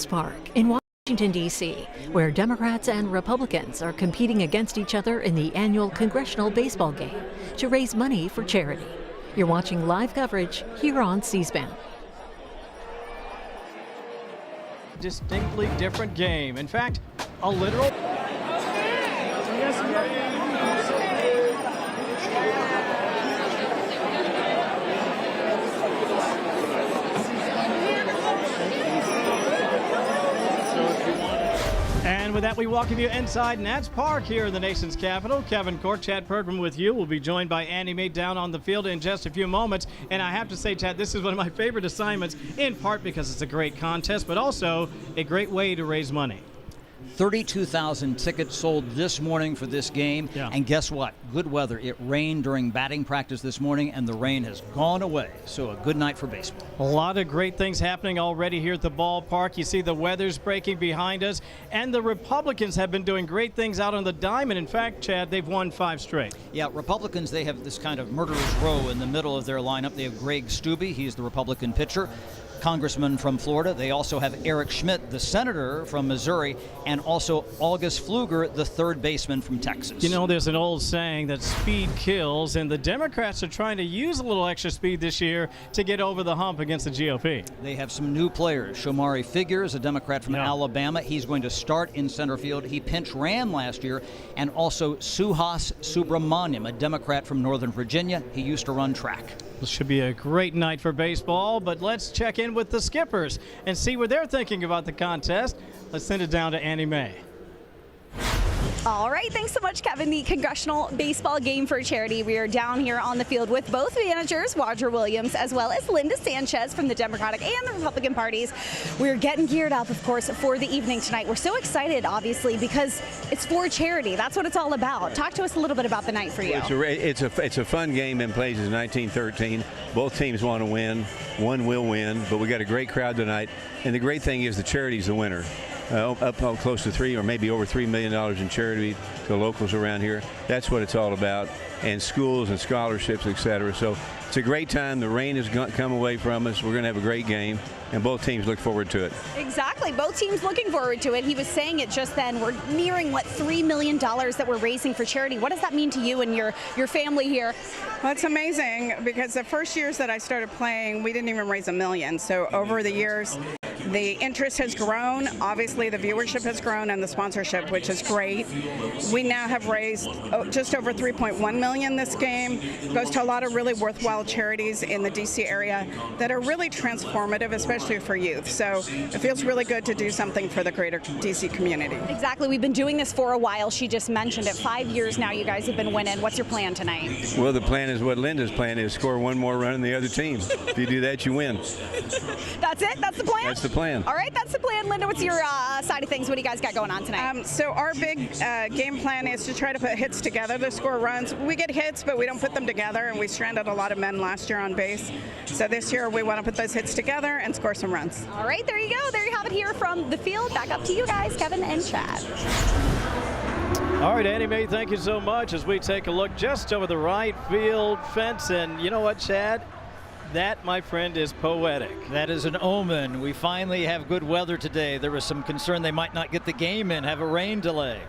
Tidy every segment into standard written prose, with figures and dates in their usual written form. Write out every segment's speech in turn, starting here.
Park in Washington, D.C., where Democrats and Republicans are competing against each other in the annual Congressional Baseball Game to raise money for charity. You're watching live coverage here on C-SPAN. Distinctly different game. In fact, a literal... And with that, we welcome you inside Nats Park here in the nation's capital. Kevin Court, Chad Perkman with you. We'll be joined by Andy May down on the field in just a few moments. And I have to say, Chad, this is one of my favorite assignments, in part because it's a great contest, but also a great way to raise money. 32,000 tickets sold this morning for this game. Yeah. And guess what? Good weather. It rained during batting practice this morning, and the rain has gone away. So a good night for baseball. A lot of great things happening already here at the ballpark. You see the weather's breaking behind us, and the Republicans have been doing great things out on the diamond. In fact, Chad, they've won 5 straight. Yeah, Republicans, they have this kind of murderer's row in the middle of their lineup. They have Greg Stubbe. He's the Republican pitcher. Congressman from Florida. They also have Eric Schmitt, the senator from Missouri, and also August Pfluger, the third baseman from Texas. You know, there's an old saying that speed kills, and the Democrats are trying to use a little extra speed this year to get over the hump against the GOP. They have some new players. Shomari Figures, a Democrat from Alabama. He's going to start in center field. He pinch ran last year. And also Suhas Subramaniam, a Democrat from Northern Virginia. He used to run track. This should be a great night for baseball, but let's check in with the skippers and see what they're thinking about the contest. Let's send it down to Annie Mae. All right, thanks so much, Kevin. The Congressional Baseball Game for Charity. We are down here on the field with both managers, Roger Williams, as well as Linda Sanchez from the Democratic and the Republican parties. We're getting geared up, of course, for the evening tonight. We're so excited, obviously, because it's for charity. That's what it's all about. Talk to us a little bit about the night for you. It's a fun game. Been played since 1913. Both teams want to win. One will win, but we got a great crowd tonight. And the great thing is the charity's the winner. Up close to $3 or maybe over $3 million in charity to the locals around here. That's what it's all about, and schools and scholarships, etc. So it's a great time. The rain has come away from us. We're going to have a great game, and both teams look forward to it. Exactly. Both teams looking forward to it. He was saying it just then. We're nearing, what, $3 million that we're raising for charity. What does that mean to you and your family here? Well, it's amazing because the first years that I started playing, we didn't even raise $1 million. So over the years, the interest has grown. Obviously, the viewership has grown and the sponsorship, which is great. We now have raised just over $3.1 million this game. It goes to a lot of really worthwhile charities in the D.C. area that are really transformative, especially for youth. So it feels really good to do something for the greater D.C. community. Exactly. We've been doing this for a while. She just mentioned it. 5 years now you guys have been winning. What's your plan tonight? Well, the plan is what Linda's plan is: score one more run than the other team. If you do that, you win. That's it? That's the plan? That's the plan. All right, that's the plan. Linda, what's your side of things? What do you guys got going on tonight? So our big game plan is to try to put hits together to score runs. We get hits, but we don't put them together, and we stranded a lot of men last year on base. So this year we want to put those hits together and score some runs. All right, there you go. There you have it here from the field. Back up to you guys, Kevin and Chad. All right, Annie Mae, thank you so much as we take a look just over the right field fence. And you know what, Chad? That, my friend, is poetic. That is an omen. We finally have good weather today. There was some concern they might not get the game in, have a rain delay.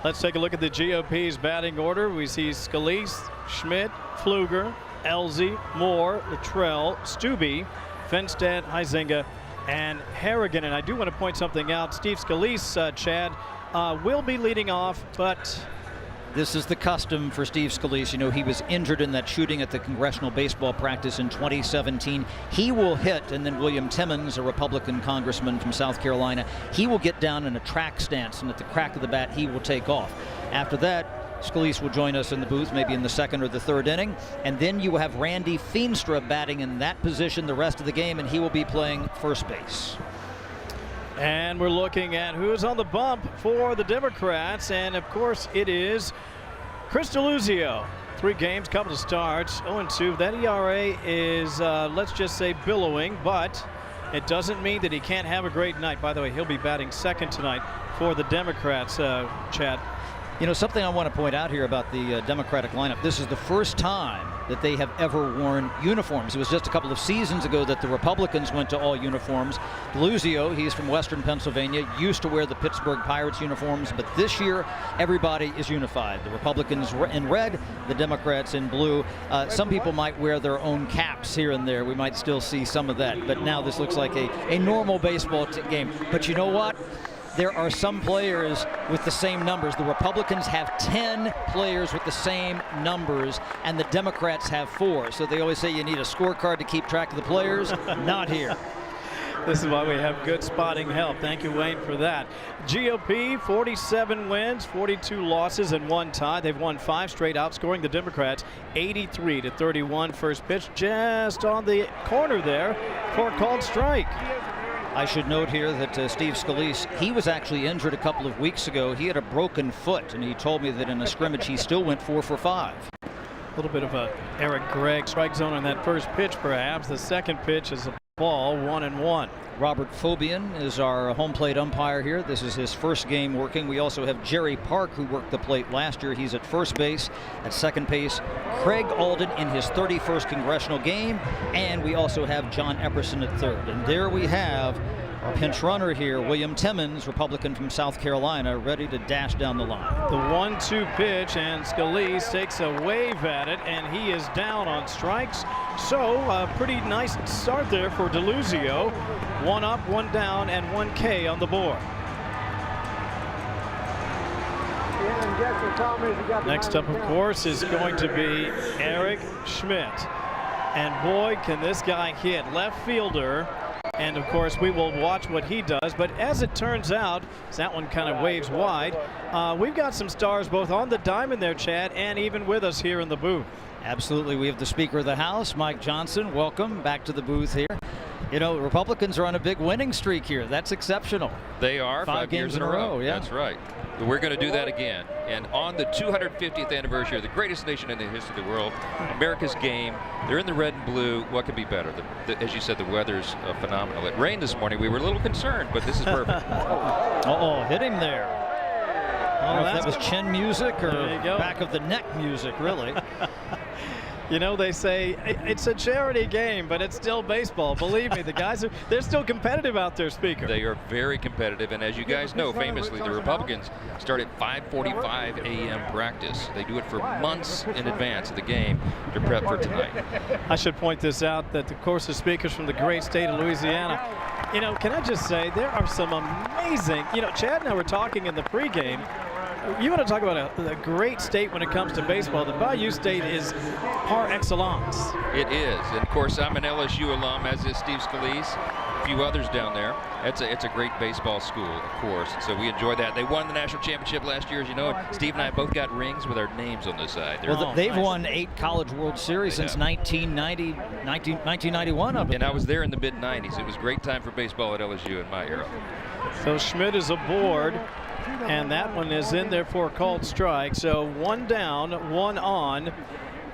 Let's take a look at the GOP's batting order. We see Scalise, Schmitt, Pfluger, Elzy, Moore, Luttrell, Stubbe, Fenstad, Huizinga, and Harrigan. And I do want to point something out. Steve Scalise, Chad, will be leading off, but this is the custom for Steve Scalise. You know, he was injured in that shooting at the Congressional Baseball practice in 2017. He will hit, and then William Timmons, a Republican congressman from South Carolina, he will get down in a track stance, and at the crack of the bat, he will take off. After that, Scalise will join us in the booth, maybe in the second or the third inning, and then you will have Randy Feenstra batting in that position the rest of the game, and he will be playing first base. And we're looking at who's on the bump for the Democrats. And, of course, it is Chris Deluzio. 3 games, couple of starts, 0-2. That ERA is, let's just say, billowing. But it doesn't mean that he can't have a great night. By the way, he'll be batting second tonight for the Democrats, Chad. You know, something I want to point out here about the Democratic lineup. This is the first time that they have ever worn uniforms. It was just a couple of seasons ago that the Republicans went to all uniforms. Deluzio, he's from Western Pennsylvania, used to wear the Pittsburgh Pirates uniforms, but this year everybody is unified. The Republicans in red, the Democrats in blue. Some people might wear their own caps here and there. We might still see some of that, but now this looks like a normal baseball game. But you know what? There are some players with the same numbers. The Republicans have 10 players with the same numbers, and the Democrats have 4. So they always say you need a scorecard to keep track of the players. Not here. This is why we have good spotting help. Thank you, Wayne, for that. GOP, 47 wins, 42 losses, and 1 tie. They've won 5 straight, outscoring the Democrats 83-31. First pitch just on the corner there for a called strike. I should note here that Steve Scalise, he was actually injured a couple of weeks ago. He had a broken foot, and he told me that in a scrimmage he still went 4 for 5. A little bit of a Eric Gregg strike zone on that first pitch, perhaps. The second pitch is a ball, 1-1. Robert Fobian is our home plate umpire here. This is his first game working. We also have Jerry Park, who worked the plate last year. He's at first base. At second base, Craig Alden in his 31st congressional game. And we also have John Epperson at third. And there we have our pinch runner here, William Timmons, Republican from South Carolina, ready to dash down the line. The 1-2 pitch, and Scalise takes a wave at it, and he is down on strikes. So a pretty nice start there for Deluzio. 1 up, 1 down, and 1 K on the board. Next up, of course, is going to be Eric Schmitt. And boy, can this guy hit. Left fielder. And of course, we will watch what he does. But as it turns out, that one kind of waves wide. We've got some stars both on the diamond there, Chad, and even with us here in the booth. Absolutely. We have the Speaker of the House, Mike Johnson. Welcome back to the booth here. You know, Republicans are on a big winning streak here. That's exceptional. They are. 5 games in a row. Yeah. That's right. We're going to do that again. And on the 250th anniversary of the greatest nation in the history of the world, America's game, they're in the red and blue. What could be better? As you said, the weather's phenomenal. It rained this morning. We were a little concerned, but this is perfect. Uh-oh, hit him there. I don't know if that was chin music or back of the neck music, really. You know, they say it's a charity game, but it's still baseball. Believe me, the guys they're still competitive out there, Speaker. They are very competitive, and as you guys know, famously, the Republicans start at 5:45 a.m. practice. They do it for months in advance of the game to prep for tonight. I should point this out that, of course, the speakers from the great state of Louisiana. You know, can I just say there are some amazing. You know, Chad and I were talking in the pregame. You want to talk about a great state when it comes to baseball. The Bayou State is par excellence. It is. And, of course, I'm an LSU alum, as is Steve Scalise, a few others down there. It's a great baseball school, of course. So we enjoy that. They won the national championship last year, as you know. Steve and I both got rings with our names on the side. Well, they've won 8 College World Series since 1991. And I was there in the mid-'90s. It was a great time for baseball at LSU in my era. So Schmitt is aboard. And that one is in there for a called strike. So 1 down, 1 on.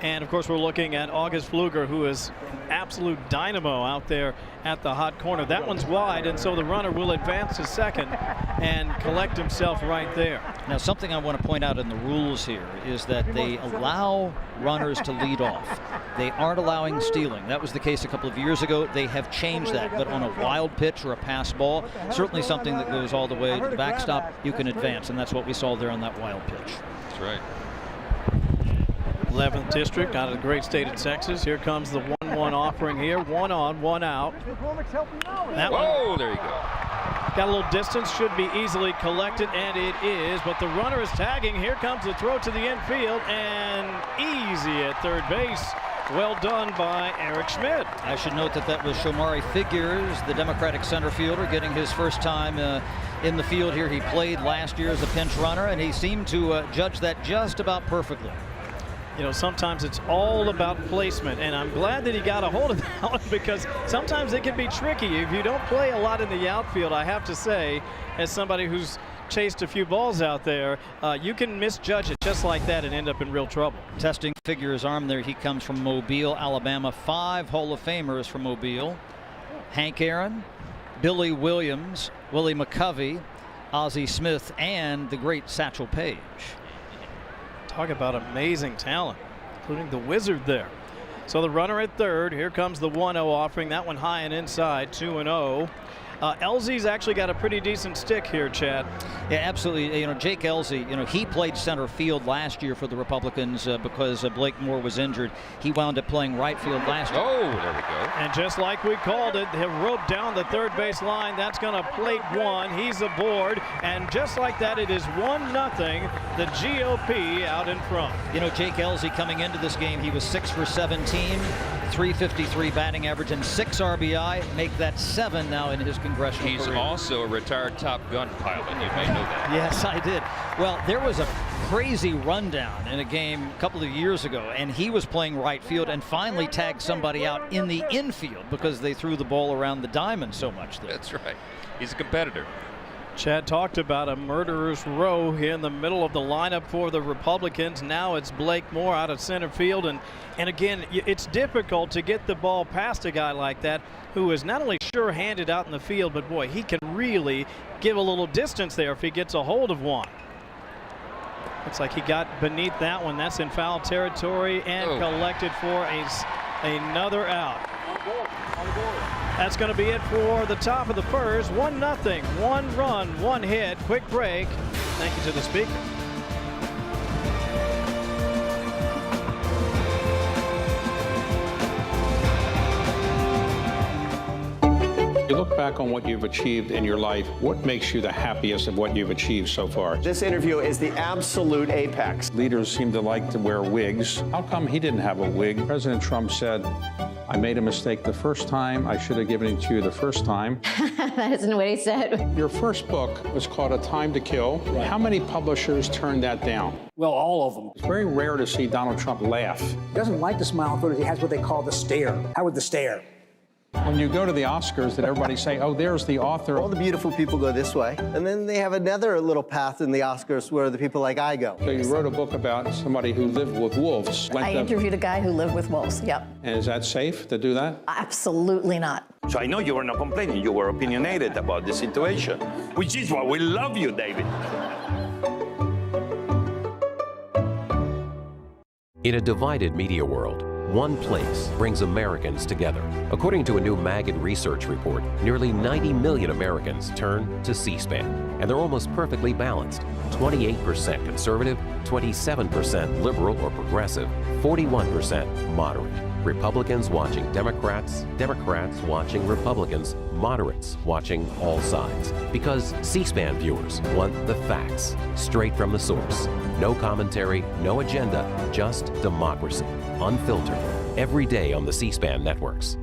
And of course, we're looking at August Pfluger, who is absolute dynamo out there at the hot corner. That one's wide, and so the runner will advance to second and collect himself right there. Now, something I want to point out in the rules here is that they allow runners to lead off. They aren't allowing stealing. That was the case a couple of years ago. They have changed that, but on a wild pitch or a pass ball, certainly something that goes all the way to the backstop, you can advance, and that's what we saw there on that wild pitch. That's right. 11th district out of the great state of Texas. Here comes the 1-1 offering here. 1 on, 1 out. That one, there you go. Got a little distance, should be easily collected, and it is, but the runner is tagging. Here comes the throw to the infield, and easy at third base. Well done by Eric Schmitt. I should note that that was Shomari Figures, the Democratic center fielder, getting his first time in the field here. He played last year as a pinch runner, and he seemed to judge that just about perfectly. You know, sometimes it's all about placement, and I'm glad that he got a hold of that one because sometimes it can be tricky. If you don't play a lot in the outfield, I have to say, as somebody who's chased a few balls out there, you can misjudge it just like that and end up in real trouble. Testing Figure's arm there. He comes from Mobile, Alabama. 5 Hall of Famers from Mobile. Hank Aaron, Billy Williams, Willie McCovey, Ozzie Smith, and the great Satchel Paige. Talk about amazing talent, including the Wizard there. So the runner at third. Here comes the 1-0 offering. That one high and inside, 2-0. Elzey's actually got a pretty decent stick here, Chad. Yeah, absolutely. You know, Jake Elzey, you know, he played center field last year for the Republicans because Blake Moore was injured. He wound up playing right field last year. Oh, there we go. And just like we called it, he'll rope down the third base line. That's going to plate one. He's aboard. And just like that, it is 1-0. The GOP out in front. You know, Jake Elzey coming into this game, he was 6 for 17, 353 batting average, and 6 RBI. Make that 7 now in his congressional He's career. also a retired Top Gun pilot. You may know that. Yes, I did. Well, there was a crazy rundown in a game a couple of years ago, and he was playing right field and finally tagged somebody out in the infield because they threw the ball around the diamond so much there. That's right. He's a competitor. Chad talked about a murderer's row here in the middle of the lineup for the Republicans. Now it's Blake Moore out of center field. And again, it's difficult to get the ball past a guy like that who is not only sure-handed out in the field, but boy, he can really give a little distance there if he gets a hold of one. Looks like he got beneath that one. That's in foul territory and collected for another out. That's going to be it for the top of the first. 1-0, 1 run, 1 hit. Quick break. Thank you to the speaker. You look back on what you've achieved in your life, what makes you the happiest of what you've achieved so far? This interview is the absolute apex. Leaders seem to like to wear wigs. How come he didn't have a wig? President Trump said, I made a mistake the first time. I should have given it to you the first time. That isn't what he said. Your first book was called A Time to Kill. Right. How many publishers turned that down? Well, all of them. It's very rare to see Donald Trump laugh. He doesn't like to smile in photos. He has what they call the stare. Howard the stare. When you go to the Oscars, did everybody say, oh, there's the author? All the beautiful people go this way, and then they have another little path in the Oscars where the people like I go. So you wrote a book about somebody who lived with wolves. I interviewed a guy who lived with wolves, yep. And is that safe to do that? Absolutely not. So I know you were not complaining. You were opinionated about the situation, which is why we love you, David. In a divided media world, one place brings Americans together. According to a new Magid research report, nearly 90 million Americans turn to C-SPAN, and they're almost perfectly balanced. 28% conservative, 27% liberal or progressive, 41% moderate. Republicans watching Democrats, Democrats watching Republicans, moderates watching all sides. Because C-SPAN viewers want the facts, straight from the source. No commentary, no agenda, just democracy, unfiltered, every day on the C-SPAN networks.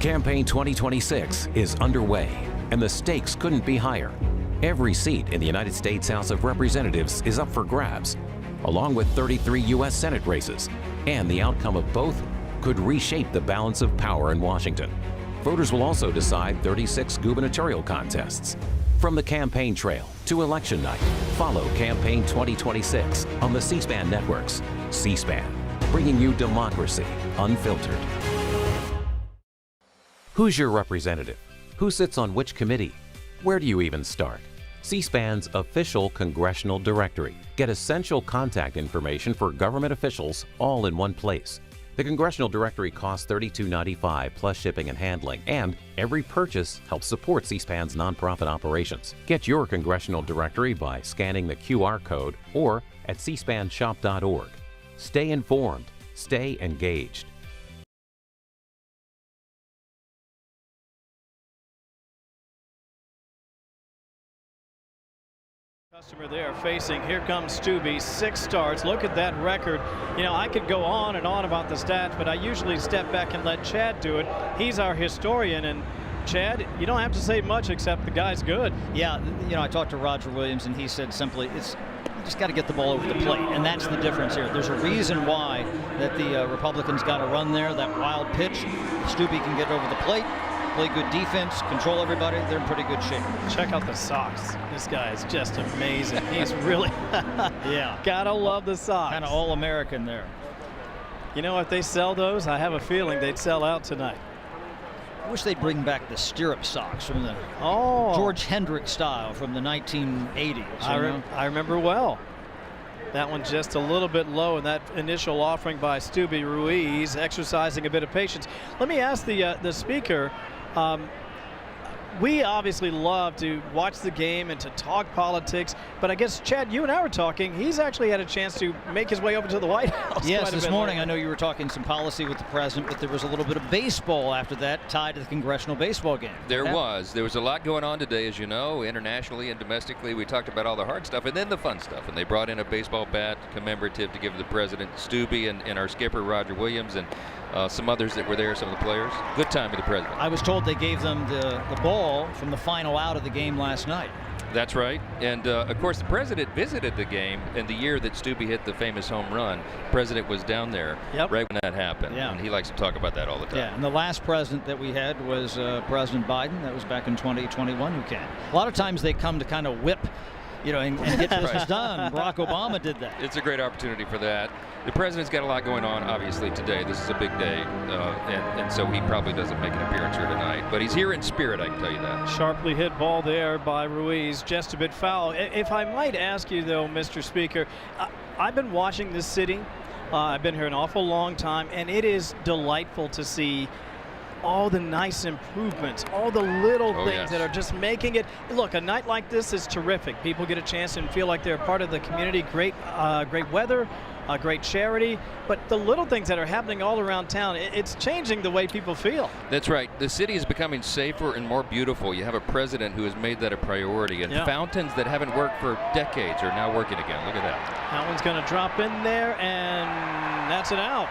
Campaign 2026 is underway, and the stakes couldn't be higher. Every seat in the United States House of Representatives is up for grabs, along with 33 U.S. Senate races, and the outcome of both could reshape the balance of power in Washington. Voters will also decide 36 gubernatorial contests. From the campaign trail to election night, follow Campaign 2026 on the C-SPAN networks. C-SPAN, bringing you democracy unfiltered. Who's your representative? Who sits on which committee? Where do you even start? C-SPAN's official congressional directory. Get essential contact information for government officials all in one place. The Congressional Directory costs $32.95 plus shipping and handling, and every purchase helps support C-SPAN's nonprofit operations. Get your Congressional Directory by scanning the QR code or at cspanshop.org. Stay informed. Stay engaged. Customer there facing. Here comes Stubbe, 6 starts. Look at that record. You know, I could go on and on about the stats, but I usually step back and let Chad do it. He's our historian, and Chad, you don't have to say much except the guy's good. Yeah, you know, I talked to Roger Williams, and he said simply, you just got to get the ball over the plate, and that's the difference here. There's a reason why that the Republicans got a run there, that wild pitch. Stubbe can get over the plate, play good defense, control everybody. They're in pretty good shape. Check out the socks. This guy is just amazing. He's really, yeah. Gotta love the socks. Kind of all-American there. You know, if they sell those, I have a feeling they'd sell out tonight. I wish they'd bring back the stirrup socks from the George Hendrick style from the 1980s. I remember well. That one just a little bit low in that initial offering by Stubby Ruiz, exercising a bit of patience. Let me ask the speaker. We obviously love to watch the game and to talk politics, but I guess, Chad, you and I were talking. He's actually had a chance to make his way over to the White House. Yes, this morning I know you were talking some policy with the president, but there was a little bit of baseball after that tied to the Congressional Baseball Game. There was a lot going on today, as you know, internationally and domestically. We talked about all the hard stuff and then the fun stuff, and they brought in a baseball bat commemorative to give the president, Stubby, and our skipper Roger Williams, and some others that were there, some of the players. Good time with the president. I was told they gave them the ball from the final out of the game last night. That's right. And of course, the president visited the game in the year that Stubby hit the famous home run. The president was down there right when that happened. Yeah. And he likes to talk about that all the time. Yeah, and the last president that we had was President Biden. That was back in 2021 who came. A lot of times they come to kind of whip, and get business done. Barack Obama did that. It's a great opportunity for that. The president's got a lot going on, obviously, today. This is a big day, and so he probably doesn't make an appearance here tonight. But he's here in spirit, I can tell you that. Sharply hit ball there by Ruiz, just a bit foul. If I might ask you, though, Mr. Speaker, I've been watching this city. I've been here an awful long time, and it is delightful to see all the nice improvements, all the little things that are just making it. Look, a night like this is terrific. People get a chance and feel like they're part of the community. Great weather, great charity, but the little things that are happening all around town, it's changing the way people feel. That's right. The city is becoming safer and more beautiful. You have a president who has made that a priority, and fountains that haven't worked for decades are now working again. Look at that. That one's going to drop in there, and that's it out.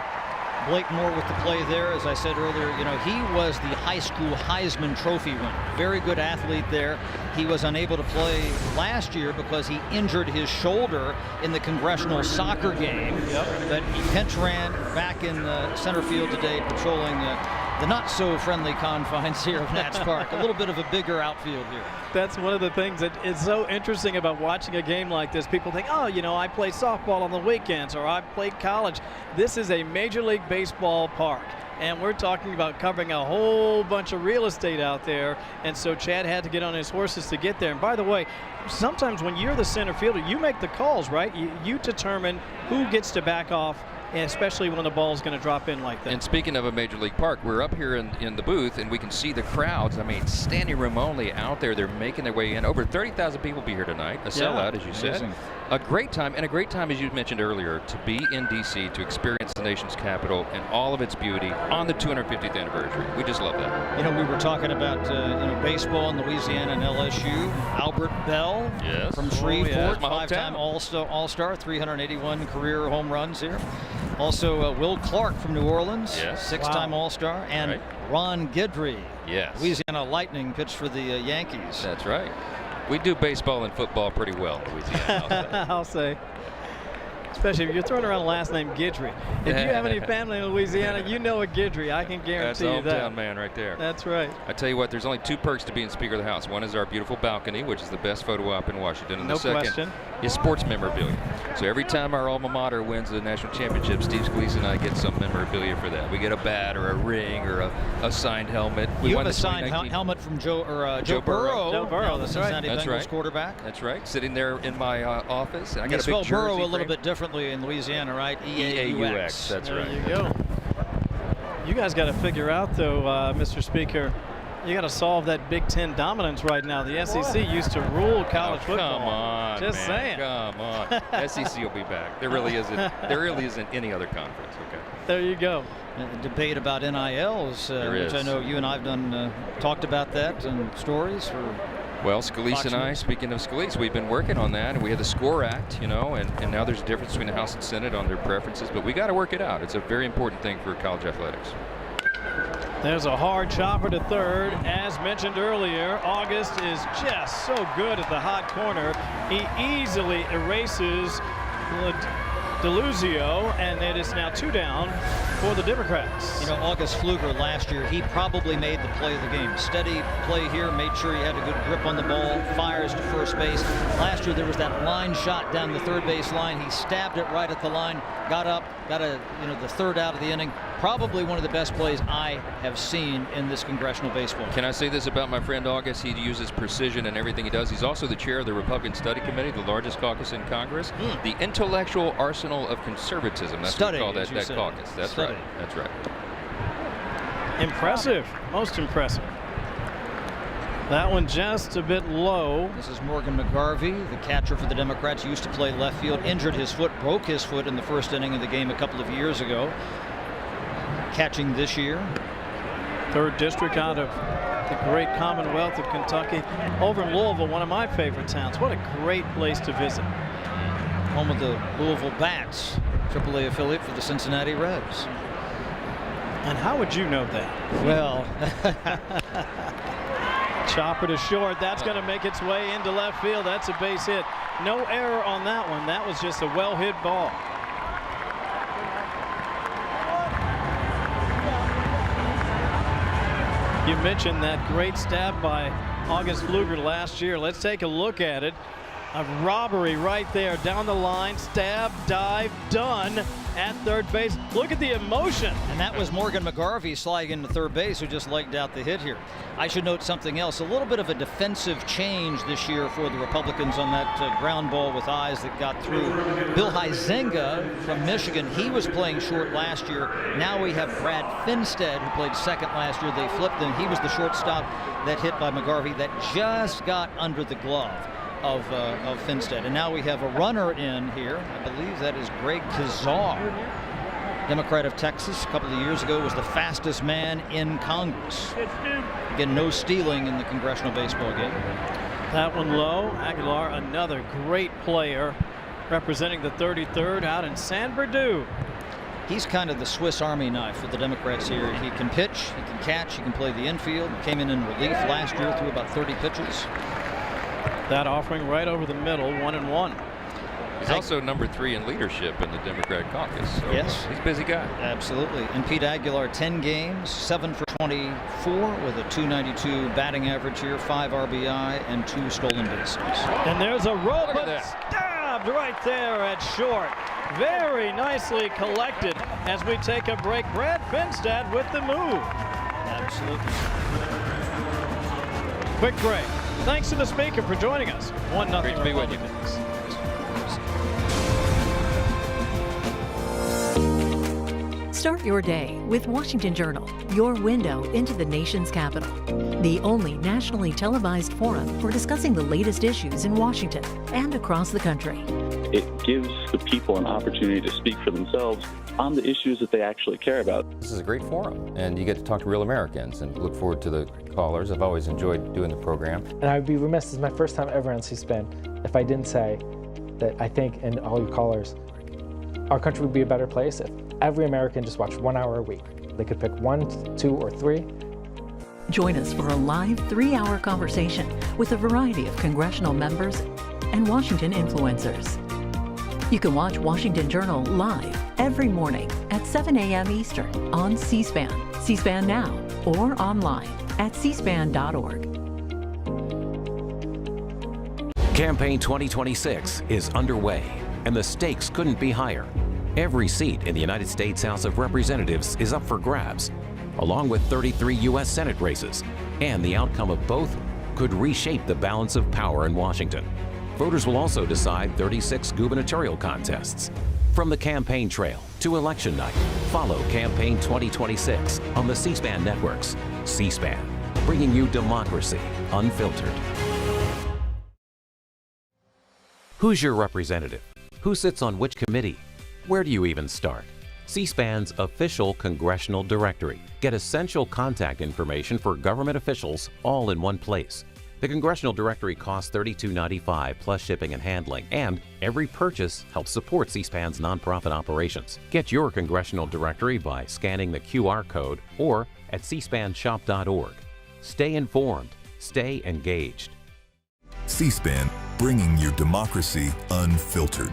Blake Moore with the play there. As I said earlier, he was the high school Heisman Trophy winner. Very good athlete there. He was unable to play last year because he injured his shoulder in the Congressional soccer game. But he pinch ran back in the center field today, patrolling the not-so-friendly confines here of Nats Park. A little bit of a bigger outfield here. That's one of the things that is so interesting about watching a game like this. People think, oh, I play softball on the weekends, or I played college. This is a Major League Baseball park, and we're talking about covering a whole bunch of real estate out there, and so Chad had to get on his horses to get there. And by the way, sometimes when you're the center fielder, you make the calls, right? You determine who gets to back off, and especially when the ball's going to drop in like that. And speaking of a Major League Park, we're up here in the booth, and we can see the crowds. I mean, standing room only out there. They're making their way in. Over 30,000 people will be here tonight. A sellout, as you said. A great time, and a great time, as you mentioned earlier, to be in D.C., to experience the nation's capital and all of its beauty on the 250th anniversary. We just love that. We were talking about baseball in Louisiana and LSU. Albert Bell from Shreveport, five-time All-Star, 381 career home runs here. Also, Will Clark from New Orleans, six-time All-Star, and Ron Guidry, Louisiana Lightning, pitched for the Yankees. That's right. We do baseball and football pretty well in Louisiana, I'll say. Especially if you're throwing around the last name Guidry. If you have any family in Louisiana, you know a Guidry. I can guarantee you that. That's hometown man right there. That's right. I tell you what, there's only two perks to being Speaker of the House. One is our beautiful balcony, which is the best photo op in Washington. And the second is sports memorabilia. So every time our alma mater wins the national championship, Steve Scalise and I get some memorabilia for that. We get a bat or a ring or a signed helmet. You have a signed helmet from Joe Burrow. Joe Burrow, that's right. That's Bengals quarterback. That's right. Sitting there in my office. And I got a big spell jersey Burrow a little frame. bit differently in Louisiana, right? E-A-U-X. That's right. There you go. You guys got to figure out, though, Mr. Speaker, you got to solve that Big Ten dominance right now. The SEC used to rule college football. Come on, just saying. Come on. SEC will be back. There really isn't. There really isn't any other conference. Okay. There you go. Debate about NILs, which I know you and I've done talked about that and stories for. Well, Scalise and I, speaking of Scalise, we've been working on that, and we had the SCORE Act, and now there's a difference between the House and Senate on their preferences, but we got to work it out. It's a very important thing for college athletics. There's a hard chopper to third. As mentioned earlier, August is just so good at the hot corner. He easily erases Deluzio, and it is now 2 down for the Democrats. August Pfluger last year, he probably made the play of the game. Steady play here, made sure he had a good grip on the ball, fires to first base. Last year there was that line shot down the third base line. He stabbed it right at the line, got up, got the third out of the inning, Probably one of the best plays I have seen in this congressional baseball. Can I say this about my friend August? He uses precision in everything he does. He's also the chair of the Republican Study Committee, the largest caucus in Congress. The intellectual arsenal of conservatism. That's what we call that caucus. That's right. That's right. Impressive. Most impressive. That one just a bit low. This is Morgan McGarvey, the catcher for the Democrats. Used to play left field, injured his foot, broke his foot in the first inning of the game a couple of years ago. Catching this year. 3rd district out of the great Commonwealth of Kentucky. Over in Louisville, one of my favorite towns. What a great place to visit. Home of the Louisville Bats, AAA affiliate for the Cincinnati Reds. And how would you know that? Well, chopper to short. That's going to make its way into left field. That's a base hit. No error on that one. That was just a well-hit ball. You mentioned that great stab by August Pfluger last year. Let's take a look at it. A robbery right there down the line. Stab, dive, done at third base. Look at the emotion. And that was Morgan McGarvey sliding into third base, who just legged out the hit here. I should note something else. A little bit of a defensive change this year for the Republicans on that ground ball with eyes that got through. Bill Huizenga from Michigan, he was playing short last year. Now we have Brad Finstead, who played second last year. They flipped him. He was the shortstop that hit by McGarvey that just got under the glove of Finstead. And now we have a runner in here. I believe that is Greg Kazar, Democrat of Texas. A couple of years ago was the fastest man in Congress. Again, no stealing in the Congressional Baseball Game. That one low. Aguilar, another great player, representing the 33rd out in San Bernardino. He's kind of the Swiss Army knife for the Democrats here. He can pitch, he can catch, he can play the infield. Came in relief last year, threw about 30 pitches. That offering right over the middle, 1-1. He's also number 3 in leadership in the Democrat caucus. So yes. He's a busy guy. Absolutely. And Pete Aguilar, 10 games, 7 for 24 with a .292 batting average here, 5 RBI and 2 stolen bases. And there's a rope stabbed right there at short. Very nicely collected as we take a break. Brad Finstead with the move. Absolutely. Quick break. Thanks to the speaker for joining us. 1-0 Great to be with you. Start your day with Washington Journal, your window into the nation's capital. The only nationally televised forum for discussing the latest issues in Washington and across the country. It gives the people an opportunity to speak for themselves on the issues that they actually care about. This is a great forum, and you get to talk to real Americans, and look forward to the callers. I've always enjoyed doing the program. And I'd be remiss, this is my first time ever on C-SPAN, if I didn't say that I think, and all you callers, our country would be a better place if every American just watched 1 hour a week. They could pick 1, 2, or 3. Join us for a live 3-hour conversation with a variety of congressional members and Washington influencers. You can watch Washington Journal live every morning at 7 a.m. Eastern on C-SPAN, C-SPAN Now, or online at cspan.org. Campaign 2026 is underway, and the stakes couldn't be higher. Every seat in the United States House of Representatives is up for grabs, along with 33 U.S. Senate races, and the outcome of both could reshape the balance of power in Washington. Voters will also decide 36 gubernatorial contests. From the campaign trail to election night, follow Campaign 2026 on the C-SPAN networks. C-SPAN, bringing you democracy unfiltered. Who's your representative? Who sits on which committee? Where do you even start? C-SPAN's official congressional directory. Get essential contact information for government officials all in one place. The Congressional Directory costs $32.95 plus shipping and handling, and every purchase helps support C-SPAN's nonprofit operations. Get your Congressional Directory by scanning the QR code or at cspanshop.org. Stay informed. Stay engaged. C-SPAN, bringing you democracy unfiltered.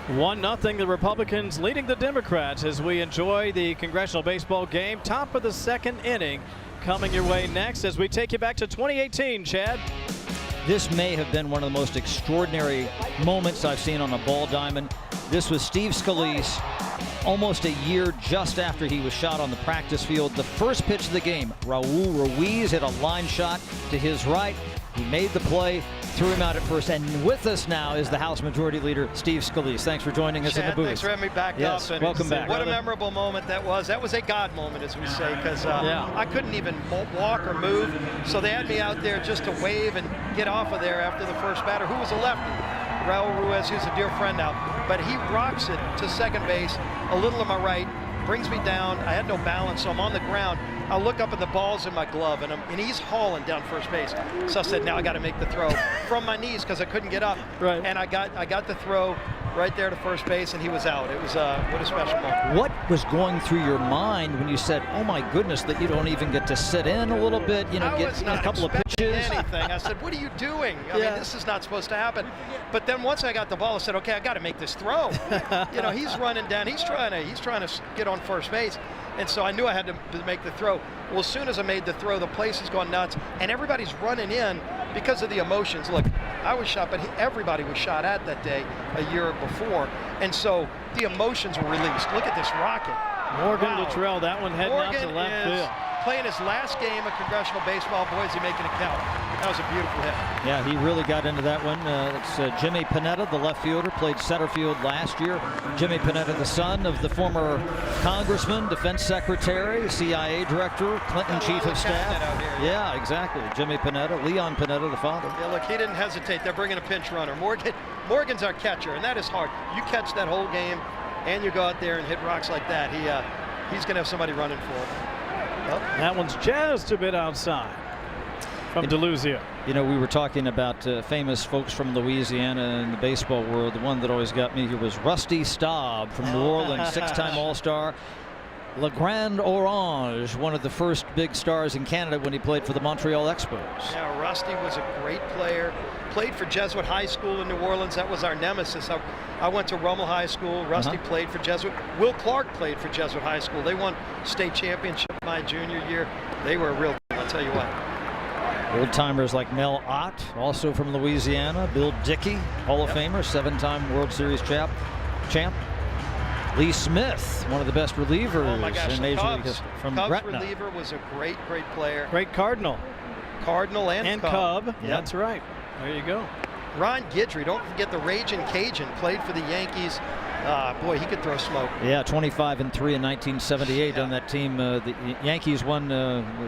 One nothing, the Republicans leading the Democrats as we enjoy the Congressional Baseball Game. Top of the second inning coming your way next as we take you back to 2018, Chad. This may have been one of the most extraordinary moments I've seen on a ball diamond. This was Steve Scalise almost a year just after he was shot on the practice field. The first pitch of the game, Raul Ruiz hit a line shot to his right. He made the play, threw him out at first, and with us now is the House Majority Leader, Steve Scalise. Thanks for joining us in the booth. Thanks for having me back up. And welcome back. What a memorable moment that was. That was a God moment, as we say, because I couldn't even walk or move, so they had me out there just to wave and get off of there after the first batter, who was a lefty. Raul Ruiz, who's a dear friend now, but he rocks it to second base, a little to my right, brings me down. I had no balance, so I'm on the ground. I look up at the ball's in my glove, and he's hauling down first base. So I said, now I got to make the throw from my knees because I couldn't get up. Right. And I got the throw right there to first base, and he was out. It was what a special moment. What was going through your mind when you said, "Oh my goodness, that you don't even get to sit in a little bit, get a couple of pitches"? Anything. I said, "What are you doing? I mean, this is not supposed to happen." But then once I got the ball, I said, "Okay, I got to make this throw." He's running down. He's trying to get on first base. And so I knew I had to make the throw. Well, as soon as I made the throw, the place has gone nuts, and everybody's running in because of the emotions. Look, I was shot, but everybody was shot at that day a year before, and so the emotions were released. Look at this rocket. Morgan Luttrell, that one heading out to left field. Playing his last game of Congressional Baseball. Boy, is he making it count. That was a beautiful hit. Yeah, he really got into that one. It's Jimmy Panetta, the left fielder, played center field last year. Jimmy Panetta, the son of the former congressman, defense secretary, CIA director, Clinton chief of staff. Yeah, exactly. Jimmy Panetta, Leon Panetta, the father. Yeah, look, he didn't hesitate. They're bringing a pinch runner. Morgan's our catcher, and that is hard. You catch that whole game, and you go out there and hit rocks like that. He's going to have somebody running for him. Oh. That one's just a bit outside from DeLuzio. You know, we were talking about famous folks from Louisiana in the baseball world. The one that always got me here was Rusty Staub from New Orleans, six-time All-Star. Le Grand Orange, one of the first big stars in Canada when he played for the Montreal Expos. Yeah, Rusty was a great player. Played for Jesuit High School in New Orleans. That was our nemesis. I went to Rummel High School. Rusty played for Jesuit. Will Clark played for Jesuit High School. They won state championship my junior year. They were a real team, I'll tell you what. Old-timers like Mel Ott, also from Louisiana. Bill Dickey, Hall of Famer, 7-time World Series champ. Lee Smith, one of the best relievers in Major League history from Cubs Gretna. reliever, was a great player. Great Cardinal. And Cub. Yep. That's right. There you go. Ron Guidry, don't forget the Ragin' Cajun, played for the Yankees. Boy, he could throw smoke. Yeah, 25-3 in 1978 on that team. The Yankees won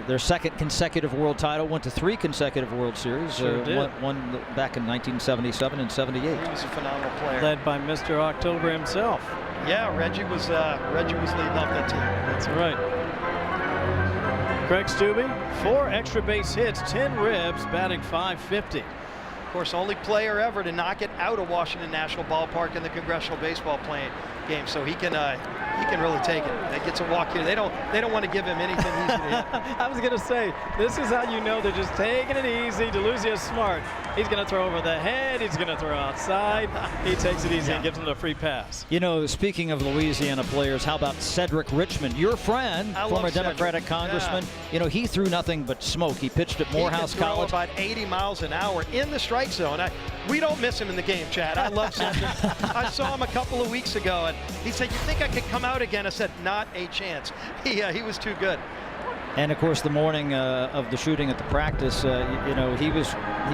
their second consecutive world title, went to 3 consecutive World Series. Sure did. One back in 1977 and 78. He was a phenomenal player. Led by Mr. October himself. Yeah, Reggie was leading off that team. That's right. Craig Stubbe, 4 extra base hits, 10 ribs, batting .550. Of course, only player ever to knock it out of Washington National Ballpark in the Congressional Baseball game, so he can really take it. He gets a walk here. They don't want to give him anything easy to hit. I was going to say, this is how you know they're just taking it easy. DeLuzio's smart. He's going to throw over the head. He's going to throw outside. He takes it easy and gives him the free pass. You know, speaking of Louisiana players, how about Cedric Richmond, your friend, former Democratic congressman? Yeah. You know, he threw nothing but smoke. He pitched at Morehouse College. About 80 miles an hour in the strike zone. We don't miss him in the game, Chad. I love Cedric. I saw him a couple of weeks ago, and he said, "You think I could come out again?" I said, "Not a chance." He was too good. And of course, the morning of the shooting at the practice, you know, he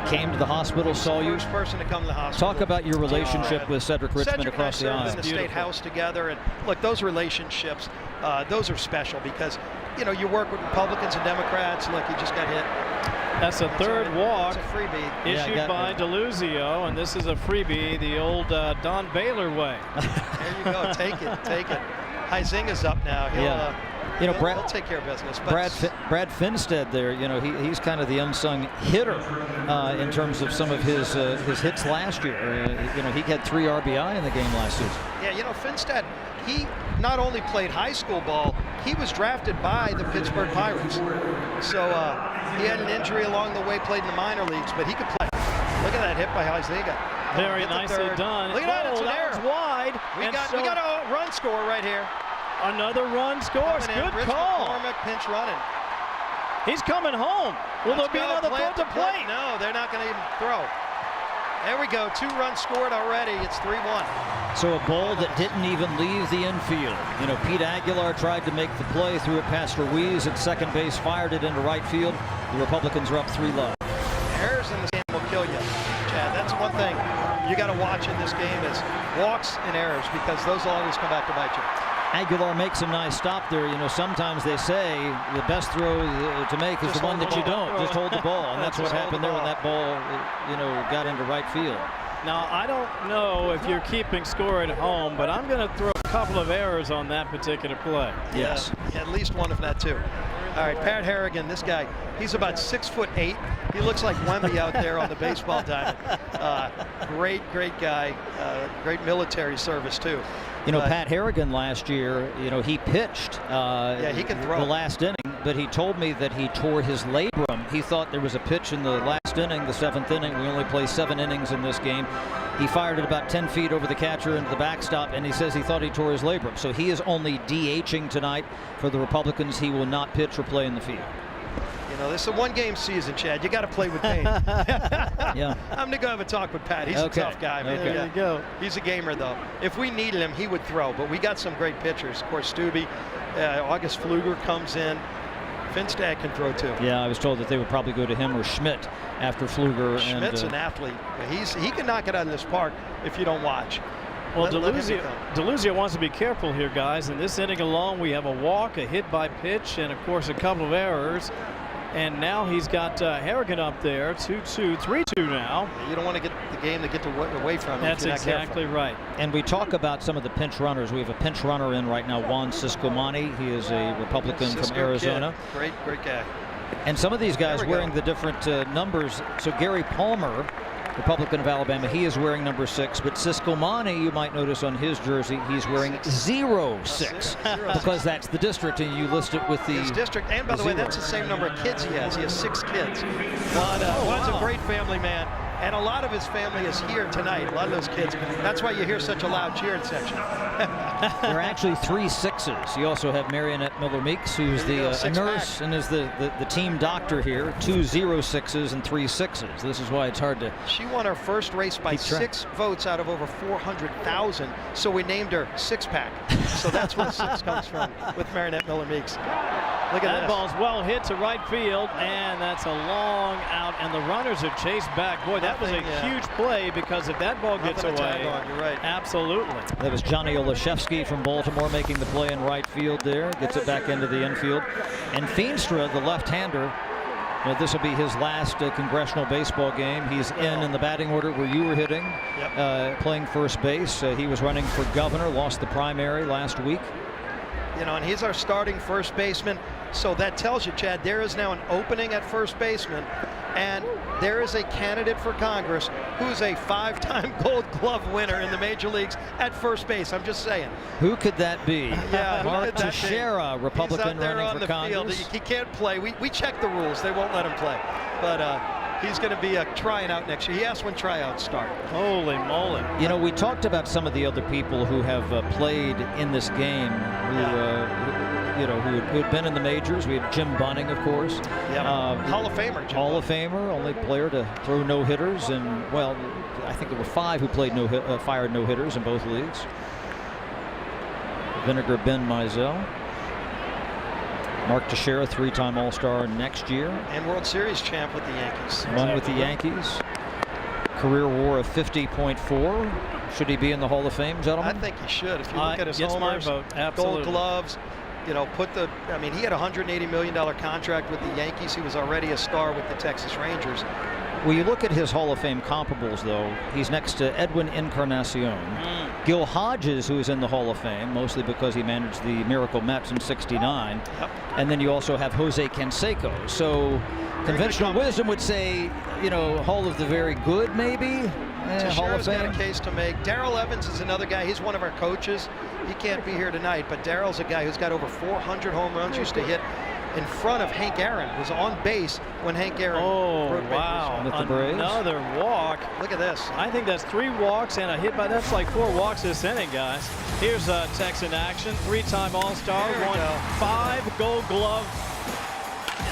came to the hospital, saw you. First person to come to the hospital. Talk about your relationship with Cedric Richmond across the aisle. In the State House together, and look, those relationships, those are special because, you know, you work with Republicans and Democrats. Look, you just got hit. That's a third walk. It's a freebie issued by DeLuzio, and this is a freebie the old Don Baylor way. There you go. Take it. Huizinga's up now. He'll take care of business. Brad Finstead there, you know, he's kind of the unsung hitter in terms of some of his hits last year. You know, he had 3 RBI in the game last season. Yeah, you know, Finstead, he not only played high school ball, he was drafted by the Pittsburgh Pirates. So he had an injury along the way, played in the minor leagues, but he could play. Look at that hit by Huizinga. Very nicely done. Look at that, it's an error. Wide. We got a run score right here. Another run scores. Good Rich call. McCormick pinch running. He's coming home. Will there be another throw at the plate? No, they're not going to even throw. There we go. 2 runs scored already. It's 3-1. So a ball that didn't even leave the infield. You know, Pete Aguilar tried to make the play, threw it past Ruiz at second base, fired it into right field. The Republicans are up 3-0. Errors in this game will kill you, Chad. That's one thing you got to watch in this game is walks and errors, because those will always come back to bite you. Aguilar makes a nice stop there. You know, sometimes they say the best throw to make is the one that you don't. Just hold the ball, and that's what happened there when that ball, you know, got into right field. Now, I don't know if you're keeping score at home, but I'm going to throw a couple of errors on that particular play. Yes. Yeah, at least one, if not 2. All right, Pat Harrigan, this guy, he's about 6'8". He looks like Wemby out there on the baseball diamond. Great guy. Great military service, too. You know, Pat Harrigan last year, you know, he pitched he can throw the last inning, but he told me that he tore his labrum. He thought there was a pitch in the last inning, the 7th inning. We only play 7 innings in this game. He fired it about 10 feet over the catcher into the backstop, and he says he thought he tore his labrum. So he is only DHing tonight for the Republicans. He will not pitch or play in the field. You know, this is a 1-game season, Chad. You got to play with pain. Yeah. I'm going to go have a talk with Pat. He's a tough guy, man. There you go. He's a gamer, though. If we needed him, he would throw. But we got some great pitchers. Of course, Stubbe, August Pfluger comes in. Finstad can throw, too. Yeah, I was told that they would probably go to him or Schmitt after Pfluger. Schmidt's an athlete. He can knock it out of this park if you don't watch. Well, DeLuzio wants to be careful here, guys. In this inning alone, we have a walk, a hit by pitch, and, of course, a couple of errors. And now he's got Harrigan up there, 2-2, 3-2 now. You don't want to get the game to get away from you. That's exactly right. And we talk about some of the pinch runners. We have a pinch runner in right now, Juan Ciscomani. He is a Republican from Arizona. Kid. Great guy. And some of these guys wearing the different numbers. So Gary Palmer, Republican of Alabama, he is wearing number 6, but Ciscomani, you might notice on his jersey, he's wearing 06 because that's the district, and you list it with the his district. And by the way, that's the same number of kids he has. He has 6 kids. Juan's a great family man, and a lot of his family is here tonight. A lot of those kids. That's why you hear such a loud cheering section. There are actually 3 6s. You also have Marionette Miller-Meeks, who's the a nurse and is the team doctor here. 2 06s and 3 6s. This is why it's hard to. She won her first race by 6 votes out of over 400,000. So we named her Six Pack. So that's where 6 comes from with Marionette Miller-Meeks. Look at that ball's well hit to right field, and that's a long out, and the runners are chased back. Boy, that was a huge play, because if that ball gets away, you're right. Absolutely. That was Johnny Olszewski from Baltimore making the play in right field there. Gets it back into the infield. And Feenstra, the left-hander, this will be his last Congressional Baseball Game. He's in the batting order where you were hitting, playing first base. He was running for governor, lost the primary last week. You know, and he's our starting first baseman. So that tells you, Chad, there is now an opening at first baseman, and there is a candidate for Congress who's a 5-time Gold Glove winner in the major leagues at first base. I'm just saying. Who could that be? Yeah, Mark Teixeira, Republican running for Congress. Field. He can't play. We check the rules. They won't let him play. But he's going to be trying out next year. He asked when tryouts start. Holy moly. You know, we talked about some of the other people who have played in this game who had been in the majors. We had Jim Bunning, of course. Hall of Famer. Hall of Famer, only player to throw no-hitters. And, well, I think there were 5 who played fired no-hitters in both leagues. Vinegar Ben Mizell. Mark Teixeira, 3-time All-Star next year. And World Series champ with the Yankees. Won with the Yankees. Career WAR of 50.4. Should he be in the Hall of Fame, gentlemen? I think he should. If you look at his gets homers, my vote. Absolutely. Gold Gloves, he had a $180 million contract with the Yankees. He was already a star with the Texas Rangers. Well, you look at his Hall of Fame comparables, though. He's next to Edwin Encarnacion. Gil Hodges, who is in the Hall of Fame, mostly because he managed the Miracle Mets in '69. And then you also have Jose Canseco. So conventional wisdom would say, Hall of the Very Good, maybe? Hall of Fame. Got a case to make. Darrell Evans is another guy. He's one of our coaches. He can't be here tonight, but Darrell's a guy who's got over 400 home runs, used to hit in front of Hank Aaron, was on base when Hank Aaron broke wow. With the Braves. Another walk. Look at this. I think that's 3 walks and a hit by, that's like 4 walks this inning, guys. Here's Tex in action, 3-time All-Star, won 5 Gold Glove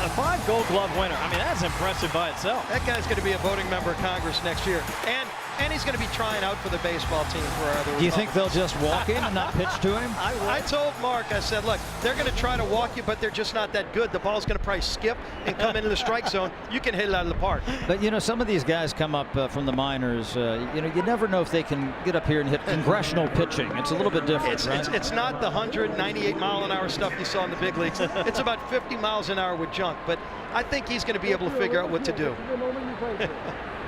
A 5 Gold Glove winner. I mean, that's impressive by itself. That guy's going to be a voting member of Congress next year. And he's going to be trying out for the baseball team for Do you think they'll just walk in and not pitch to him? I told Mark, I said, look, they're going to try to walk you, but they're just not that good. The ball's going to probably skip and come into the strike zone. You can hit it out of the park. But, you know, some of these guys come up from the minors. You know, you never know if they can get up here and hit congressional pitching. It's a little bit different, right? It's not the 198-mile-an-hour stuff you saw in the big leagues. It's about 50 miles an hour with junk. But I think he's going to be able to figure out what to do.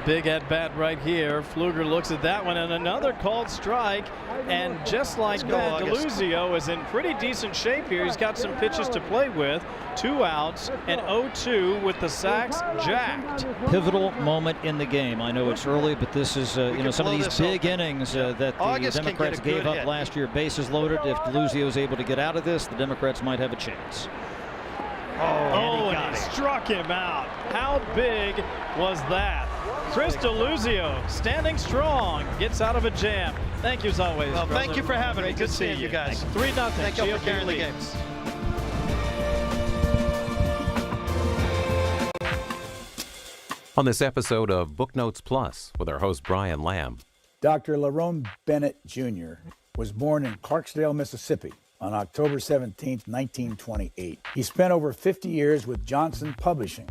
Big at bat right here. Pfluger looks at that one and another called strike. And just like that, DeLuzio is in pretty decent shape here. He's got some pitches to play with. 2 outs and 0-2 with the sacks jacked. Pivotal moment in the game. I know it's early, but this is you know, some of these big innings that the Democrats gave up last year. Bases loaded. If DeLuzio is able to get out of this, the Democrats might have a chance. And he struck him out. How big was that? Chris DeLuzio standing strong, gets out of a jam. Thank you as always. Well, thank you for having me. Good seeing you guys. 3-0. Thank you for carrying the games. On this episode of Book Notes Plus with our host Brian Lamb. Dr. Lerone Bennett Jr. was born in Clarksdale, Mississippi on October 17, 1928. He spent over 50 years with Johnson Publishing.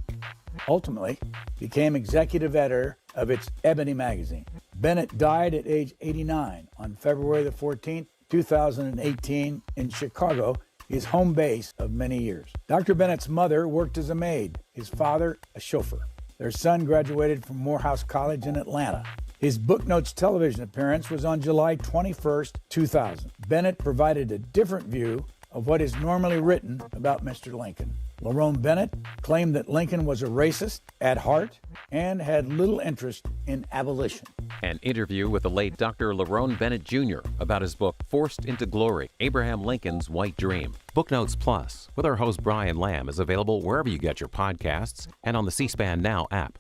Ultimately, became executive editor of its Ebony magazine. Bennett died at age 89 on February the 14th, 2018 in Chicago, his home base of many years. Dr. Bennett's mother worked as a maid, his father a chauffeur. Their son graduated from Morehouse College in Atlanta. His Book Notes television appearance was on July 21st, 2000. Bennett provided a different view of what is normally written about Mr. Lincoln. Lerone Bennett claimed that Lincoln was a racist at heart and had little interest in abolition. An interview with the late Dr. Lerone Bennett Jr. about his book, Forced into Glory, Abraham Lincoln's White Dream. Book Notes Plus with our host Brian Lamb is available wherever you get your podcasts and on the C-SPAN Now app.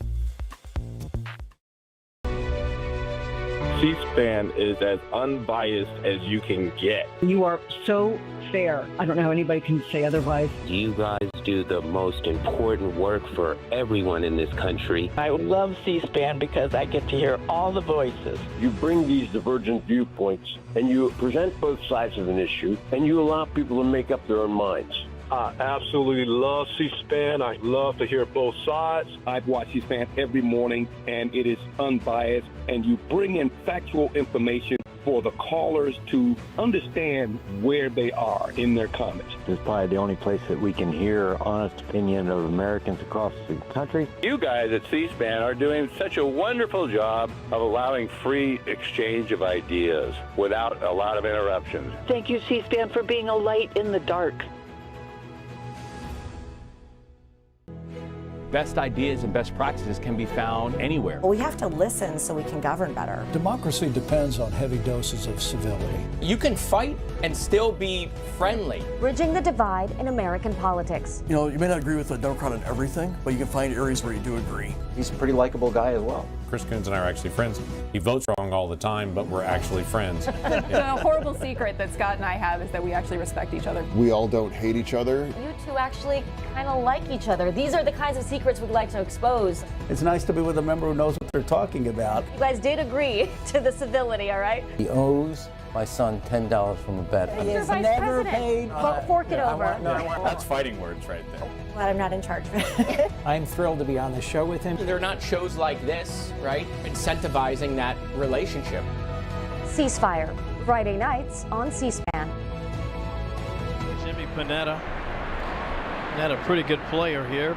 C-SPAN is as unbiased as you can get. You are so fair. I don't know how anybody can say otherwise. You guys do the most important work for everyone in this country. I love C-SPAN because I get to hear all the voices. You bring these divergent viewpoints and you present both sides of an issue and you allow people to make up their own minds. I absolutely love C-SPAN. I love to hear both sides. I've watched C-SPAN every morning, and it is unbiased, and you bring in factual information for the callers to understand where they are in their comments. It's probably the only place that we can hear honest opinion of Americans across the country. You guys at C-SPAN are doing such a wonderful job of allowing free exchange of ideas without a lot of interruptions. Thank you, C-SPAN, for being a light in the dark. Best ideas and best practices can be found anywhere. Well, we have to listen so we can govern better. Democracy depends on heavy doses of civility. You can fight and still be friendly. Bridging the divide in American politics. You know, you may not agree with a Democrat on everything, but you can find areas where you do agree. He's a pretty likable guy as well. Chris Coons and I are actually friends. He votes wrong all the time, but we're actually friends. The horrible secret that Scott and I have is that we actually respect each other. We all don't hate each other. You two actually kind of like each other. These are the kinds of secrets we'd like to expose. It's nice to be with a member who knows what they're talking about. You guys did agree to the civility, all right? He owes my son $10 from a bet. He is never paid. Fork it over. That's fighting words right there. Glad I'm not in charge of it. I'm thrilled to be on the show with him. There are not shows like this, right? Incentivizing that relationship. Ceasefire, Friday nights on C-SPAN. Jimmy Panetta. Not a pretty good player here.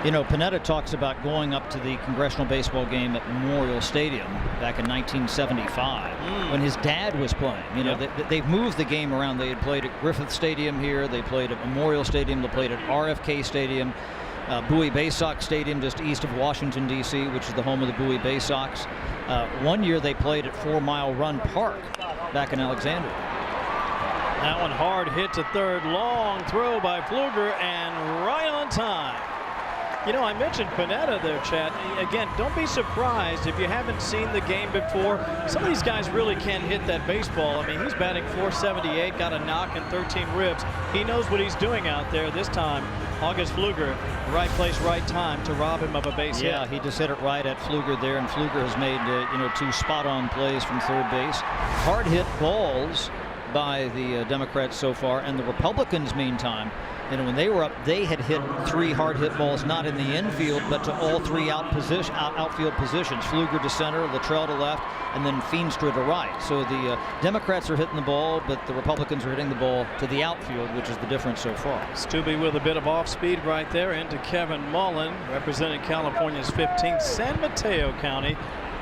You know, Panetta talks about going up to the Congressional Baseball Game at Memorial Stadium back in 1975 when his dad was playing. You know, they've moved the game around. They had played at Griffith Stadium here. They played at Memorial Stadium. They played at RFK Stadium, Bowie Bay Sox Stadium just east of Washington, D.C., which is the home of the Bowie Bay Sox. One year they played at 4 Mile Run Park back in Alexandria. That one hard hit to third. Long throw by Pfluger and right on time. You know, I mentioned Panetta there, Chad. Again, don't be surprised if you haven't seen the game before. Some of these guys really can hit that baseball. I mean, he's batting .478, got a knock and 13 ribs. He knows what he's doing out there. This time, August Pfluger, right place, right time to rob him of a base hit. Yeah, he just hit it right at Pfluger there, and Pfluger has made 2 spot-on plays from third base. Hard hit balls by the Democrats so far, and the Republicans, meantime, when they were up, they had hit 3 hard hit balls, not in the infield, but to all 3 outfield positions. Pfluger to center, Luttrell to left, and then Feenstra to right. So the Democrats are hitting the ball, but the Republicans are hitting the ball to the outfield, which is the difference so far. Stubbe with a bit of off speed right there into Kevin Mullen, representing California's 15th San Mateo County.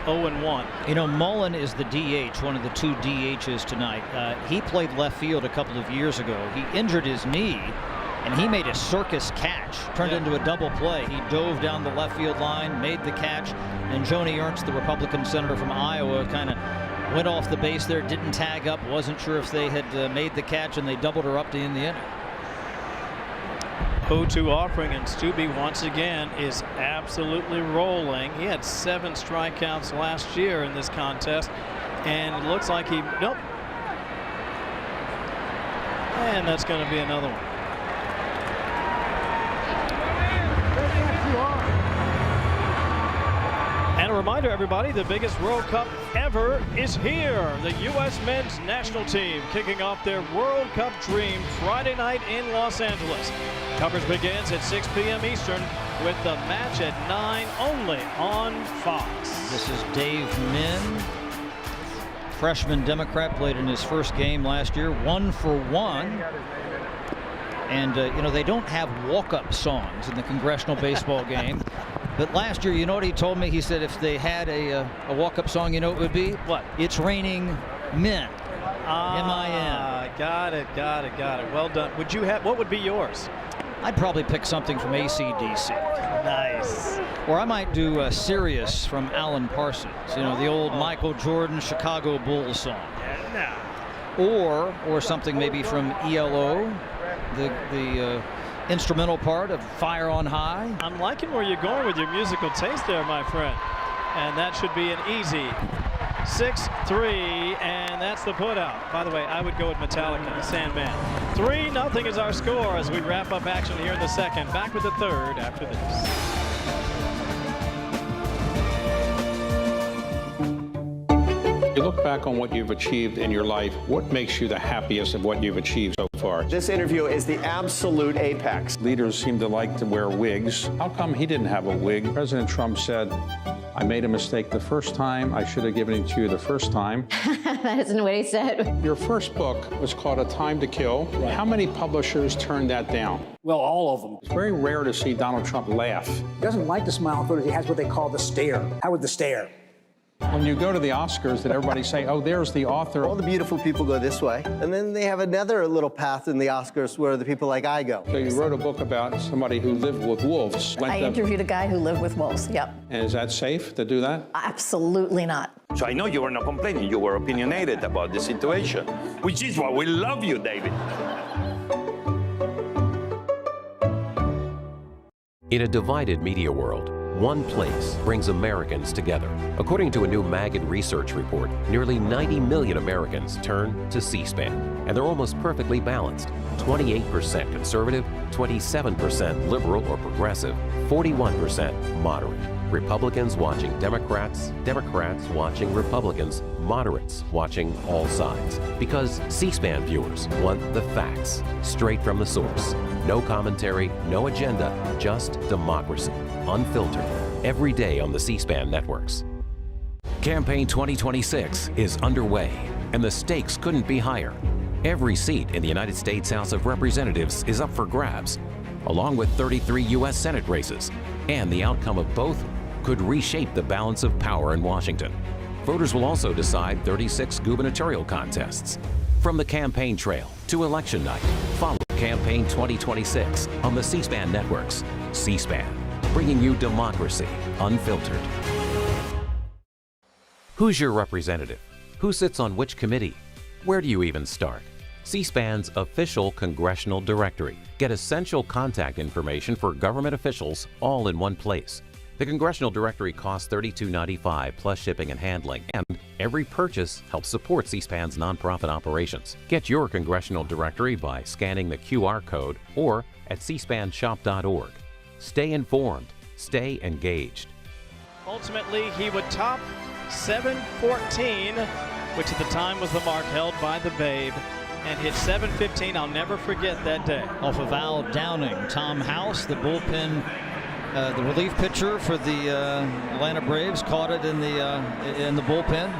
0-1. You know, Mullen is the DH, one of the 2 DHs tonight. He played left field a couple of years ago. He injured his knee, and he made a circus catch, turned into a double play. He dove down the left field line, made the catch, and Joni Ernst, the Republican senator from Iowa, kind of went off the base there, didn't tag up, wasn't sure if they had made the catch, and they doubled her up to end the inning. 0-2 offering, and Stubbe once again is absolutely rolling. He had 7 strikeouts last year in this contest, and it looks like nope. And that's going to be another one. And a reminder, everybody, the biggest World Cup ever is here. The U.S. men's national team kicking off their World Cup dream Friday night in Los Angeles. Coverage begins at 6 p.m. Eastern with the match at 9 only on Fox. This is Dave Min, freshman Democrat, played in his first game last year, 1 for 1. And, they don't have walk-up songs in the Congressional Baseball Game. But last year, you know what he told me? He said if they had a walk-up song, you know what it would be? What? It's Raining Men. M-I-N. Got it. Well done. What would be yours? I'd probably pick something from AC/DC. Nice. Or I might do Sirius from Alan Parsons. The old Michael Jordan Chicago Bulls song. Yeah, Or something maybe from ELO, the instrumental part of Fire on High. I'm liking where you're going with your musical taste there, my friend. And that should be an easy 6-3, and that's the putout. By the way, I would go with Metallica, Sandman. 3-0 is our score as we wrap up action here in the second. Back with the third after this. You look back on what you've achieved in your life, what makes you the happiest of what you've achieved so far? This interview is the absolute apex. Leaders seem to like to wear wigs. How come he didn't have a wig? President Trump said, I made a mistake the first time. I should have given it to you the first time. That isn't what he said. Your first book was called A Time to Kill. Right. How many publishers turned that down? Well, all of them. It's very rare to see Donald Trump laugh. He doesn't like to smile in photos. He has what they call the stare. How would the stare? When you go to the Oscars, did everybody say, oh, there's the author? All the beautiful people go this way. And then they have another little path in the Oscars where the people like I go. So you wrote a book about somebody who lived with wolves. I interviewed a guy who lived with wolves, yep. And is that safe to do that? Absolutely not. So I know you were not complaining. You were opinionated about the situation, which is why we love you, David. In a divided media world, one place brings Americans together. According to a new Magid research report, nearly 90 million Americans turn to C-SPAN, and they're almost perfectly balanced. 28% conservative, 27% liberal or progressive, 41% moderate. Republicans watching Democrats, Democrats watching Republicans, moderates watching all sides. Because C-SPAN viewers want the facts, straight from the source. No commentary, no agenda, just democracy, unfiltered, every day on the C-SPAN networks. Campaign 2026 is underway, and the stakes couldn't be higher. Every seat in the United States House of Representatives is up for grabs, along with 33 U.S. Senate races, and the outcome of both could reshape the balance of power in Washington. Voters will also decide 36 gubernatorial contests. From the campaign trail to election night, follow Campaign 2026 on the C-SPAN networks. C-SPAN, bringing you democracy unfiltered. Who's your representative? Who sits on which committee? Where do you even start? C-SPAN's official congressional directory. Get essential contact information for government officials all in one place. The Congressional Directory costs $32.95 plus shipping and handling, and every purchase helps support C-SPAN's nonprofit operations. Get your Congressional Directory by scanning the QR code or at cspanshop.org. Stay informed. Stay engaged. Ultimately, he would top 7:14, which at the time was the mark held by the Babe, and hit 7:15. I'll never forget that day. Off of Al Downing, Tom House, the bullpen, the relief pitcher for the Atlanta Braves, caught it in the bullpen.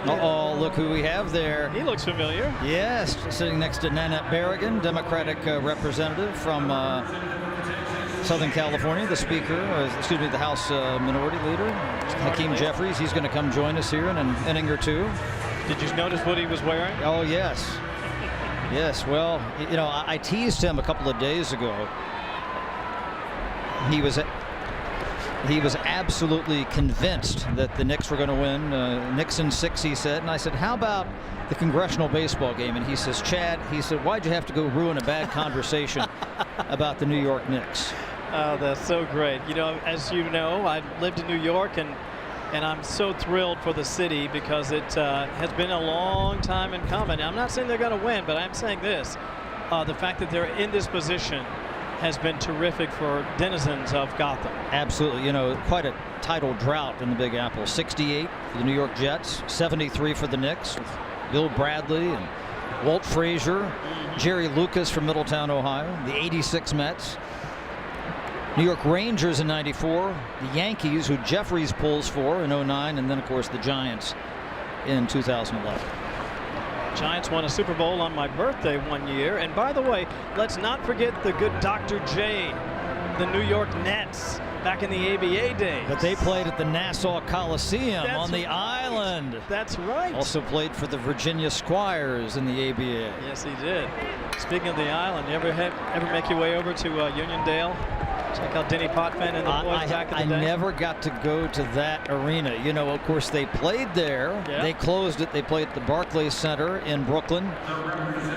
Uh-oh, look who we have there. He looks familiar. Yes, sitting next to Nanette Berrigan, Democratic representative from Southern California, the Speaker, the House Minority Leader, Hakeem Jeffries. He's going to come join us here in an inning or two. Did you notice what he was wearing? Oh, yes. Yes, well, you know, I teased him a couple of days ago. He was absolutely convinced that the Knicks were going to win. Knicks in 6, he said. And I said, how about the Congressional Baseball Game? And he says, Chad, he said, why'd you have to go ruin a bad conversation about the New York Knicks? Oh, that's so great. You know, as you know, I lived in New York, and I'm so thrilled for the city because it has been a long time in coming. I'm not saying they're going to win, but I'm saying this. The fact that they're in this position has been terrific for denizens of Gotham. Absolutely. You know, quite a title drought in the Big Apple. 68 for the New York Jets, 73 for the Knicks, with Bill Bradley and Walt Frazier, Jerry Lucas from Middletown, Ohio, the 86 Mets. New York Rangers in 94, the Yankees, who Jeffries pulls for in 09, and then, of course, the Giants in 2011. Giants won a Super Bowl on my birthday one year. And by the way, let's not forget the good Dr. J, the New York Nets, back in the ABA days. But they played at the Nassau Coliseum on the island. That's right. Also played for the Virginia Squires in the ABA. Yes, he did. Speaking of the island, you ever make your way over to Uniondale? Check out Denny Potvin and the boys back in the day. I never got to go to that arena. You know, of course, they played there. Yeah. They closed it. They played at the Barclays Center in Brooklyn.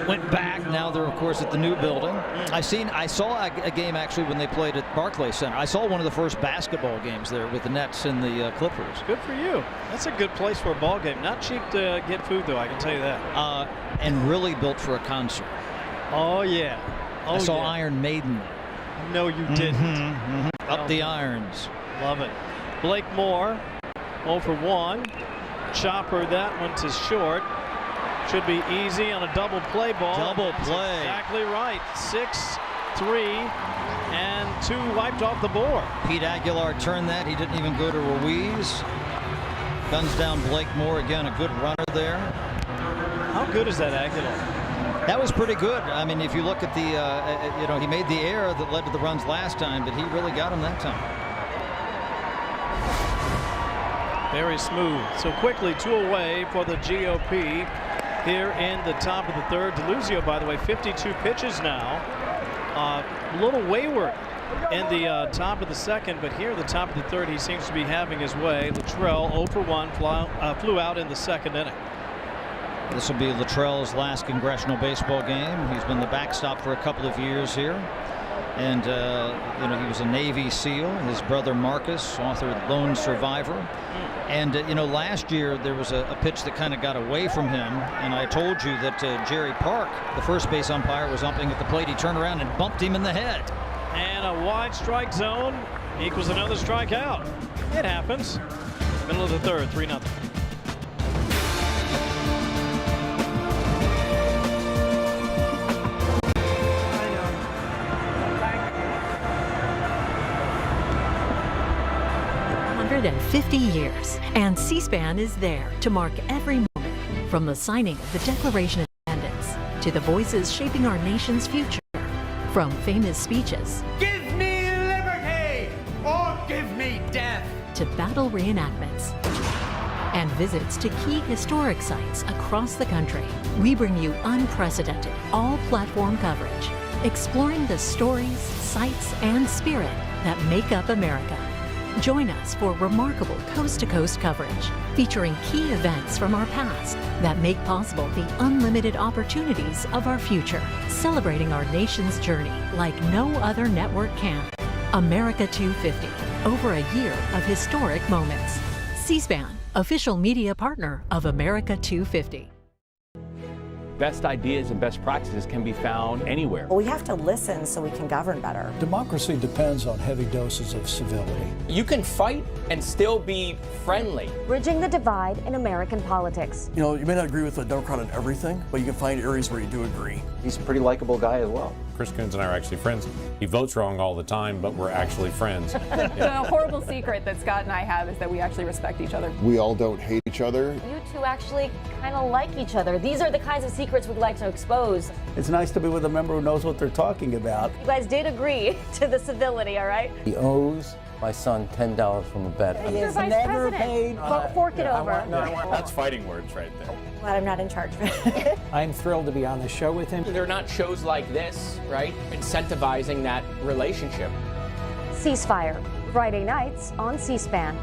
Went back. Now they're, of course, at the new building. I saw a game, actually, when they played at Barclays Center. I saw one of the first basketball games there with the Nets and the Clippers. Good for you. That's a good place for a ball game. Not cheap to get food, though, I can tell you that. And really built for a concert. Oh, yeah. I saw Iron Maiden. No, you didn't. Up the irons. Love it. Blake Moore, 0 for 1. Chopper, that one to short. Should be easy on a double play ball. Double play. Exactly right. 6-3 and 2 wiped off the board. Pete Aguilar turned that. He didn't even go to Ruiz. Guns down Blake Moore again. A good runner there. How good is that Aguilar? That was pretty good. I mean, if you look at the, you know, he made the error that led to the runs last time, but he really got him that time. Very smooth. So quickly, 2 away for the GOP here in the top of the third. DeLuzio, by the way, 52 pitches now. A little wayward in the top of the second, but here at the top of the third, he seems to be having his way. Luttrell, 0 for 1, flew out in the second inning. This will be Luttrell's last Congressional Baseball Game. He's been the backstop for a couple of years here. And, you know, he was a Navy SEAL. His brother Marcus authored Lone Survivor. And, you know, last year there was a pitch that kind of got away from him. And I told you that Jerry Park, the first base umpire, was umping at the plate. He turned around and bumped him in the head. And a wide strike zone equals another strikeout. It happens. Middle of the third, 3-0. And 50 years, and C-SPAN is there to mark every moment, from the signing of the Declaration of Independence to the voices shaping our nation's future. From famous speeches, "Give me liberty or give me death," to battle reenactments and visits to key historic sites across the country, we bring you unprecedented, all-platform coverage, exploring the stories, sights, and spirit that make up America. Join us for remarkable coast-to-coast coverage featuring key events from our past that make possible the unlimited opportunities of our future, celebrating our nation's journey like no other network can. America 250, over a year of historic moments. C-SPAN, official media partner of America 250. Best ideas and best practices can be found anywhere. We have to listen so we can govern better. Democracy depends on heavy doses of civility. You can fight and still be friendly. Bridging the divide in American politics. You know, you may not agree with a Democrat on everything, but you can find areas where you do agree. He's a pretty likable guy as well. Chris Coons and I are actually friends. He votes wrong all the time, but we're actually friends. The horrible secret that Scott and I have is that we actually respect each other. We all don't hate each other. You two actually kind of like each other. These are the kinds of secrets we'd like to expose. It's nice to be with a member who knows what they're talking about. You guys did agree to the civility, all right? He owes my son $10 from a bet. Mr. Vice President, fork it over. That's fighting words right there. Glad I'm not in charge. I'm thrilled to be on the show with him. They're not shows like this, right? Incentivizing that relationship. Ceasefire, Friday nights on C-SPAN.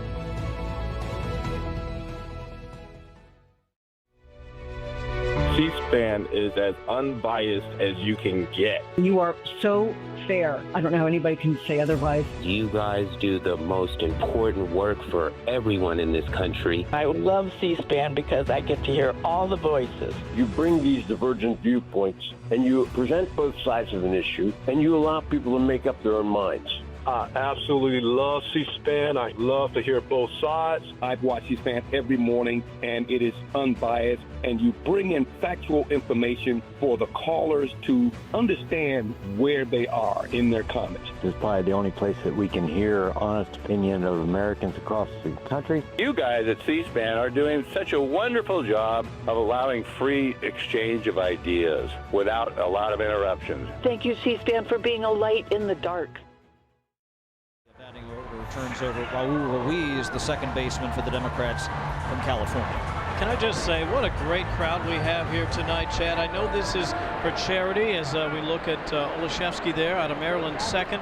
C-SPAN is as unbiased as you can get. You are so fair. I don't know how anybody can say otherwise. You guys do the most important work for everyone in this country. I love C-SPAN because I get to hear all the voices. You bring these divergent viewpoints and you present both sides of an issue and you allow people to make up their own minds. I absolutely love C-SPAN. I love to hear both sides. I watch C-SPAN every morning, and it is unbiased, and you bring in factual information for the callers to understand where they are in their comments. This is probably the only place that we can hear honest opinion of Americans across the country. You guys at C-SPAN are doing such a wonderful job of allowing free exchange of ideas without a lot of interruptions. Thank you, C-SPAN, for being a light in the dark. Turns over Raul Ruiz, the second baseman for the Democrats from California. Can I just say, what a great crowd we have here tonight, Chad. I know this is for charity as we look at Olszewski there out of Maryland second.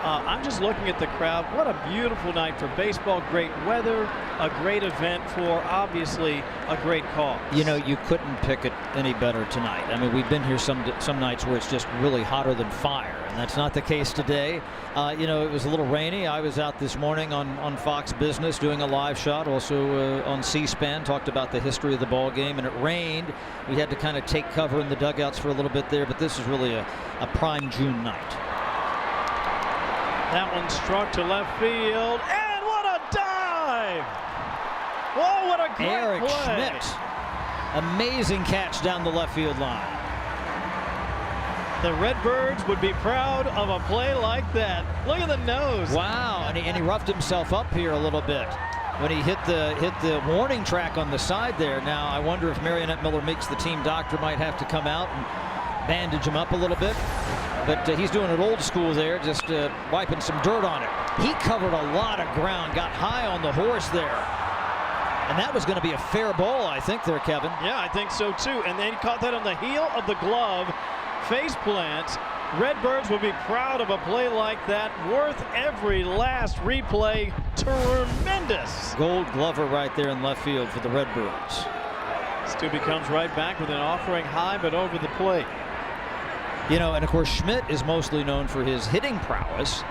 I'm just looking at the crowd. What a beautiful night for baseball. Great weather, a great event for obviously a great cause. You know, you couldn't pick it any better tonight. I mean, we've been here some nights where it's just really hotter than fire, and that's not the case today. You know, it was a little rainy. I was out this morning on Fox Business doing a live shot, also on C-SPAN, talked about the history of the ball game, and it rained. We had to kind of take cover in the dugouts for a little bit there, but this is really a prime June night. That one struck to left field, and what a dive! Whoa, what a great Eric play! Schmitt, amazing catch down the left field line. The Redbirds would be proud of a play like that. Look at the nose. Wow, and he roughed himself up here a little bit when he hit the warning track on the side there. Now I wonder if Marionette Miller Meeks, the team doctor, might have to come out and bandage him up a little bit. But he's doing it old school there, just wiping some dirt on it. He covered a lot of ground, got high on the horse there. And that was going to be a fair ball, I think, there, Kevin. Yeah, I think so, too. And then he caught that on the heel of the glove. Face plant. Redbirds would be proud of a play like that. Worth every last replay. Tremendous. Gold Glover right there in left field for the Redbirds. Stubbe comes right back with an offering high, but over the plate. You know, and of course Schmitt is mostly known for his hitting prowess.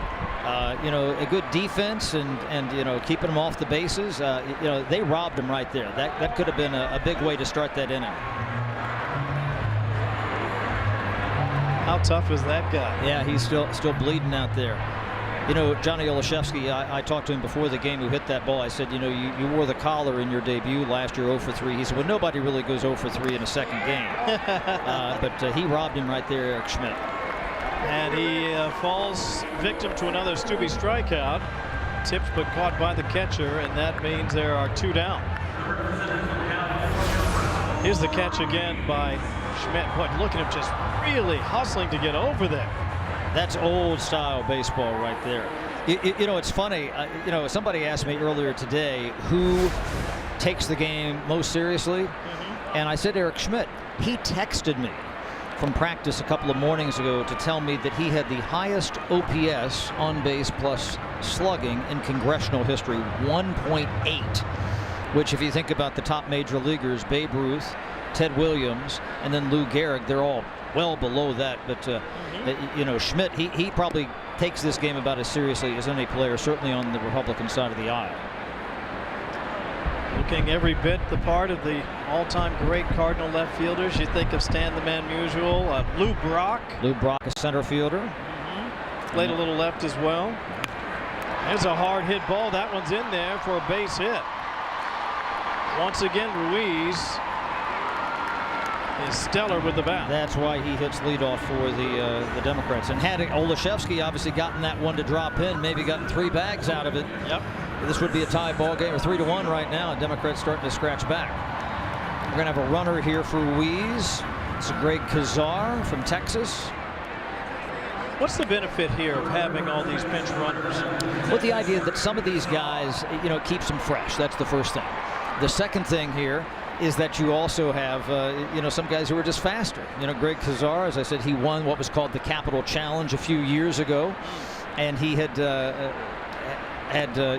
You know, a good defense and you know, keeping him off the bases. You know, they robbed him right there. That could have been a big way to start that inning. How tough is that guy? Yeah, he's still bleeding out there. You know, Johnny Olszewski, I talked to him before the game who hit that ball. I said, you know, you wore the collar in your debut last year, 0 for 3. He said, well, nobody really goes 0 for 3 in a second game. But he robbed him right there, Eric Schmitt. And he falls victim to another Stubbe strikeout. Tipped but caught by the catcher, and that means there are 2 down. Here's the catch again by Schmitt. Boy, look at him just really hustling to get over there. That's old style baseball right there. You know, it's funny. You know, somebody asked me earlier today who takes the game most seriously, and I said Eric Schmitt. He texted me from practice a couple of mornings ago to tell me that he had the highest OPS, on base plus slugging, in congressional history, 1.8, which, if you think about the top major leaguers, Babe Ruth, Ted Williams, and then Lou Gehrig, they're all well below that. But you know, Schmitt, he probably takes this game about as seriously as any player, certainly on the Republican side of the aisle. Looking every bit the part of the all-time great Cardinal left fielders. You think of Stan the Man Musial, Lou Brock. Lou Brock, a center fielder. Played a little left as well. There's a hard hit ball. That one's in there for a base hit. Once again, Ruiz is stellar with the bat. That's why he hits leadoff for the Democrats. And had Olszewski obviously gotten that one to drop in, maybe gotten 3 bags out of it. Yep. This would be a tie ball game, or 3-1 right now, and Democrats starting to scratch back. We're going to have a runner here for Ruiz. It's a Greg Kazar from Texas. What's the benefit here of having all these pinch runners? Well, the idea that some of these guys, you know, keeps them fresh. That's the first thing. The second thing here is that you also have, you know, some guys who are just faster. You know, Greg Kazar, as I said, he won what was called the Capital Challenge a few years ago, and he had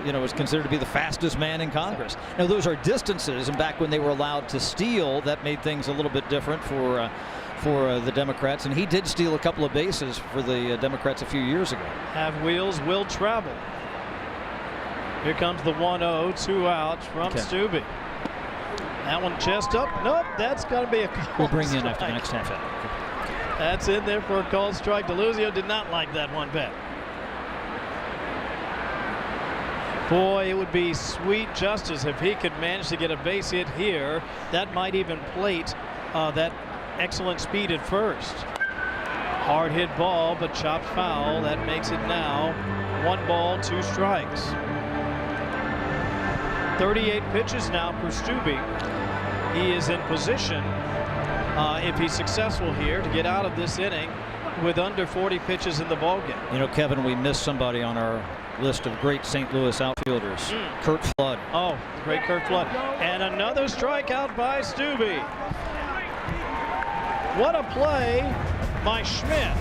you know, was considered to be the fastest man in Congress. Now, those are distances, and back when they were allowed to steal, that made things a little bit different for the Democrats, and he did steal a couple of bases for the Democrats a few years ago. Have wheels, will travel. Here comes the 1-0, 2 outs from Stubbe. That one chest up. Nope, that's got to be a call. We'll bring you in after the next half inning. That's in there for a called strike. DeLuzio did not like that one bit. Boy, it would be sweet justice if he could manage to get a base hit here. That might even plate that excellent speed at first. Hard hit ball, but chopped foul. That makes it now 1 ball, 2 strikes. 38 pitches now for Stubbe. He is in position, if he's successful here, to get out of this inning with under 40 pitches in the ballgame. You know, Kevin, we missed somebody on our list of great St. Louis outfielders. Curt Flood. Oh, great Curt Flood. And another strikeout by Stubbe. What a play by Schmitt.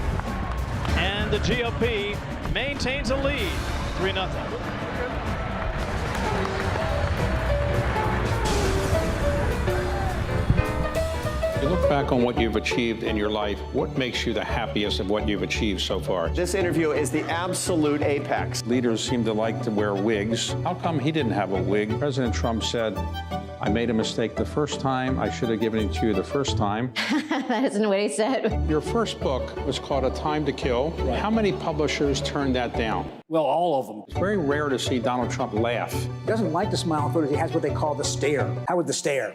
And the GOP maintains a lead, 3-0. You look back on what you've achieved in your life, what makes you the happiest of what you've achieved so far? This interview is the absolute apex. Leaders seem to like to wear wigs. How come he didn't have a wig? President Trump said, I made a mistake the first time. I should have given it to you the first time. That isn't what he said. Your first book was called A Time to Kill. Right. How many publishers turned that down? Well, all of them. It's very rare to see Donald Trump laugh. He doesn't like to smile in photos. He has what they call the stare. How would the stare?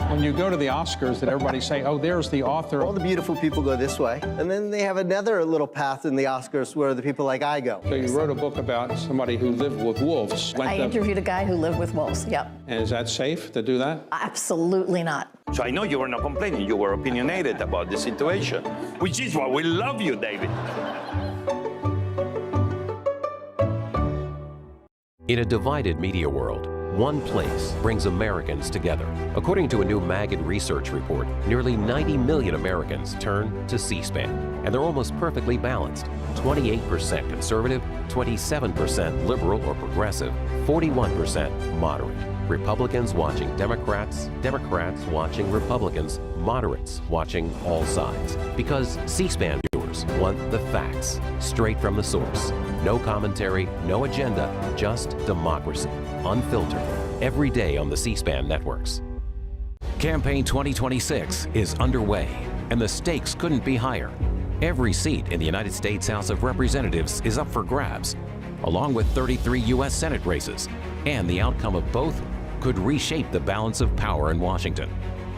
When you go to the Oscars, did everybody say, oh, there's the author? All the beautiful people go this way. And then they have another little path in the Oscars where the people like I go. So you wrote a book about somebody who lived with wolves. I interviewed a guy who lived with wolves, yep. And is that safe to do that? Absolutely not. So I know you were not complaining. You were opinionated about the situation, which is why we love you, David. In a divided media world, one place brings Americans together. According to a new Magid research report, nearly 90 million Americans turn to C-SPAN, and they're almost perfectly balanced. 28% conservative, 27% liberal or progressive, 41% moderate. Republicans watching Democrats, Democrats watching Republicans, moderates watching all sides. Because C-SPAN viewers want the facts, straight from the source. No commentary, no agenda, just democracy, unfiltered, every day on the C-SPAN networks. Campaign 2026 is underway, and the stakes couldn't be higher. Every seat in the United States House of Representatives is up for grabs, along with 33 U.S. Senate races, and the outcome of both could reshape the balance of power in Washington.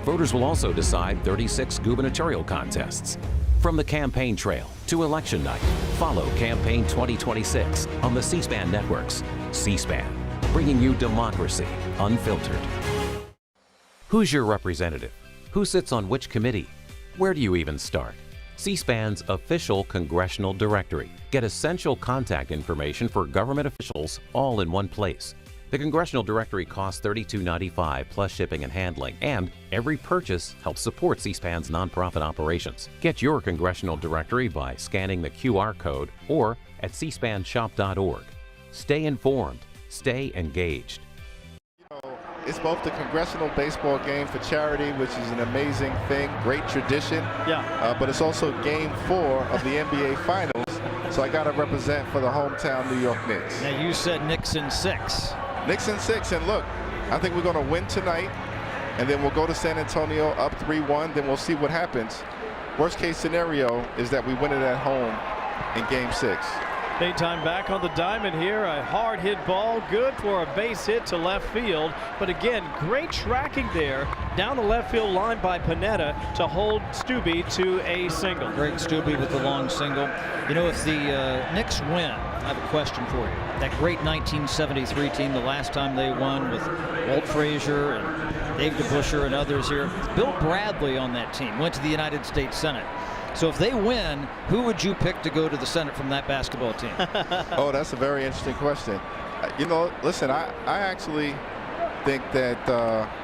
Voters will also decide 36 gubernatorial contests. From the campaign trail to election night, follow Campaign 2026 on the C-SPAN networks. C-SPAN, bringing you democracy unfiltered. Who's your representative? Who sits on which committee? Where do you even start? C-SPAN's official congressional directory. Get essential contact information for government officials all in one place. The Congressional Directory costs $32.95 plus shipping and handling, and every purchase helps support C-SPAN's nonprofit operations. Get your Congressional Directory by scanning the QR code or at cspanshop.org. Stay informed. Stay engaged. It's both the Congressional Baseball Game for charity, which is an amazing thing, great tradition. Yeah. But it's also Game 4 of the NBA Finals, so I got to represent for the hometown New York Knicks. Now you said Knicks in 6. Knicks in 6, and look, I think we're going to win tonight, and then we'll go to San Antonio up 3-1, then we'll see what happens. Worst case scenario is that we win it at home in Game 6. Daytime back on the diamond here. A hard hit ball, good for a base hit to left field. But again, great tracking there down the left field line by Panetta to hold Stubbe to a single. Greg Stubbe with the long single. You know, if the Knicks win, I have a question for you. That great 1973 team, the last time they won with Walt Frazier and Dave DeBusschere and others here. Bill Bradley on that team went to the United States Senate. So if they win, who would you pick to go to the Senate from that basketball team? Oh, that's a very interesting question. You know, listen, I actually think that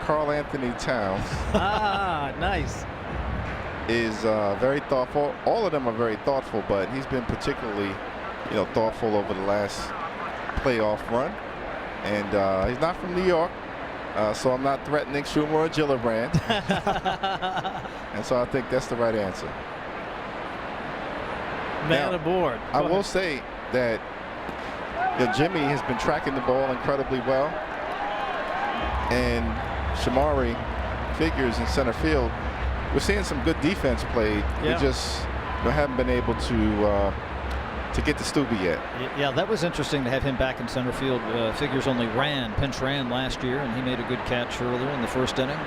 Karl Anthony Towns nice. is very thoughtful. All of them are very thoughtful, but he's been particularly, you know, thoughtful over the last playoff run. And he's not from New York, so I'm not threatening Schumer or Gillibrand. And so I think that's the right answer. Man aboard. I will say that Jimmy has been tracking the ball incredibly well, and Shamari figures in center field. We're seeing some good defense played. Yeah. We just haven't been able to get to Stubbe yet. Yeah, that was interesting to have him back in center field. Figures only pinch ran last year, and he made a good catch earlier in the first inning.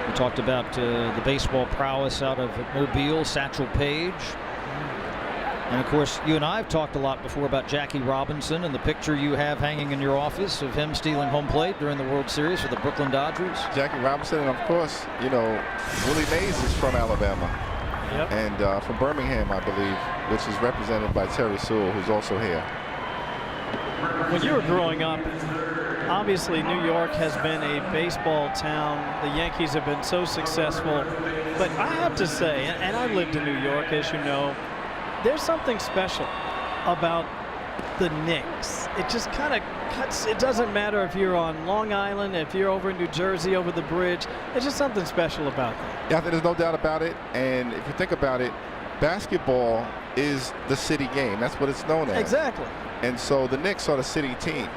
We talked about the baseball prowess out of Mobile, Satchel Paige. And of course, you and I have talked a lot before about Jackie Robinson and the picture you have hanging in your office of him stealing home plate during the World Series for the Brooklyn Dodgers. Jackie Robinson, and of course, you know, Willie Mays is from Alabama. Yep. And from Birmingham, I believe, which is represented by Terry Sewell, who's also here. When you were growing up, obviously New York has been a baseball town. The Yankees have been so successful. But I have to say, and I lived in New York, as you know, there's something special about the Knicks. It just kind of cuts. It doesn't matter if you're on Long Island, if you're over in New Jersey over the bridge. There's just something special about that. Yeah, there's no doubt about it. And if you think about it, basketball is the city game. That's what it's known as. Exactly. And so the Knicks are the city team.